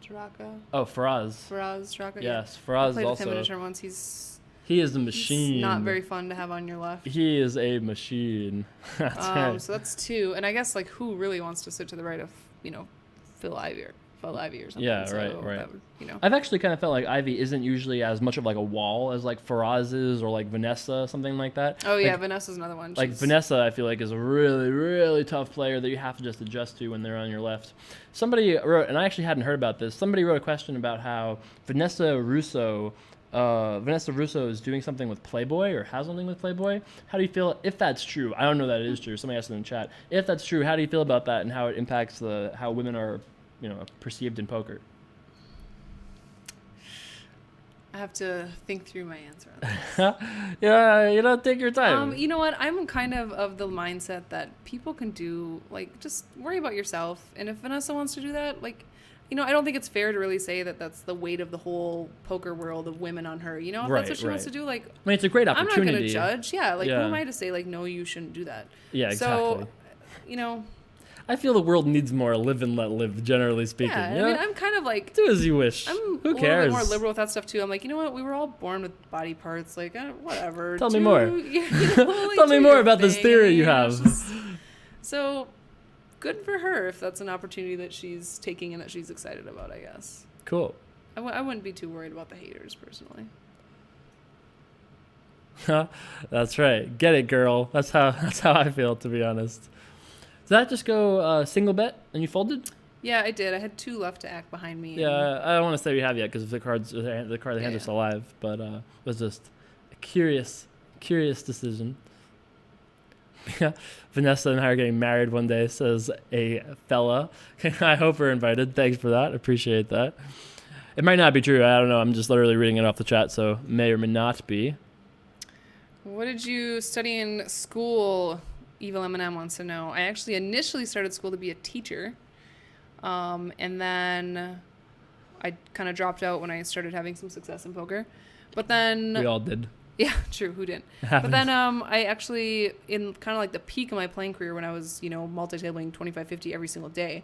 Taraka? Oh, Faraz. Faraz Taraka. Yes, I Faraz played also. with him in a turn once. He is a machine. He's not very fun to have on your left. He is a machine. That's right. So that's 2, and I guess like who really wants to sit to the right of Phil Ivey or something? Yeah, so right. That would, I've actually kind of felt like Ivy isn't usually as much of like a wall as like Faraz is, or like Vanessa, something like that. Oh yeah, like, Vanessa's another one. Like Vanessa, I feel like is a really, really tough player that you have to just adjust to when they're on your left. Somebody wrote, and I actually hadn't heard about this. Somebody wrote a question about how Vanessa Russo is doing something with Playboy or has something with Playboy. How do you feel if that's true? I don't know that it is true. Somebody asked in the chat. If that's true, how do you feel about that and how it impacts how women are, perceived in poker? I have to think through my answer on this. Yeah, take your time. You know what? I'm kind of the mindset that people can do, just worry about yourself. And if Vanessa wants to do that, I don't think it's fair to really say that that's the weight of the whole poker world of women on her. If that's what she wants to do, I mean, it's a great opportunity. I'm not going to judge. Yeah, who am I to say, no, you shouldn't do that? Yeah, exactly. So, I feel the world needs more live and let live, generally speaking. Yeah, I mean, I'm kind of do as you wish. Who cares? A little bit more liberal with that stuff too. I'm like, you know what? We were all born with body parts. Whatever. Tell me more. Tell me more about this theory you have. So, good for her if that's an opportunity that she's taking and that she's excited about, I guess. Cool. I wouldn't be too worried about the haters, personally. That's right. Get it, girl. That's how I feel, to be honest. Did that just go single bet and you folded? Yeah, I did. I had 2 left to act behind me. Yeah, I don't want to say we have yet because the card the hand is alive, but it was just a curious decision. Vanessa and I are getting married one day, says a fella. I hope we're invited. Thanks for that. Appreciate that. It might not be true. I don't know. I'm just literally reading it off the chat, so may or may not be. What did you study in school? Evil M&M wants to know. I actually initially started school to be a teacher. And then I kind of dropped out when I started having some success in poker. But then... We all did. Yeah, true. Who didn't? But then I actually, in kind of the peak of my playing career when I was, multi-tabling 25-50 every single day,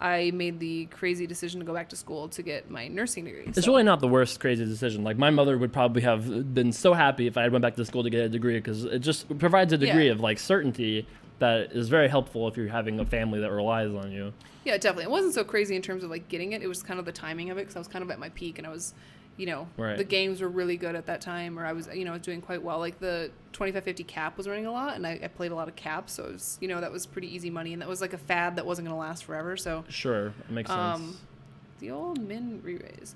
I made the crazy decision to go back to school to get my nursing degree. It's really not the worst crazy decision. My mother would probably have been so happy if I had went back to school to get a degree because it just provides a degree of certainty that is very helpful if you're having a family that relies on you. Yeah, definitely. It wasn't so crazy in terms of getting it. It was kind of the timing of it because I was kind of at my peak and I was, the games were really good at that time, or I was, I was doing quite well. The 25-50 cap was running a lot, and I played a lot of caps, so it was, that was pretty easy money, and that was a fad that wasn't going to last forever. So sure, it makes sense. The old min re-raise.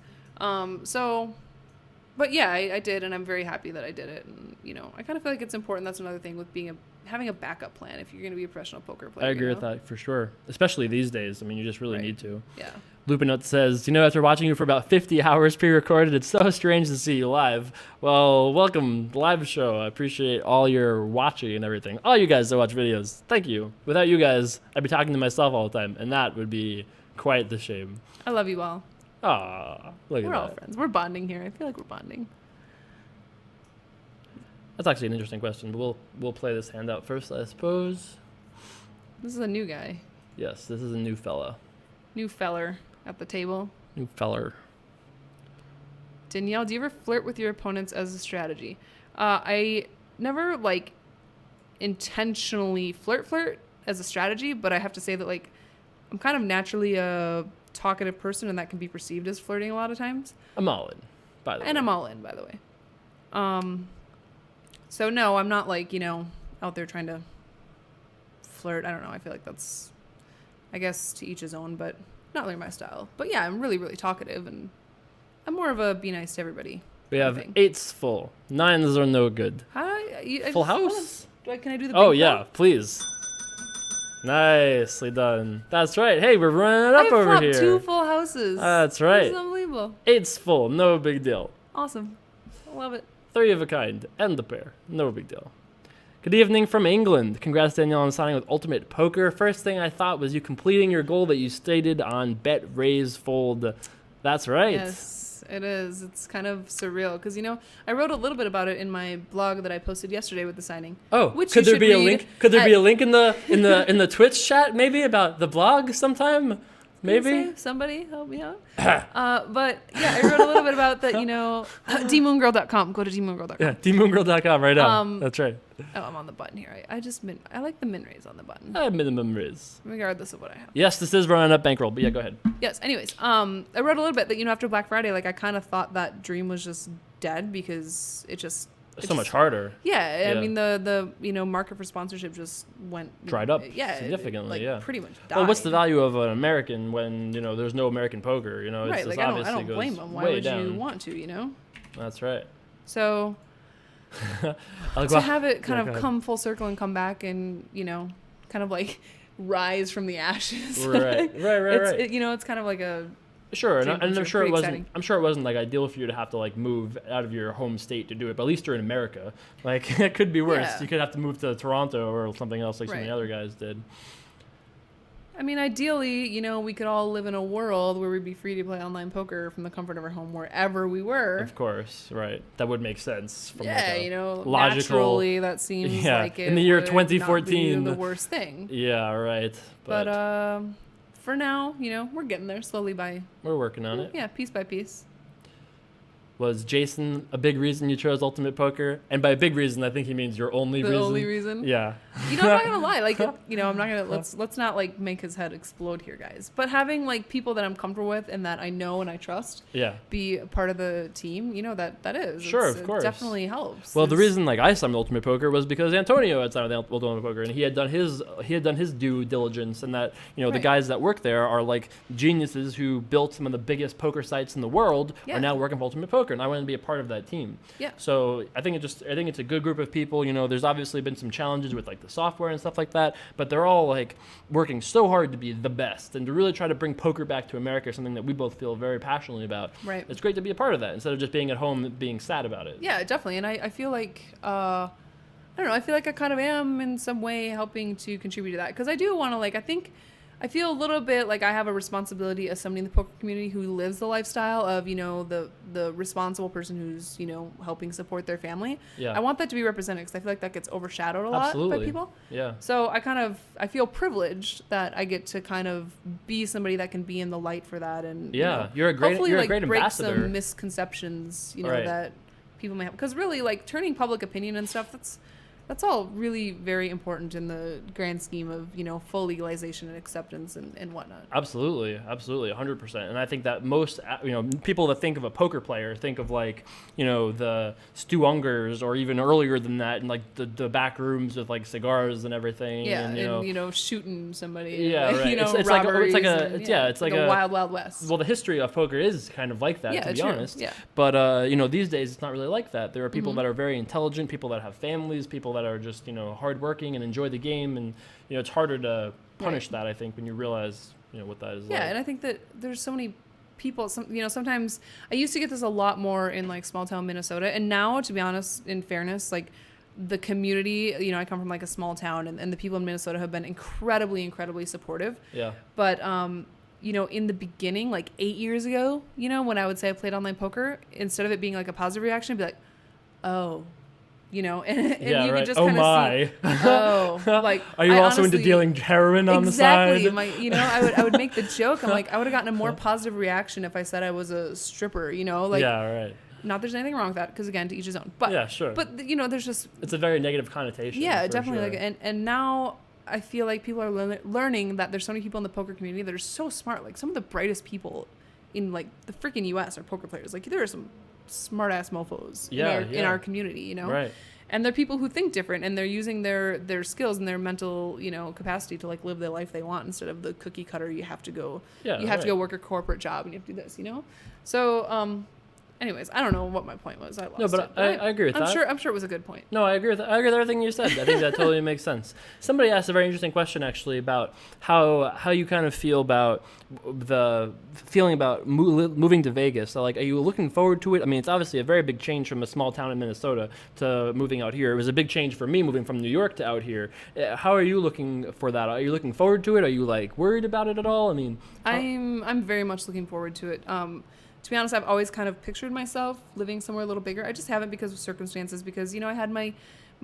But yeah, I did, and I'm very happy that I did it. And I kind of feel like it's important. That's another thing with having a backup plan if you're going to be a professional poker player. I agree with that for sure, especially these days. I mean, you just really need to. Yeah. Lupinut says, after watching you for about 50 hours pre-recorded, it's so strange to see you live. Well, welcome, live show. I appreciate all your watching and everything. All you guys that watch videos, thank you. Without you guys, I'd be talking to myself all the time, and that would be quite the shame. I love you all. Aw, look at that. We're all friends. We're bonding here. I feel like we're bonding. That's actually an interesting question, but we'll play this handout first, I suppose. This is a new guy. Yes, this is a new fella. New feller at the table. New feller. Danielle, do you ever flirt with your opponents as a strategy? I never intentionally flirt as a strategy, but I have to say that I'm kind of naturally a talkative person, and that can be perceived as flirting a lot of times. I'm all in, by the way. And I'm all in, by the way. So no, I'm not out there trying to flirt. I don't know. I feel like that's, I guess, to each his own, but not really my style. But yeah, I'm really, really talkative, and I'm more of a be nice to everybody We have 8s full. 9s are no good. Full house? Can I do the Oh, big yeah, ball? please. Nicely done. That's right. Hey, we're running up over here. 2 full houses. That's right. This is unbelievable. 8's full. No big deal. Awesome. I love it. 3 of a kind. And the pair. No big deal. Good evening from England. Congrats, Danielle, on signing with Ultimate Poker. First thing I thought was you completing your goal that you stated on Bet Raise Fold. That's right. Yes, it is. It's kind of surreal because, I wrote a little bit about it in my blog that I posted yesterday with the signing. Oh, which could you there be a should link? read Could there be a link in the Twitch chat maybe about the blog sometime? Maybe somebody help me out. But yeah, I wrote a little bit about that. dmoongirl.com. Go to dmoongirl.com. Yeah, dmoongirl.com right now. That's right. Oh, I'm on the button here. I like the min raise on the button, Minimum raise. regardless of what I have. Yes, this is running up bankroll, but yeah, go ahead. Yes. Anyways, I wrote a little bit that after Black Friday, like I kind of thought that dream was just dead because it just. It's so much harder. Yeah, Yeah. I mean the market for sponsorship just went Dried up like, significantly. Yeah, pretty much died. well, what's the value of an American when there's no American poker? It's Right, just like I obviously don't goes blame them. Why way would down. you want to? That's right. So to have it kind of come full circle and come back and kind of like rise from the ashes. Right. It's kind of like a. Sure, and Dream I'm come sure true. it Pretty wasn't. exciting. I'm sure it wasn't like ideal for you to have to like move out of your home state to do it. But at least you're in America. Like it could be worse. Yeah. You could have to move to Toronto or something else like some of Right. the other guys did. I mean, ideally, we could all live in a world where we'd be free to play online poker from the comfort of our home wherever we were. Of course, right. That would make sense. From like a logical. Naturally, that seems like it in the year would not be 2014. the worst thing. Yeah, right. But for now, we're getting there slowly we're working on it. Yeah, piece by piece. Was Jason a big reason you chose Ultimate Poker? And by big reason, I think he means your only reason. The only reason? Yeah. I'm not gonna lie. Like, I'm not gonna let's not like make his head explode here, guys. But having like people that I'm comfortable with and that I know and I trust, Yeah. be a part of the team. That is Sure, of course. It definitely helps. Well, the reason like I signed Ultimate Poker was because Antonio had signed Ultimate Poker, and he had done his due diligence, and that the Right. guys that work there are like geniuses who built some of the biggest poker sites in the world Yeah. are now working for Ultimate Poker, and I wanted to be a part of that team. Yeah. So I think it's a good group of people. There's obviously been some challenges with like the software and stuff like that, but they're all like working so hard to be the best and to really try to bring poker back to America, something that we both feel very passionately about. Right. It's great to be a part of that instead of just being at home and being sad about it. Yeah, definitely. And I feel like I don't know. I feel like I kind of am in some way helping to contribute to that because I do want to I feel a little bit like I have a responsibility as somebody in the poker community who lives the lifestyle of the responsible person who's helping support their family. Yeah. I want that to be represented because I feel like that gets overshadowed a lot Absolutely. by people. Yeah. So I feel privileged that I get to kind of be somebody that can be in the light for that and Yeah, you're a great hopefully great break ambassador. some misconceptions Right. that people may have because really like turning public opinion and stuff that's all really very important in the grand scheme of full legalization and acceptance and whatnot. Absolutely, 100%. And I think that most people that think of a poker player think of like the Stu Ungers or even earlier than that, and like the back rooms with like cigars and everything. Yeah, and shooting somebody. Yeah, right. It's like a wild, wild west. Well, the history of poker is kind of like that, to be true. honest. Yeah. But these days it's not really like that. There are people that are very intelligent, people that have families, people that are just hardworking and enjoy the game, and it's harder to punish that, I think, when you realize what that is like. Yeah, and I think that there's so many people. Sometimes I used to get this a lot more in like small town Minnesota, and now, to be honest, in fairness, like the community, I come from like a small town, and the people in Minnesota have been incredibly supportive. Yeah. But in the beginning, like 8 years ago, when I would say I played online poker, instead of it being like a positive reaction, I'd be like, oh. And yeah, you right. could just Oh kind of see, like, are you I also into honestly, dealing heroin on the side? Exactly. I would make the joke. I'm like, I would have gotten a more positive reaction if I said I was a stripper, like. Yeah, right. Not there's anything wrong with that because again, to each his own. But yeah, sure. But there's just. It's a very negative connotation. Yeah, definitely. Sure. Like, and now I feel like people are learning that there's so many people in the poker community that are so smart. Like some of the brightest people in like the freaking U.S. are poker players. Like there are some smart ass mofo's in our community, Right. And they're people who think different, and they're using their skills and their mental, capacity to like live the life they want instead of the cookie cutter. You have to go, to go work a corporate job and you have to do this, So Anyways, I don't know what my point was. I lost No, but it. I agree with that. I'm sure it was a good point. No, I agree with everything you said. I think that totally makes sense. Somebody asked a very interesting question actually about how you kind of feel about the feeling about moving to Vegas. So, like, are you looking forward to it? I mean, it's obviously a very big change from a small town in Minnesota to moving out here. It was a big change for me moving from New York to out here. How are you looking for that? Are you looking forward to it? Are you like worried about it at all? I mean, I'm very much looking forward to it. To be honest, I've always kind of pictured myself living somewhere a little bigger. I just haven't because of circumstances, because, I had my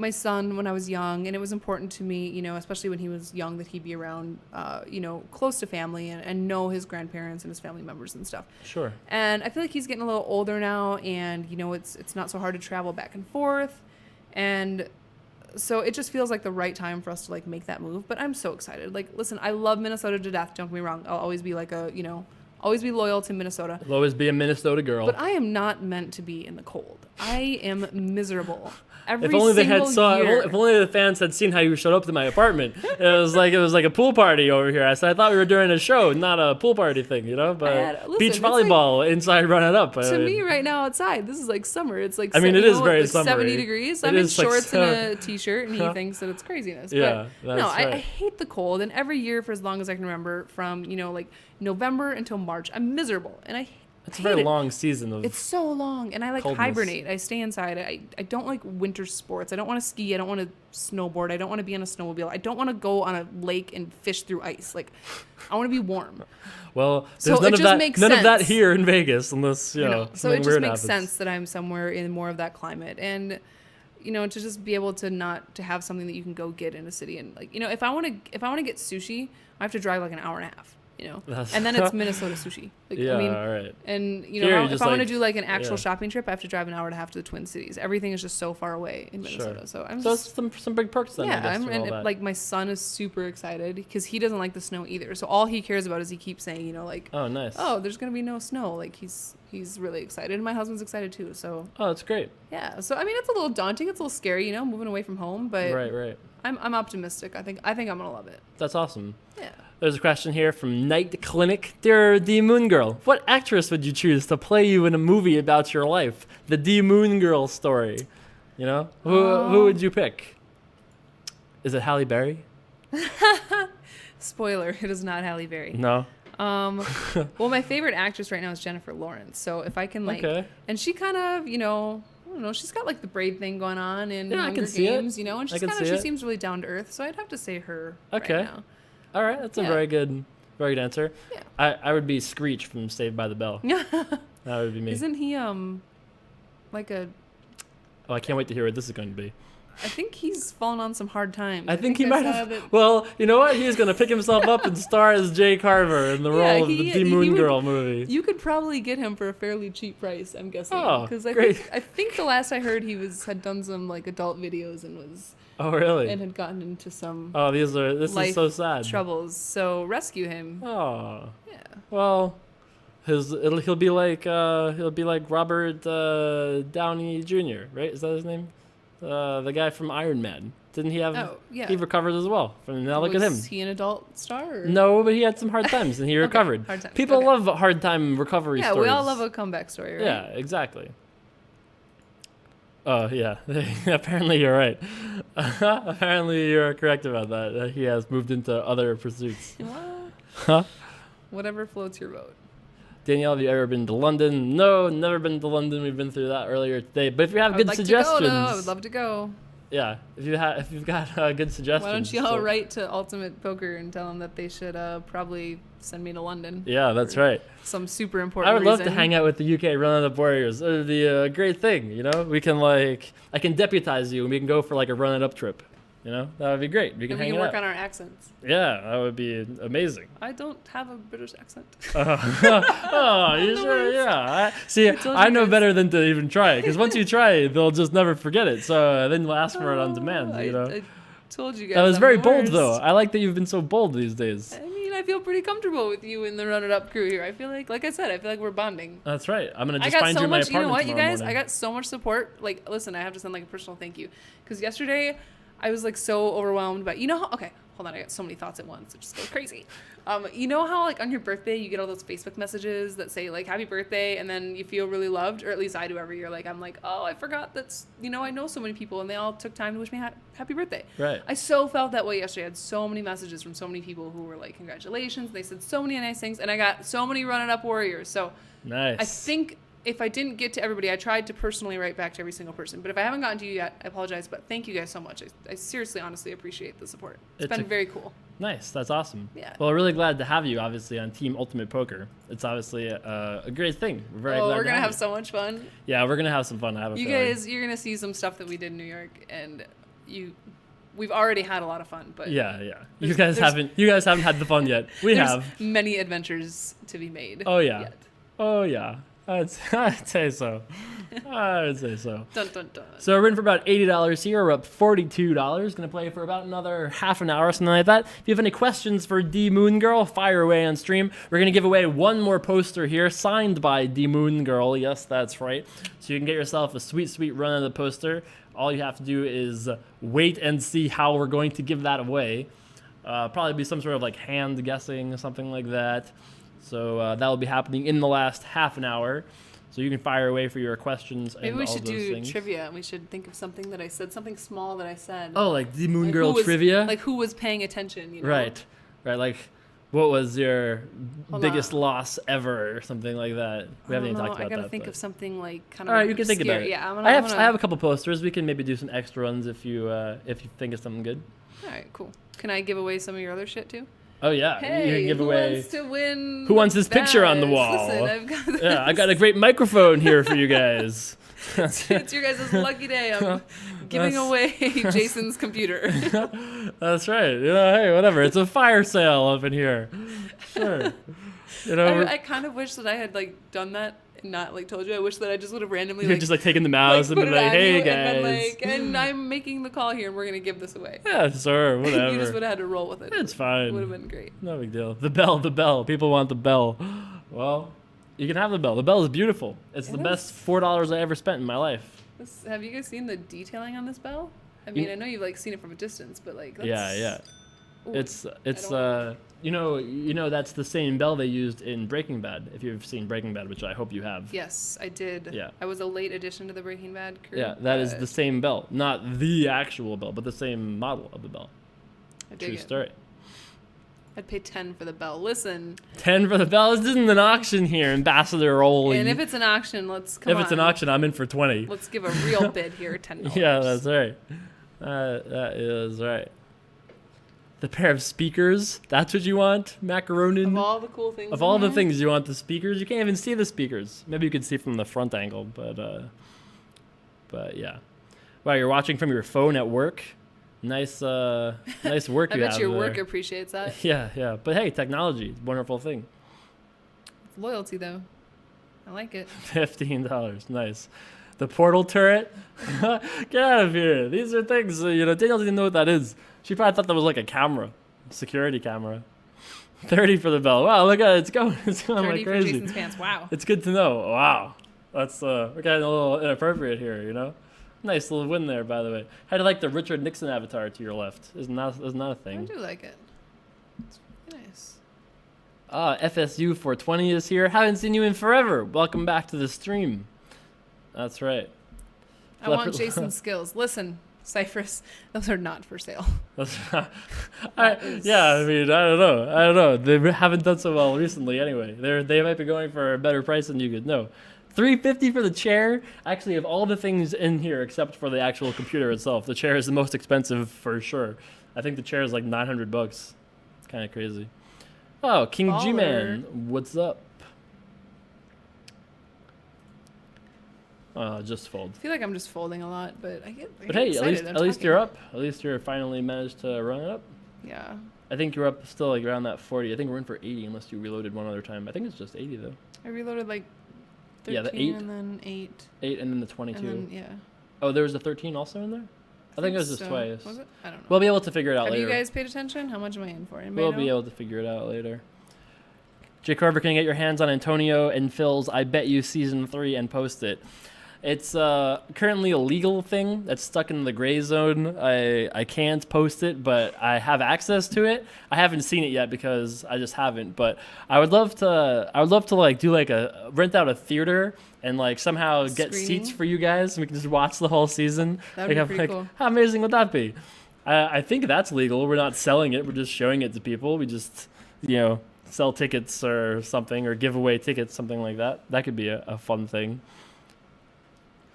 son when I was young, and it was important to me, especially when he was young, that he be around, close to family and know his grandparents and his family members and stuff. Sure. And I feel like he's getting a little older now, and, it's not so hard to travel back and forth. And so it just feels like the right time for us to, like, make that move. But I'm so excited. Like, listen, I love Minnesota to death. Don't get me wrong. I'll always be like always be loyal to Minnesota. You'll always be a Minnesota girl. But I am not meant to be in the cold. I am miserable. If only the fans had seen how you showed up to my apartment. It was like a pool party over here. I thought we were doing a show, not a pool party thing, But beach volleyball inside Run It Up. To me, right now outside, this is like summer. It's like it is very summery. 70 degrees. I'm in shorts and a t-shirt, and he thinks that it's craziness. Yeah, but no, I hate the cold. And every year, for as long as I can remember, from like November until March, I'm miserable, and it's a very long season of it's so long, and I like coldness. hibernate. I stay inside. I don't like winter sports. I don't want to ski. I don't want to snowboard. I don't want to be on a snowmobile. I don't want to go on a lake and fish through ice. Like, I want to be warm. Well, there's none of that here in Vegas, unless So it just makes sense that I'm somewhere in more of that climate, and to just be able to have something that you can go get in a city, and like if I want to get sushi, I have to drive like an hour and a half. And then it's Minnesota sushi. Like, yeah, all right. And if I want to do like an actual shopping trip, I have to drive an hour and a half to the Twin Cities. Everything is just so far away in Minnesota. Sure. So some big perks then. Yeah, like my son is super excited because he doesn't like the snow either. So all he cares about is he keeps saying, oh nice. Oh, there's gonna be no snow. Like he's really excited, and my husband's excited too. So that's great. Yeah. So it's a little daunting. It's a little scary, moving away from home. But right. I'm optimistic. I think I'm gonna love it. That's awesome. Yeah. There's a question here from Night Clinic. Dear D Moon Girl, what actress would you choose to play you in a movie about your life? The D Moon Girl story. Who would you pick? Is it Halle Berry? Spoiler, it is not Halle Berry. No. Well, my favorite actress right now is Jennifer Lawrence. So if I can and she kind of, I don't know, she's got like the brave thing going on in Hunger Games, and she seems really down to earth. So I'd have to say her right now. All right, that's a very good answer. Yeah. I would be Screech from Saved by the Bell. That would be me. Isn't he like a? Oh, I can't wait to hear what this is going to be. I think he's fallen on some hard times. I think he might have. Well, you know what? He's going to pick himself up and star as Jay Carver in the role of the D Moon Girl movie. You could probably get him for a fairly cheap price, I'm guessing. Oh, great. I think the last I heard he had done some like adult videos and was. Oh, really? And had gotten into some. Oh, this is so sad. Troubles. So rescue him. Oh. Yeah. Well, he'll be like Robert Downey Jr., right? Is that his name? The guy from Iron Man. Didn't he have? Oh, yeah. He recovered as well. Now look at him. Was he an adult star? Or? No, but he had some hard times and he recovered. Hard times. People love hard time recovery stories. Yeah, we all love a comeback story, right? Yeah, exactly. Oh, yeah. Apparently you're right. Apparently you're correct about that. He has moved into other pursuits. Huh? Whatever floats your boat. Danielle, have you ever been to London? No, never been to London. We've been through that earlier today. But if you have good suggestions. I would love to go. Yeah, if you've got good suggestions. Why don't you all write to UltimatePoker and tell them that they should probably send me to London? Yeah, that's right. Some super important I would love to hang out with the UK Run It Up Warriors. It would be a great thing, We can I can deputize you and we can go for like a Run It Up trip. That would be great. We can hang out. We can work on our accents. Yeah, that would be amazing. I don't have a British accent. Oh, you sure? Yeah. I know better than to even try it, because once you try it, they'll just never forget it. So then they'll ask for it on demand. I told you guys. That was very bold, though. I like that you've been so bold these days. I feel pretty comfortable with you in the Run It Up crew here. I feel like I said, we're bonding. That's right. I'm gonna just find you in my apartment. You know what, you guys? Morning. I got so much support. Listen, I have to send a personal thank you, because yesterday I was like so overwhelmed by, okay, hold on, I got so many thoughts at once. It just goes crazy. You know how like on your birthday you get all those Facebook messages that say like happy birthday, and then you feel really loved, or at least I do every year. Like I'm like, oh, I forgot that's, I know so many people and they all took time to wish me happy birthday. Right. I so felt that way yesterday. I had so many messages from so many people who were like, congratulations. They said so many nice things, and I got so many running up warriors. So nice. I think if I didn't get to everybody, I tried to personally write back to every single person. But if I haven't gotten to you yet, I apologize. But thank you guys so much. I seriously, honestly appreciate the support. It's been very cool. Nice. That's awesome. Yeah. Well, we're really glad to have you, obviously, on Team Ultimate Poker. It's obviously a great thing. We're very glad we're going to have you. so much fun. Yeah, we're going to have some fun. I have a feeling. Guys, you're going to see some stuff that we did in New York, and we've already had a lot of fun. But yeah. You guys haven't had the fun yet. We have many adventures to be made. Oh, yeah. Yet. Oh, yeah. I'd say so. I'd say so. Dun, dun, dun. So we're in for about $80 here. We're up $42. Going to play for about another half an hour, something like that. If you have any questions for dmoongirl, fire away on stream. We're going to give away one more poster here, signed by dmoongirl. Yes, that's right. So you can get yourself a sweet, sweet run of the poster. All you have to do is wait and see how we're going to give that away. Probably be some sort of like hand guessing or something like that. So that will be happening in the last half an hour. So you can fire away for your questions. Maybe we all should those do things. trivia, and we should think of something that I said, something small that I said. Oh, like the Moon Girl trivia? Like who was paying attention, Right. Like what was your biggest loss ever or something like that? We haven't even talked about that. I gotta think of something like kind of all right, you can think about it. Yeah, I have a couple posters. We can maybe do some extra ones if you think of something good. All right, cool. Can I give away some of your other shit too? Oh yeah, hey, you can give who away. Wants to win? Who wants this picture on the wall? Listen, I've got this. Yeah, I got a great microphone here for you guys. It's your guys' lucky day. I'm giving away Jason's computer. That's right. Hey, whatever. It's a fire sale up in here. Sure. I kind of wish that I had like done that and not like told you. I wish that I just would have randomly just like taken the mouse and been like, hey guys, and I'm making the call here and we're gonna give this away. Yeah, sure, whatever. You just would have had to roll with it. It's fine. It would have been great. No big deal. The bell. People want the bell. Well, you can have the bell. The bell is beautiful. It's the best $4 I ever spent in my life. Have you guys seen the detailing on this bell? I mean, I know you've like seen it from a distance, but like that's... Yeah. Ooh, it's that's the same bell they used in Breaking Bad. If you've seen Breaking Bad, which I hope you have. Yes, I did. Yeah. I was a late addition to the Breaking Bad crew. Yeah, that is the same bell, not the actual bell, but the same model of the bell. True story. I'd pay 10 for the bell. Listen. 10 for the bell. This isn't an auction here, Ambassador Ole. And if it's an auction, come on. If it's an auction, I'm in for 20. Let's give a real bid here, $10. Yeah, that's right. That is right. The pair of speakers, that's what you want, Macaronin? Of all the cool things. Of all the things you want, the speakers. You can't even see the speakers. Maybe you could see from the front angle, but yeah. Wow, you're watching from your phone at work? Nice work I you have bet your there. work appreciates that. Yeah. But hey, technology, wonderful thing. It's loyalty, though. I like it. $15, nice. The portal turret? Get out of here. These are things, Danielle didn't know what that is. She probably thought that was like a camera, security camera. 30 for the bell. Wow, look at it. It's going like crazy. 30 for Jason's pants. Wow. It's good to know. Wow. That's, we're getting a little inappropriate here, Nice little win there, by the way. How do you like the Richard Nixon avatar to your left? Isn't that a thing? I do like it. It's really nice. FSU 420 is here. Haven't seen you in forever. Welcome back to the stream. That's right. I want Jason's skills. Listen, Cypress, those are not for sale. Yeah, I mean, I don't know. They haven't done so well recently anyway. They might be going for a better price than you could know. $350 for the chair. Actually, of all the things in here, except for the actual computer itself, the chair is the most expensive for sure. I think the chair is like $900. It's kind of crazy. Oh, King G-Man, what's up? Just fold. I feel like I'm just folding a lot, but I get But hey, excited. at least you're up. At least you're finally managed to run it up. Yeah. I think you're up still like around that 40. I think we're in for 80 unless you reloaded one other time. I think it's just 80 though. I reloaded like 13 yeah, the 8 and then 8. 8 and then the 22. And then, yeah. Oh, there was a 13 also in there? I think it was just twice. Was it? I don't know. We'll be able to figure it out later. Have you guys paid attention? How much am I in for? We'll be able to figure it out later. Jay Carver, can you get your hands on Antonio and Phil's I Bet You Season 3 and post it? It's currently a legal thing that's stuck in the gray zone. I can't post it, but I have access to it. I haven't seen it yet because I just haven't. But I would love to like do like a rent out a theater and like somehow get Screening? seats for you guys. And we can just watch the whole season. That would Like, be pretty cool. how amazing would that be? I think that's legal. We're not selling it. We're just showing it to people. We just, sell tickets or something, or give away tickets, something like that. That could be a fun thing.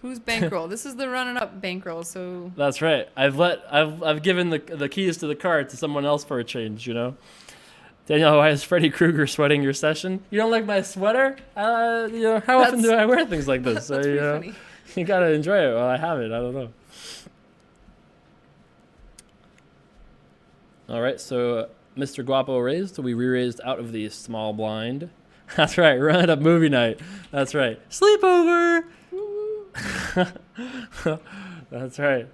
Who's bankroll? This is the running up bankroll. So That's right. I've given the keys to the car to someone else for a change. Danielle, why is Freddy Krueger sweating your session? You don't like my sweater? How often do I wear things like this? that's pretty funny. You gotta enjoy it while I have it. I don't know. All right, so Mr. Guapo raised. We re-raised out of the small blind. That's right. Run it up movie night. That's right. Sleepover. That's right.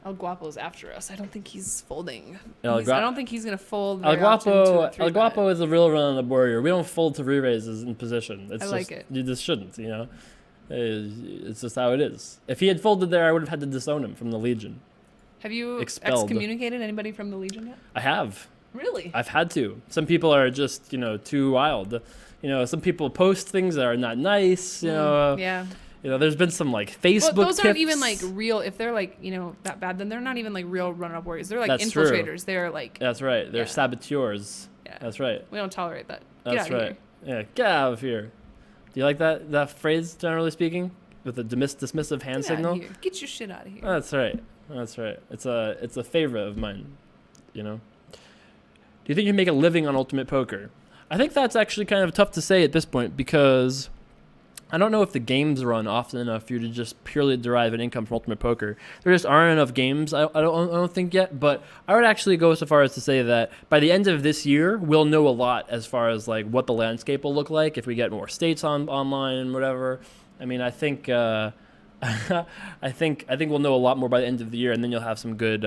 El Guapo's after us. I don't think he's folding. I don't think he's gonna fold. El very often to Guapo, a three El Guapo bet. is a real run on the warrior. We don't fold to re-raises in position. It's I just, like it. You just shouldn't. It's just how it is. If he had folded there, I would have had to disown him from the Legion. Have you Expelled. excommunicated anybody from the Legion yet? I have. Really? I've had to. Some people are just too wild. Some people post things that are not nice. Yeah. There's been some like Facebook. Well, those aren't tips. even like real. If they're like that bad, then they're not even like real run-up warriors. They're like That's true. infiltrators. They're like. That's right. They're Yeah. saboteurs. Yeah. That's right. We don't tolerate that. That's Get out right. of Yeah, get out of here. Do you like that phrase, generally speaking, with a dismissive hand Get signal? Out of here. Get your shit out of here. That's right. That's right. It's a favorite of mine. Do you think you can make a living on Ultimate Poker? I think that's actually kind of tough to say at this point because I don't know if the games run often enough for you to just purely derive an income from Ultimate Poker. There just aren't enough games, I don't think yet, but I would actually go so far as to say that by the end of this year, we'll know a lot as far as like what the landscape will look like if we get more states online and whatever. I mean, I think I think we'll know a lot more by the end of the year, and then you'll have some good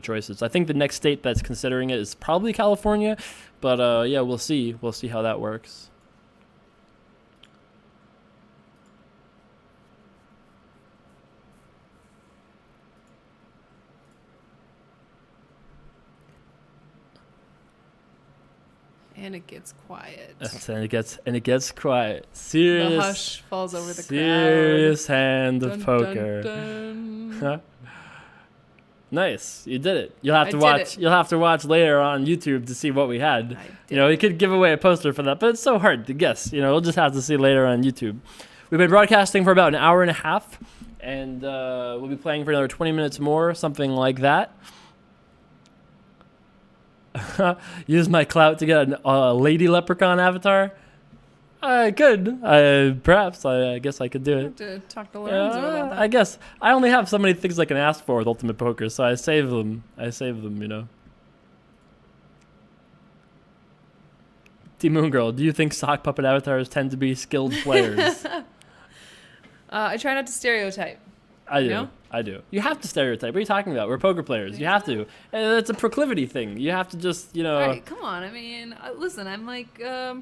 choices. I think the next state that's considering it is probably California, but yeah, we'll see. We'll see how that works. And it gets quiet. And it gets quiet. Serious. The hush falls over the serious crowd. hand of Dun, poker. dun, dun. Nice, you did it. You'll have I to did watch. it. You'll have to watch later on YouTube to see what we had. I did We could give away a poster for that, but it's so hard to guess. We'll just have to see later on YouTube. We've been broadcasting for about an hour and a half, and we'll be playing for another 20 minutes more, something like that. Use my clout to get a lady leprechaun avatar. I could. Perhaps. I guess I could do I it. have to talk to Lorenzo about that. I guess I only have so many things I can ask for with Ultimate Poker, so I save them. dmoongirl, do you think sock puppet avatars tend to be skilled players? I try not to stereotype. I do. No? I do. You have to stereotype. What are you talking about? We're poker players. You have to. And it's a proclivity thing. You have to just, All right, come on. I mean, listen, I'm like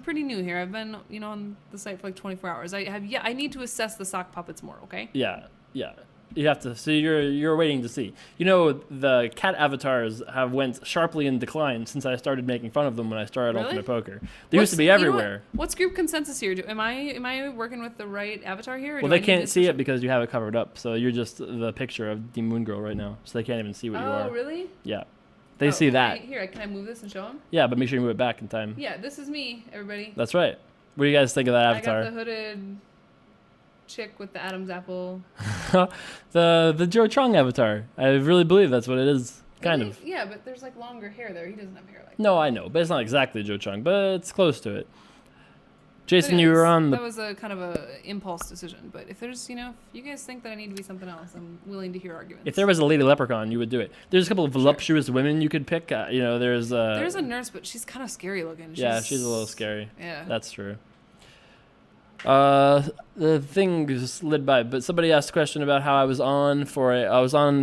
pretty new here. I've been, on the site for like 24 hours. I need to assess the sock puppets more, okay? Yeah. You have to. So you're waiting to see. The cat avatars have went sharply in decline since I started making fun of them when I started Really? Ultimate Poker. They used to be everywhere. What's group consensus here? Am I working with the right avatar here? Or Well, do I they need can't to see switch it because you have it covered up. So you're just the picture of dmoongirl right now. So they can't even see what you are. Oh, really? Yeah. They see that. Can I move this and show them? Yeah, but make sure you move it back in time. Yeah, this is me, everybody. That's right. What do you guys think of that I avatar? got the hooded chick with the Adam's apple. the Joe Chong avatar. I really believe that's what it is. Kind Really? of. Yeah, but there's like longer hair there. He doesn't have hair like that. No, I know, but it's not exactly Joe Chong, but it's close to it. Jason, But you were anyways, on the. That was a kind of a impulse decision. But if there's, if you guys think that I need to be something else, I'm willing to hear arguments. If there was a lady leprechaun, you would do it. There's a couple of voluptuous women you could pick. There's. There's a nurse, but she's kind of scary looking. Yeah, she's a little scary. Yeah. That's true. The thing just slid by, but somebody asked a question about how I was on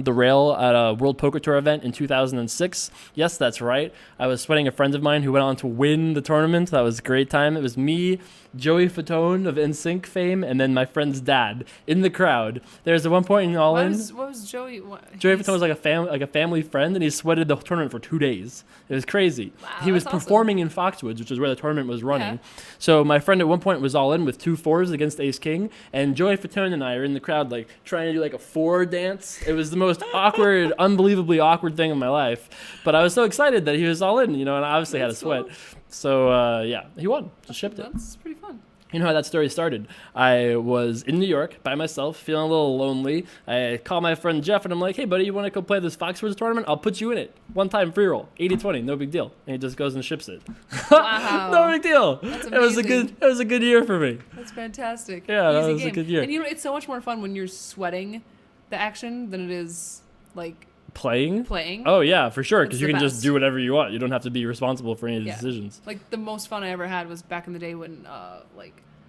the rail at a World Poker Tour event in 2006. Yes, that's right. I was sweating a friend of mine who went on to win the tournament. That was a great time. It was me, Joey Fatone of NSYNC fame, and then my friend's dad in the crowd. There's at one point in All In. What was Joey? Joey Fatone was like a family friend, and he sweated the tournament for 2 days. It was crazy. Wow, he was that's awesome. performing in Foxwoods, which is where the tournament was running. Yeah. So my friend at one point was all in with 2 4s against Ace King, and Joey Fatone and I are in the crowd like trying to do like a 4 dance. It was the most awkward, unbelievably awkward thing in my life. But I was so excited that he was all in, and I obviously had to sweat. Cool. So yeah, he won. Just shipped it. That's pretty fun. You know how that story started? I was in New York by myself, feeling a little lonely. I call my friend Jeff, and I'm like, hey, buddy, you want to go play this Foxwoods tournament? I'll put you in it. One-time free roll, 80-20, no big deal. And he just goes and ships it. Wow. No big deal. That's It was a good year for me. That's fantastic. Yeah, that Easy was a game. good year. And it's so much more fun when you're sweating the action than it is like Playing? playing. Oh, yeah, for sure, It's because you the can just best. do whatever you want. You don't have to be responsible for any of the Yeah. decisions. Like the most fun I ever had was back in the day when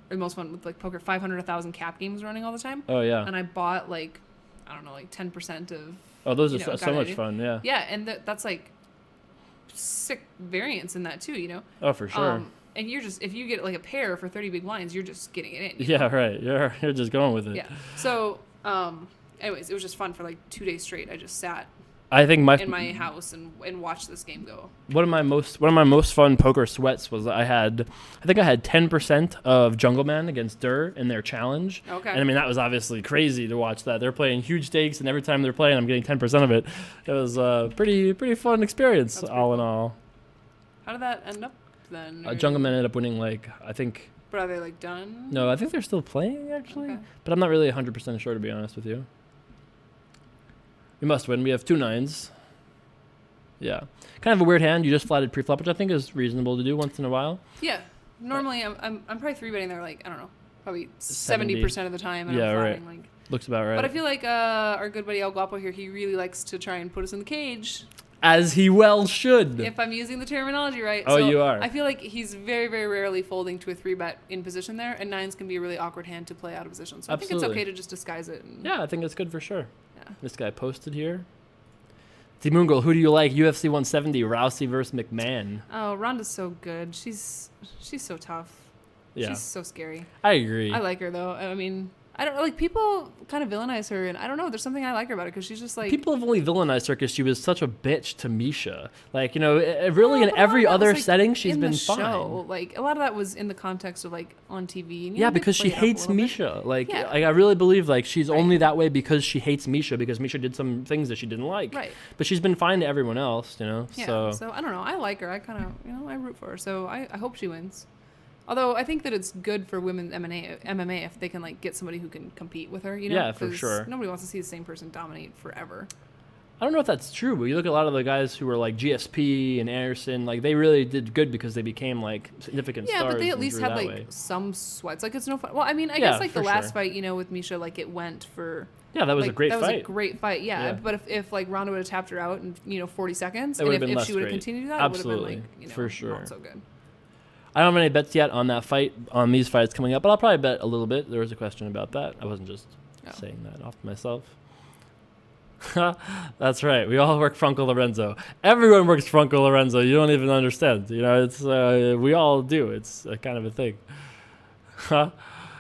or the most fun with like poker 500 1,000 cap games running all the time. Oh, yeah. And I bought like 10% of. Oh, those are got so much it. fun, yeah. Yeah, and that's like sick variance in that too. Oh, for sure. And you're just if you get like a pair for 30 big blinds, you're just getting it in. Yeah, right. You're just going with it. Yeah. So, anyways, it was just fun for like 2 days straight. I just sat I think in my house and watched this game go. one of my most fun poker sweats was I think I had 10% of Jungle Man against Durr in their challenge. Okay. And I mean that was obviously crazy to watch that. They're playing huge stakes, and every time they're playing, I'm getting 10% of it. It was a pretty fun experience, That's all in pretty all. How did that end up then? Jungle Man ended up winning I think. But are they like done? No, I think they're still playing actually, Okay. but I'm not really 100% sure, to be honest with you. We must win. We have 2 9s. Yeah, kind of a weird hand. You just flatted pre-flop, which I think is reasonable to do once in a while. Yeah. Normally, I'm probably 3-betting there like I don't know, probably 70. 70% of the time. And Yeah, I'm right. flatting, like. Looks about right. But I feel like our good buddy El Guapo here, he really likes to try and put us in the cage. As he well should. If I'm using the terminology right. Oh, So you are. I feel like he's very, very rarely folding to a 3-bet in position there, and 9s can be a really awkward hand to play out of position. So I think it's Absolutely. okay to just disguise it. And, Yeah, I think it's good for sure. Yeah. This guy posted here. dmoongirl, who do you like? UFC 170, Rousey versus McMahon. Oh, Ronda's so good. She's so tough. Yeah, She's so scary. I agree. I like her though. I mean, I don't like people kind of villainize her, and I don't know. There's something I like her about it because she's just like People have only villainized her because she was such a bitch to Misha. Like, really Well, in but a lot every of that other was, like, setting, she's in been the fine. show. Like a lot of that was in the context of like on TV. And Yeah, because she hates Misha. Like, Yeah. I really believe like she's Right. only that way because she hates Misha, because Misha did some things that she didn't like. Right. But she's been fine to everyone else, Yeah. So So I don't know. I like her. I kind of I root for her. So I hope she wins. Although I think that it's good for women's MMA if they can like get somebody who can compete with her. Yeah, for 'Cause sure. Nobody wants to see the same person dominate forever. I don't know if that's true, but you look at a lot of the guys who were like GSP and Anderson, like they really did good because they became like significant Yeah, stars. but they at and least grew have that like way. some sweats. Like it's no fun. Well, I mean, I Yeah, guess like the for last sure. fight, with Misha, like it went for. Yeah, that was like, a great that fight. was a great fight, yeah. Yeah. But if like Ronda would have tapped her out in 40 seconds, It and would've if been less she would have great. continued that, Absolutely, it would have been like for sure. not so good. I don't have any bets yet on that fight, on these fights coming up, but I'll probably bet a little bit. There was a question about that. I wasn't just saying that off to myself. That's right. We all work Franco Lorenzo. Everyone works Franco Lorenzo. You don't even understand. It's we all do. It's a kind of a thing.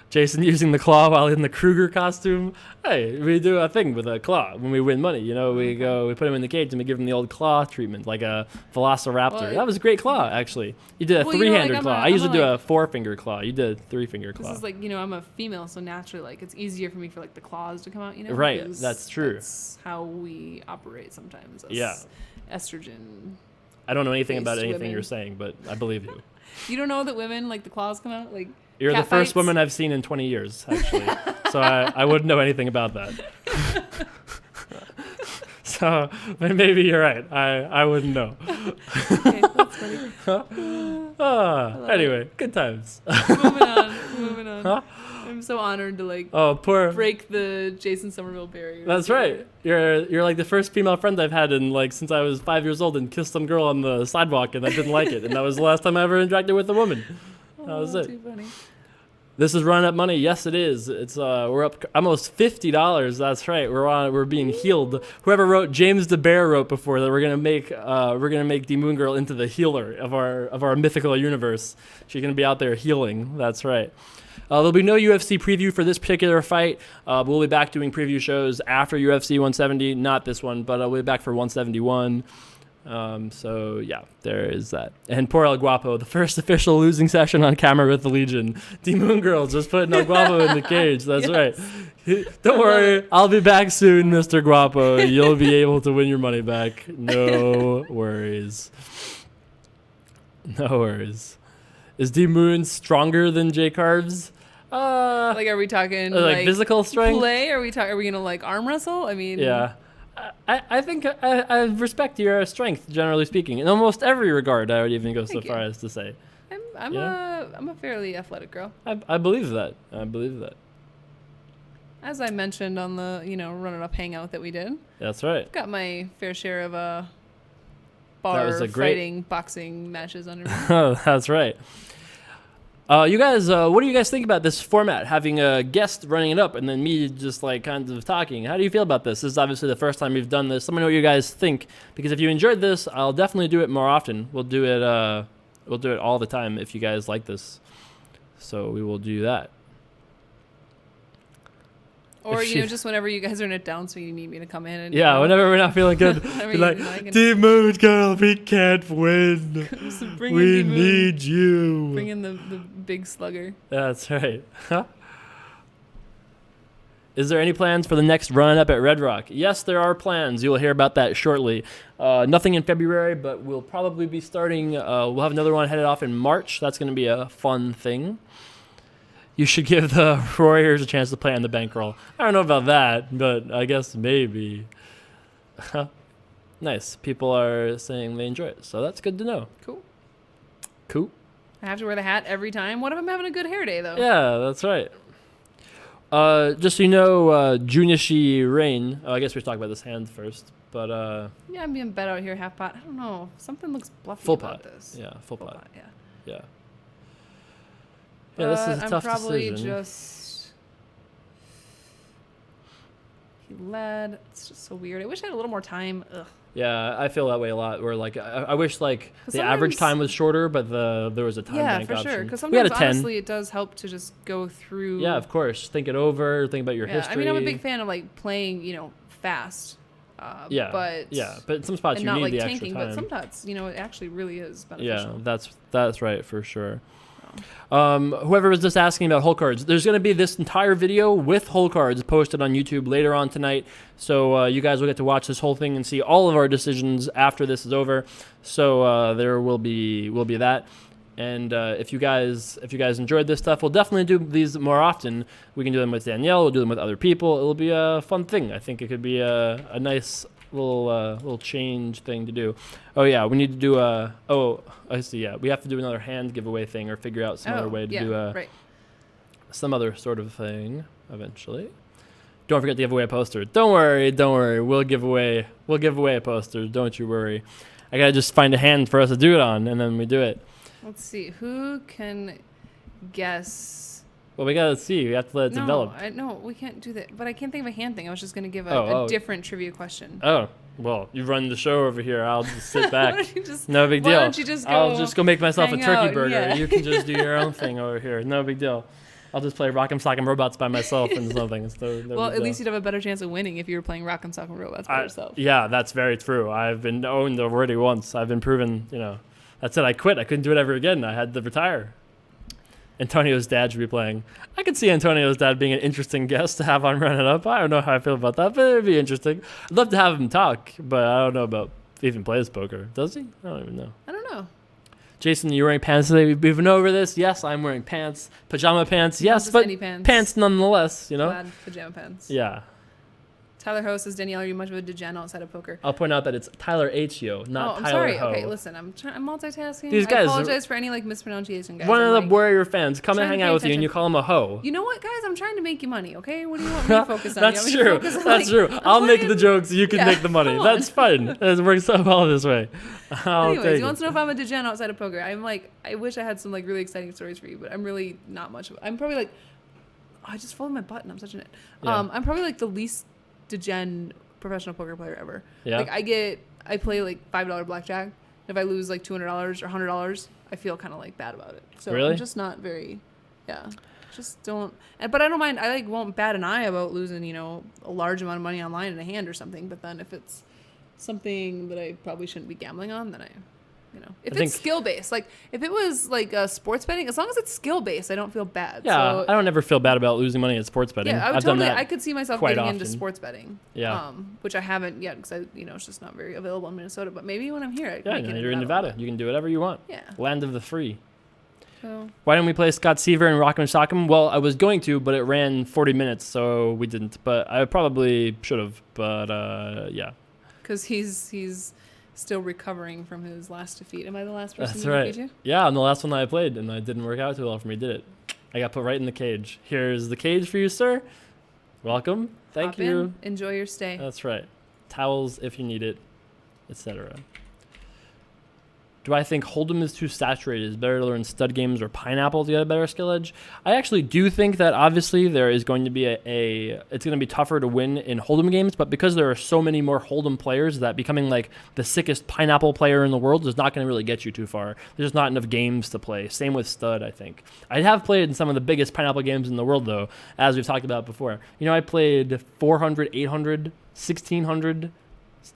Jason using the claw while in the Kruger costume. Hey, we do a thing with a claw when we win money. We put him in the cage and we give him the old claw treatment, like a velociraptor. Well, that was a great claw, actually. You did a Well, three-handed like, claw. I'm I usually do like- a 4-finger claw. You did a 3-finger claw. This is like I'm a female, so naturally like it's easier for me for like the claws to come out. Right, because that's true. That's how we operate sometimes. As Yeah. Estrogen. I don't know anything about Based anything women. you're saying, but I believe you. You don't know that women like the claws come out like. You're the cat first fights? woman I've seen in 20 years, actually. So I wouldn't know anything about that. So maybe you're right. I wouldn't know. Okay, that's funny. Anyway, good times. Moving on. Huh? I'm so honored to like Oh, poor. break the Jason Somerville barrier. That's right. You're like the first female friend I've had in like since I was 5 years old and kissed some girl on the sidewalk and I didn't like it, and that was the last time I ever interacted with a woman. That was it. Too funny. This is Run Up Money. Yes, it is. It's we're up almost $50. That's right. We're being healed. Whoever wrote James the Bear wrote before that we're gonna make dmoongirl into the healer of our mythical universe. She's gonna be out there healing. That's right. There'll be no UFC preview for this particular fight. We'll be back doing preview shows after UFC 170. Not this one, but we'll be back for 171. So yeah, there is that. And poor El Guapo, the first official losing session on camera with the Legion. dmoongirl just putting El Guapo in the cage. That's right. Don't worry, I'll be back soon, Mr. Guapo. You'll be able to win your money back. No worries. No worries. Is D-Moon stronger than J Carves? Like, are we talking like physical strength? Play? Are we gonna like arm wrestle? I mean, yeah. I think I respect your strength, generally speaking, in almost every regard. I would even go so far as to say. I'm a fairly athletic girl. I believe that. I believe that. As I mentioned on the running up hangout that we did. That's right. Got my fair share of bar fighting boxing matches under me. That's right. You guys, what do you guys think about this format? Having a guest running it up and then me just like kind of talking. How do you feel about this? This is obviously the first time we've done this. Let me know what you guys think, because if you enjoyed this, I'll definitely do it more often. We'll do it all the time if you guys like this. So we will do that. Or, just whenever you guys are in it down, so you need me to come in. And, whenever we're not feeling good. Be like, dmoongirl, we can't win. We need you. Bring in the big slugger. That's right. Is there any plans for the next run up at Red Rock? Yes, there are plans. You will hear about that shortly. Nothing in February, but we'll probably be starting. We'll have another one headed off in March. That's going to be a fun thing. You should give the Warriors a chance to play on the bankroll. I don't know about that, but I guess maybe. Nice. People are saying they enjoy it, so that's good to know. Cool. I have to wear the hat every time. What if I'm having a good hair day, though? Yeah, that's right. Just so you know, Junichi Rain. I guess we should talk about this hand first, but yeah, I'm being bet out here, half pot. I don't know. Something looks bluffy full about pot. this. Yeah, full pot. Yeah. Yeah, this is a tough I'm probably decision. He led. It's just so weird. I wish I had a little more time. Ugh. Yeah, I feel that way a lot. Where like I wish like the average time was shorter, but there was a time bank option. Yeah, for sure. Because we had sometimes a 10. honestly, it does help to just go through. Yeah, of course. Think it over. Think about your history. I mean, I'm a big fan of like playing, fast. But in some spots you need the extra time. But sometimes, it actually really is beneficial. Yeah, that's right for sure. Whoever was just asking about hole cards, there's going to be this entire video with hole cards posted on YouTube later on tonight, so you guys will get to watch this whole thing and see all of our decisions after this is over. So there will be that, and if you guys enjoyed this stuff, we'll definitely do these more often. We can do them with Danielle, we'll do them with other people. It'll be a fun thing. I think it could be a nice little change thing to do. Oh yeah, we need to do I see. Yeah, we have to do another hand giveaway thing or figure out some other way to do some other sort of thing eventually. Don't forget to give away a poster. Don't worry. We'll give away a poster. Don't you worry. I gotta just find a hand for us to do it on, and then we do it. Let's see who can guess. Well, we gotta see. We have to let it develop. No, we can't do that. But I can't think of a hand thing. I was just gonna give a different trivia question. Oh, well, you run the show over here. I'll just sit back. No big deal. Why don't you just go? I'll just go make myself a turkey burger. Yeah. You can just do your own thing over here. No big deal. I'll just play Rock'em Sock'em Robots by myself and something. No well, at least you'd have a better chance of winning if you were playing Rock'em Sock'em Robots by yourself. Yeah, that's very true. I've been owned already once. I've been proven. That's it. I quit. I couldn't do it ever again. I had to retire. Antonio's dad should be playing. I could see Antonio's dad being an interesting guest to have on Run It Up. I don't know how I feel about that, but it'd be interesting. I'd love to have him talk, but I don't know about if he even plays poker. Does he? I don't even know. I don't know. Jason, you wearing pants today? We've been over this. Yes, I'm wearing pants. Pajama pants. Yes, but any pants. Pants nonetheless, Glad pajama pants. Yeah. Tyler Ho says, Danielle, are you much of a degen outside of poker? I'll point out that it's Tyler H.O., not I'm Tyler sorry. Ho. Okay, listen, I'm multitasking. These guys I apologize for any like mispronunciation, guys. One I'm, of the like, Warrior fans come and trying to hang pay out with you, and attention. you call him a hoe. You know what, guys? I'm trying to make you money, okay? What do you want me to focus on? That's You want me to true. focus on, That's like, true. I'm I'll make playing- the jokes. You can Yeah, make the money. come on. That's fun. It works so well this way. Anyways, he wants to know if I'm a degen outside of poker. I'm like, I wish I had some like really exciting stories for you, but I'm really not much of it. I'm probably like, oh, I just folded my button. I'm such an it. Yeah. I'm probably like the least degen professional poker player ever. Yeah. Like I play like $5 blackjack. If I lose like $200 or $100, I feel kind of like bad about it. So Really? I'm just not very, just don't. But I don't mind. I like won't bat an eye about losing, a large amount of money online in a hand or something. But then if it's something that I probably shouldn't be gambling on, then if it's skill based, like if it was like sports betting, as long as it's skill based, I don't feel bad. Yeah, So, I don't ever feel bad about losing money at sports betting. yeah, I've done that I could see myself quite getting into often. sports betting. Yeah. Which I haven't yet because it's just not very available in Minnesota. But maybe when I'm here, I Yeah, might get you're in into that a Nevada. little You can do whatever you want. Yeah. Land of the free. So Why didn't we play Scott Seaver and Rock'em Sock'em? Well, I was going to, but it ran 40 minutes, so we didn't. But I probably should have. But yeah. because he's still recovering from his last defeat. Am I the last person That's you right. defeat you? Yeah, I'm the last one that I played, and it didn't work out too well for me, did it? I got put right in the cage. Here's the cage for you, sir. Welcome. Thank Hop you. in, enjoy your stay. That's right. Towels if you need it, etc. Do I think Hold'em is too saturated? Is it better to learn stud games or Pineapple to get a better skill edge? I actually do think that obviously there is going to be it's going to be tougher to win in Hold'em games, but because there are so many more Hold'em players, that becoming like the sickest Pineapple player in the world is not going to really get you too far. There's not enough games to play. Same with stud, I think. I have played in some of the biggest Pineapple games in the world, though, as we've talked about before. I played 400, 800, 1600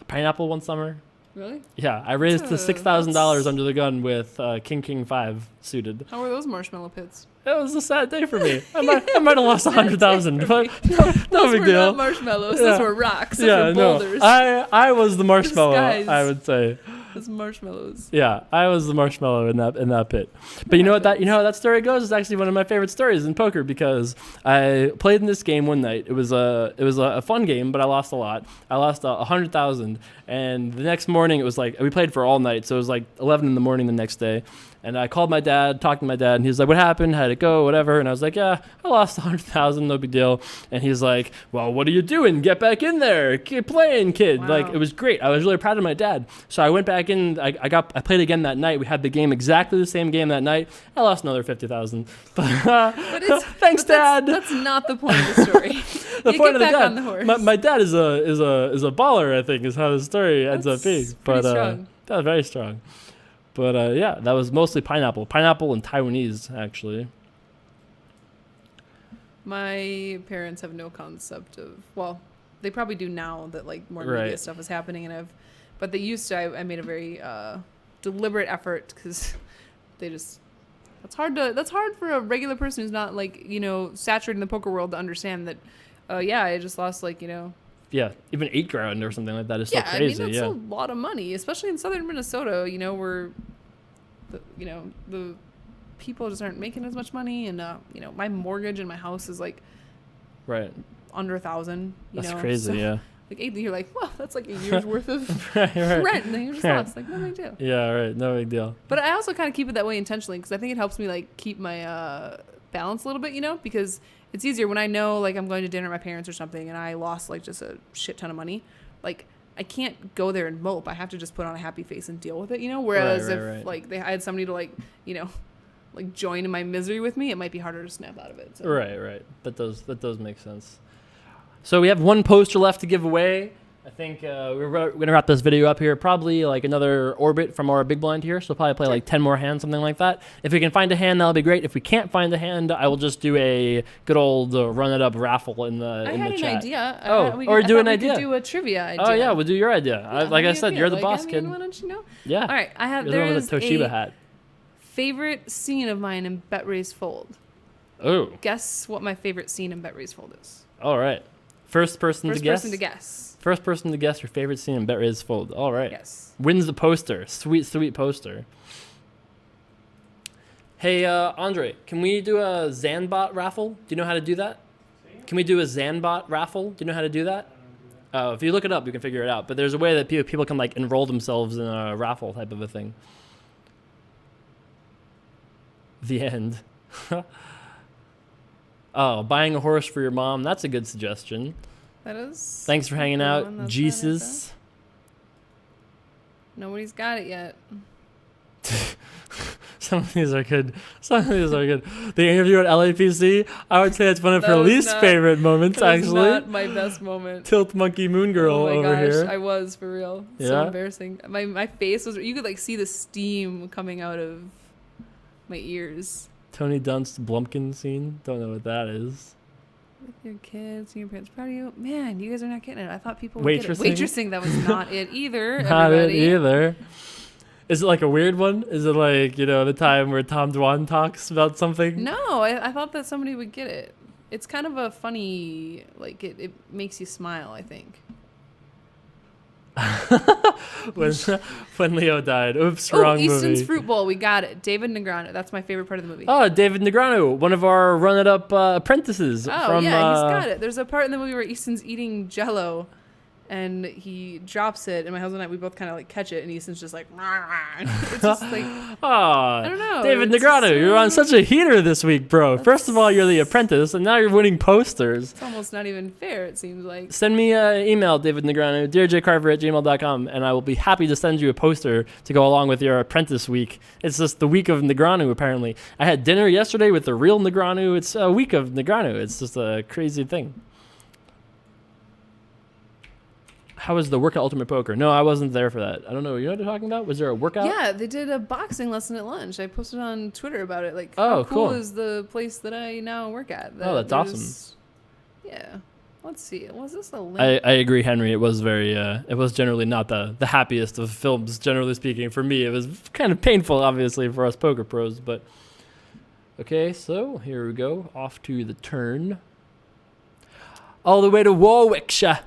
Pineapple one summer. Really? Yeah, I raised to That's $6,000 under the gun with King 5 suited. How were those marshmallow pits? It was a sad day for me. I might have lost 100,000, but no Those big were deal. not marshmallows. Yeah. Those were rocks. Those Yeah, were no, boulders. I was the marshmallow. Disguise. I would say. Those marshmallows. Yeah, I was the marshmallow in that pit. But you know how that story goes? It's actually one of my favorite stories in poker because I played in this game one night. It was a fun game, but I lost a lot. I lost 100,000, and the next morning it was like we played for all night, so it was like 11 in the morning the next day. And I called my dad, talked to my dad, and he was like, "What happened? How'd it go? Whatever." And I was like, "Yeah, I lost 100,000, no big deal." And he's like, "Well, what are you doing? Get back in there, keep playing, kid." Wow. Like, it was great. I was really proud of my dad. So I went back in. I played again that night. We had the game, exactly the same game that night. I lost another 50,000. But thanks, Dad. That's not the point of the story. The You point get of the back dad. on the horse. My dad is a baller, I think, is how the story ends up being. That's pretty strong. That was very strong. But yeah, that was mostly Pineapple and Taiwanese, actually. My parents have no concept of, well, they probably do now that like more media Right. stuff is happening, but they used to. I made a very deliberate effort because they just. That's hard for a regular person who's not like saturated in the poker world to understand that. Yeah, I just lost like Yeah, even 8 grand or something like that is still yeah, crazy. I mean, that's Yeah. a lot of money, especially in southern Minnesota, where the people just aren't making as much money. And, my mortgage in my house is like Right. under 1,000, That's crazy, so, yeah. Like, you're like, well, that's like a year's worth of right. rent that you just Right. lost. Like, no big deal. Yeah, right. No big deal. But I also kind of keep it that way intentionally because I think it helps me like keep my balance a little bit, because it's easier when I know like I'm going to dinner with my parents or something and I lost like just a shit ton of money. Like I can't go there and mope. I have to just put on a happy face and deal with it, Whereas if like I had somebody to like, like join in my misery with me, it might be harder to snap out of it. So. Right. That does make sense. So we have one poster left to give away. I think we're going to wrap this video up here. Probably like another orbit from our big blind here. So we'll probably play like 10 more hands, something like that. If we can find a hand, that'll be great. If we can't find a hand, I will just do a good old run it up raffle in the I in had the an chat. idea. Or do an we idea. Could do a trivia idea. Oh yeah, we'll do your idea. Yeah, like I how do said, you you're feel? the boss, I kid. mean, why don't you know? Yeah. All right, I have. You're the There one is with the Toshiba a hat. favorite scene of mine in Bet Raise Fold. Oh. Guess what my favorite scene in Bet Raise Fold is. All right. First person to guess. First person to guess your favorite scene in Bet Raise Fold. All right. Yes. Wins the poster. Sweet poster. Hey, Andre, can we do a Zanbot raffle? Do you know how to do that? Can we do a Zanbot raffle? Do you know how to do that? Oh, if you look it up, you can figure it out. But there's a way that people can like enroll themselves in a raffle type of a thing. The end. Oh, buying a horse for your mom. That's a good suggestion. That is. Thanks for hanging out, Jesus. Nobody's got it yet. Some of these are good. The interview at LAPC, I would say it's one of her least favorite moments, actually. Not my best moment. Tilt Monkey Moon Girl over here. I was, for real. Yeah? So embarrassing. My face was, you could like see the steam coming out of my ears. Tony Dunst Blumpkin scene. Don't know what that is. With your kids and your parents proud of you. Man, you guys are not getting it. I thought people would get it. Waitressing, that was not it either. Not it either. Is it like a weird one? Is it like, the time where Tom Dwan talks about something? No, I thought that somebody would get it. It's kind of a funny, like, it makes you smile, I think. when Leo died. Oops, wrong movie. Easton's Fruit Bowl, we got it. David Negreanu. That's my favorite part of the movie. Oh, David Negreanu, one of our run-it-up apprentices. Oh, from, he's got it. There's a part in the movie where Easton's eating Jell-O, and he drops it, and my husband and I, we both kind of like catch it, and Easton's just like, it's just like, I don't know. David Negreanu, you're on such a heater this week, bro. First of all, you're the apprentice, and now you're winning posters. It's almost not even fair, it seems like. Send me an email, David Negreanu, dearjcarver@gmail.com, and I will be happy to send you a poster to go along with your apprentice week. It's just the week of Negreanu, apparently. I had dinner yesterday with the real Negreanu. It's a week of Negreanu. It's just a crazy thing. How was the workout Ultimate Poker? No, I wasn't there for that. I don't know. You know what they're talking about? Was there a workout? Yeah, they did a boxing lesson at lunch. I posted on Twitter about it. Like, how cool is the place that I now work at? That's awesome. Yeah. Let's see. Was this a link? I agree, Henry. It was very. It was generally not the happiest of films, generally speaking. For me, it was kind of painful, obviously, for us poker pros. But okay, so here we go. Off to the turn. All the way to Warwickshire.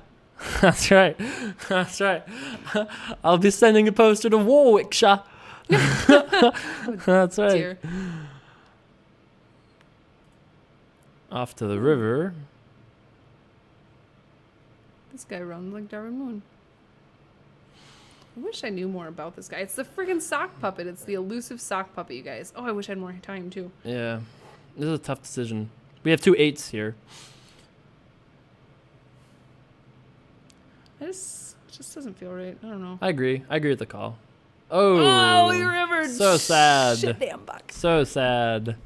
That's right. I'll be sending a poster to Warwickshire. That's right. Dear. Off to the river. This guy runs like Darwin Moon. I wish I knew more about this guy. It's the friggin' sock puppet. It's the elusive sock puppet, you guys. Oh, I wish I had more time, too. Yeah. This is a tough decision. We have 2 8s here. It just doesn't feel right. I don't know. I agree with the call. Oh, we rivered. So sad. Shit, damn buck. So sad.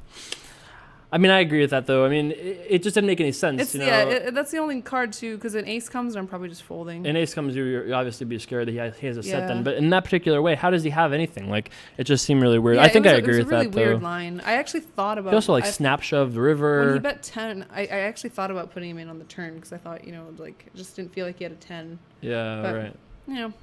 I mean, I agree with that, though. I mean, it just didn't make any sense. Yeah, that's the only card, too, because an ace comes, and I'm probably just folding. An ace comes, you obviously be scared that he has a set then. But in that particular way, how does he have anything? Like, it just seemed really weird. Yeah, I think I agree with that, though. It was a really weird line. I actually thought about... He also, snap shoved the river. When he bet 10, I actually thought about putting him in on the turn, because I thought, it just didn't feel like he had a 10. Yeah, but, right.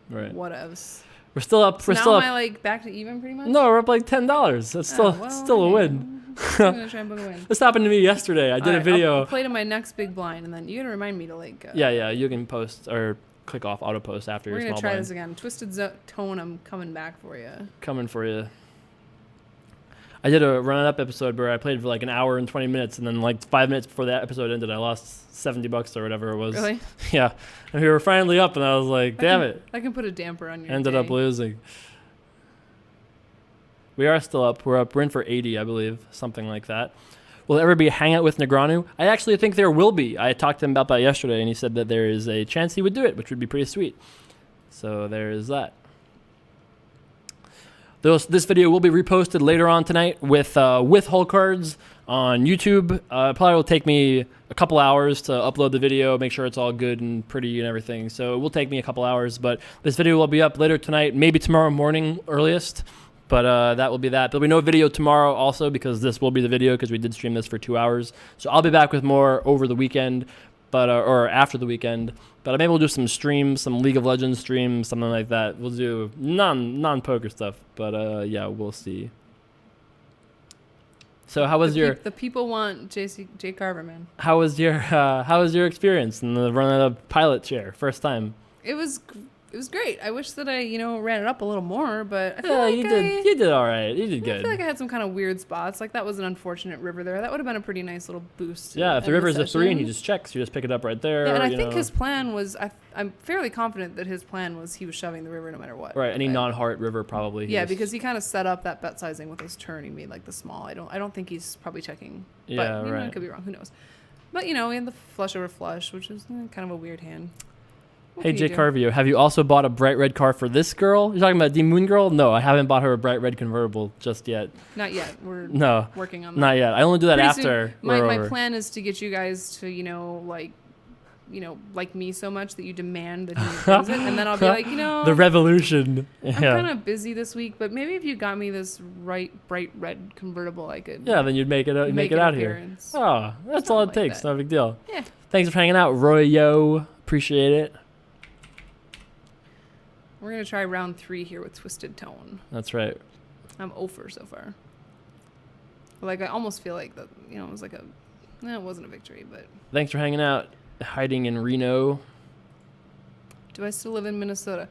Right. Whatevs. We're still up. So now am I, back to even, pretty much? No, we're up like $10. That's still a win. I'm gonna try and book a win. This happened to me yesterday. I did a video. I'll play to my next big blind, and then you gotta remind me to yeah, you can post or click off auto post after your small blind. We're gonna try this again. Twisted Tone, I'm coming back for you. Coming for you. I did a run-up episode where I played for like an hour and 20 minutes, and then like 5 minutes before that episode ended, I lost $70 or whatever it was. Really? Yeah. And we were finally up, and I was like, damn it. I can put a damper on your Ended up losing. We are still up. We're in for 80, I believe, something like that. Will there ever be a hangout with Negreanu? I actually think there will be. I talked to him about that yesterday, and he said that there is a chance he would do it, which would be pretty sweet. So there is that. This video will be reposted later on tonight with whole cards on YouTube. Probably will take me a couple hours to upload the video, make sure it's all good and pretty and everything. So it will take me a couple hours, but this video will be up later tonight, maybe tomorrow morning earliest. But that will be that. There'll be no video tomorrow also because this will be the video because we did stream this for 2 hours. So I'll be back with more over the weekend, but or after the weekend. But I'm able to do some streams, some League of Legends streams, something like that. We'll do non-poker stuff. But yeah, we'll see. So how was the people want Jay Carver, man. How was your experience in the run of pilot chair first time? It was It was great. I wish that I, ran it up a little more, but I feel Yeah, like you did all right. You did I good. feel like I had some kind of weird spots. Like that was an unfortunate river there. That would have been a pretty nice little boost. Yeah, if the end river's a 3 and he session. just checks, you just pick it up right there. Yeah, and I you think know. his plan was. I'm fairly confident that his plan was he was shoving the river no matter what. Right, any Right? non-heart river probably. Yeah, because he kind of set up that bet sizing with his turn. He made like the small. I don't think he's probably checking. Yeah, but, right. I could be wrong. Who knows? But he had the flush over flush, which is kind of a weird hand. What Hey, can you Jay do? Carvio, have you also bought a bright red car for this girl? You're talking about D-Moongirl? No, I haven't bought her a bright red convertible just yet. Not yet. We're No, working on that. not yet. I only do that Pretty after soon, we're my over. plan is to get you guys to like me so much that you demand that he improves it, and then I'll be like, The revolution. I'm Yeah. kind of busy this week, but maybe if you got me this bright red convertible, I could Yeah, then you'd make it an out here. appearance. Oh, that's all it Something like takes. that. No big deal. Yeah. Thanks for hanging out, Royo. Appreciate it. We're gonna try round 3 here with Twisted Tone. That's right. I'm 0 so far. Like I almost feel like that. It was like it wasn't a victory, but Thanks for hanging out. Hiding in Reno. do I still live in Minnesota?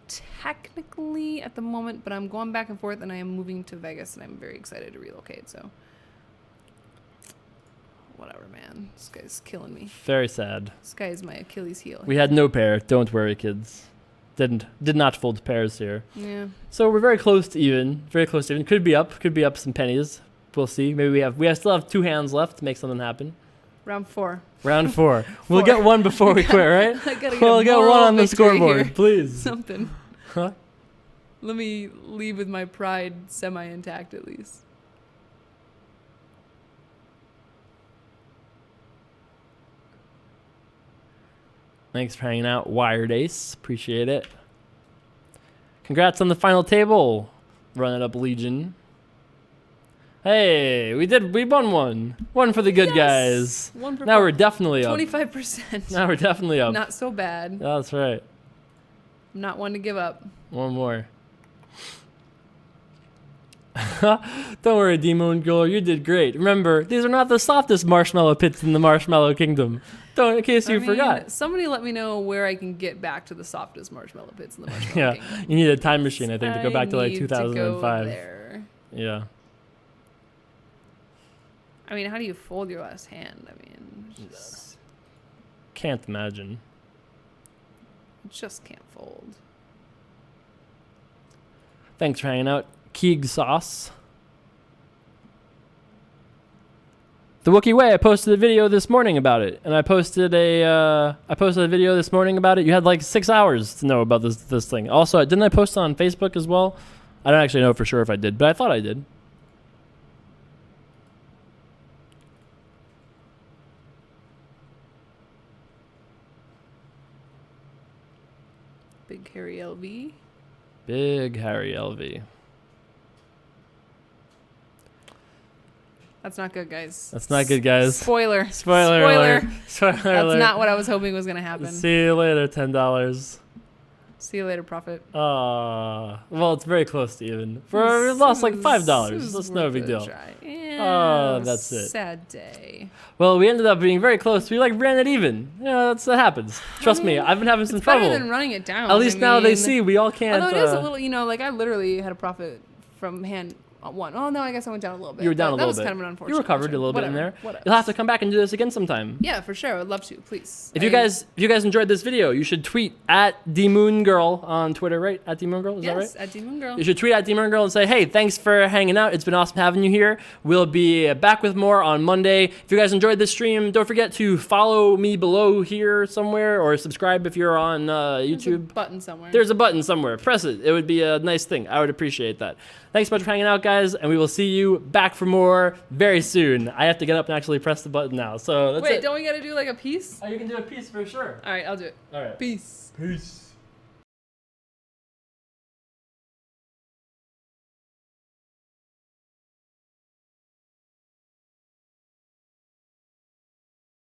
Technically at the moment, but I'm going back and forth, and I am moving to Vegas, and I'm very excited to relocate. So whatever, man. This guy's killing me. Very sad. This guy is my Achilles heel. We had no pair. Don't worry, kids. Did not fold pairs here. Yeah. So we're very close to even. Very close to even. Could be up some pennies. We'll see. Maybe we still have 2 hands left to make something happen. Round 4. Round 4. We'll get one before we quit, right? I gotta get We'll a get one moral on the victory scoreboard, here. please. Something. Huh? Let me leave with my pride semi-intact at least. Thanks for hanging out, Wired Ace. Appreciate it. Congrats on the final table. Run it up, Legion. Hey, we won one. One for the good guys. One for Now we're definitely up. 25%. Now we're definitely up. Not so bad. That's right. I'm not one to give up. One more. Don't worry, D-Moongirl, you did great. Remember, these are not the softest marshmallow pits in the Marshmallow Kingdom. In case you forgot. Somebody let me know where I can get back to the softest marshmallow pits in the Marshmallow Yeah, Kingdom. you need a time machine, I think, to go back to like need 2005. go there. Yeah. I mean, how do you fold your last hand? I mean, Can't imagine. just can't fold. Thanks for hanging out, Keeg Sauce. The Wookiee Way, I posted a video this morning about it, and I posted a video this morning about it. You had like 6 hours to know about this thing. Also, didn't I post it on Facebook as well? I don't actually know for sure if I did, but I thought I did. Big Harry LV. Big Harry LV. That's not good, guys. That's not good, guys. Spoiler. Spoiler alert. Spoiler That's alert. not what I was hoping was going to happen. See you later, $10. See you later, Prophet. Well, it's very close to even. We lost like $5. That's no big deal. Yeah, that's it. Sad day. Well, we ended up being very close. We like ran it even. Yeah, that happens. Trust me, I've been having some It's trouble. better than running it down. At least now they see we all can't. Although it is a little, like I literally had a profit from hand one. Oh no, I guess I went down a little bit. You were down a little bit. That was kind of an unfortunate. You recovered a little bit in there. Whatever. You'll have to come back and do this again sometime. Yeah, for sure. I would love to. Please. If you guys enjoyed this video, you should tweet at dmoongirl on Twitter, right? At dmoongirl, is that right? Yes, at dmoongirl. You should tweet at dmoongirl and say, hey, thanks for hanging out. It's been awesome having you here. We'll be back with more on Monday. If you guys enjoyed this stream, don't forget to follow me below here somewhere or subscribe if you're on YouTube. There's a button somewhere. There's a button somewhere. Press it. It would be a nice thing. I would appreciate that. Thanks so much for hanging out, guys, and we will see you back for more very soon. I have to get up and actually press the button now. So that's it. Wait, don't we got to do like a piece? Oh, you can do a piece for sure. All right, I'll do it. All right. Peace. Peace.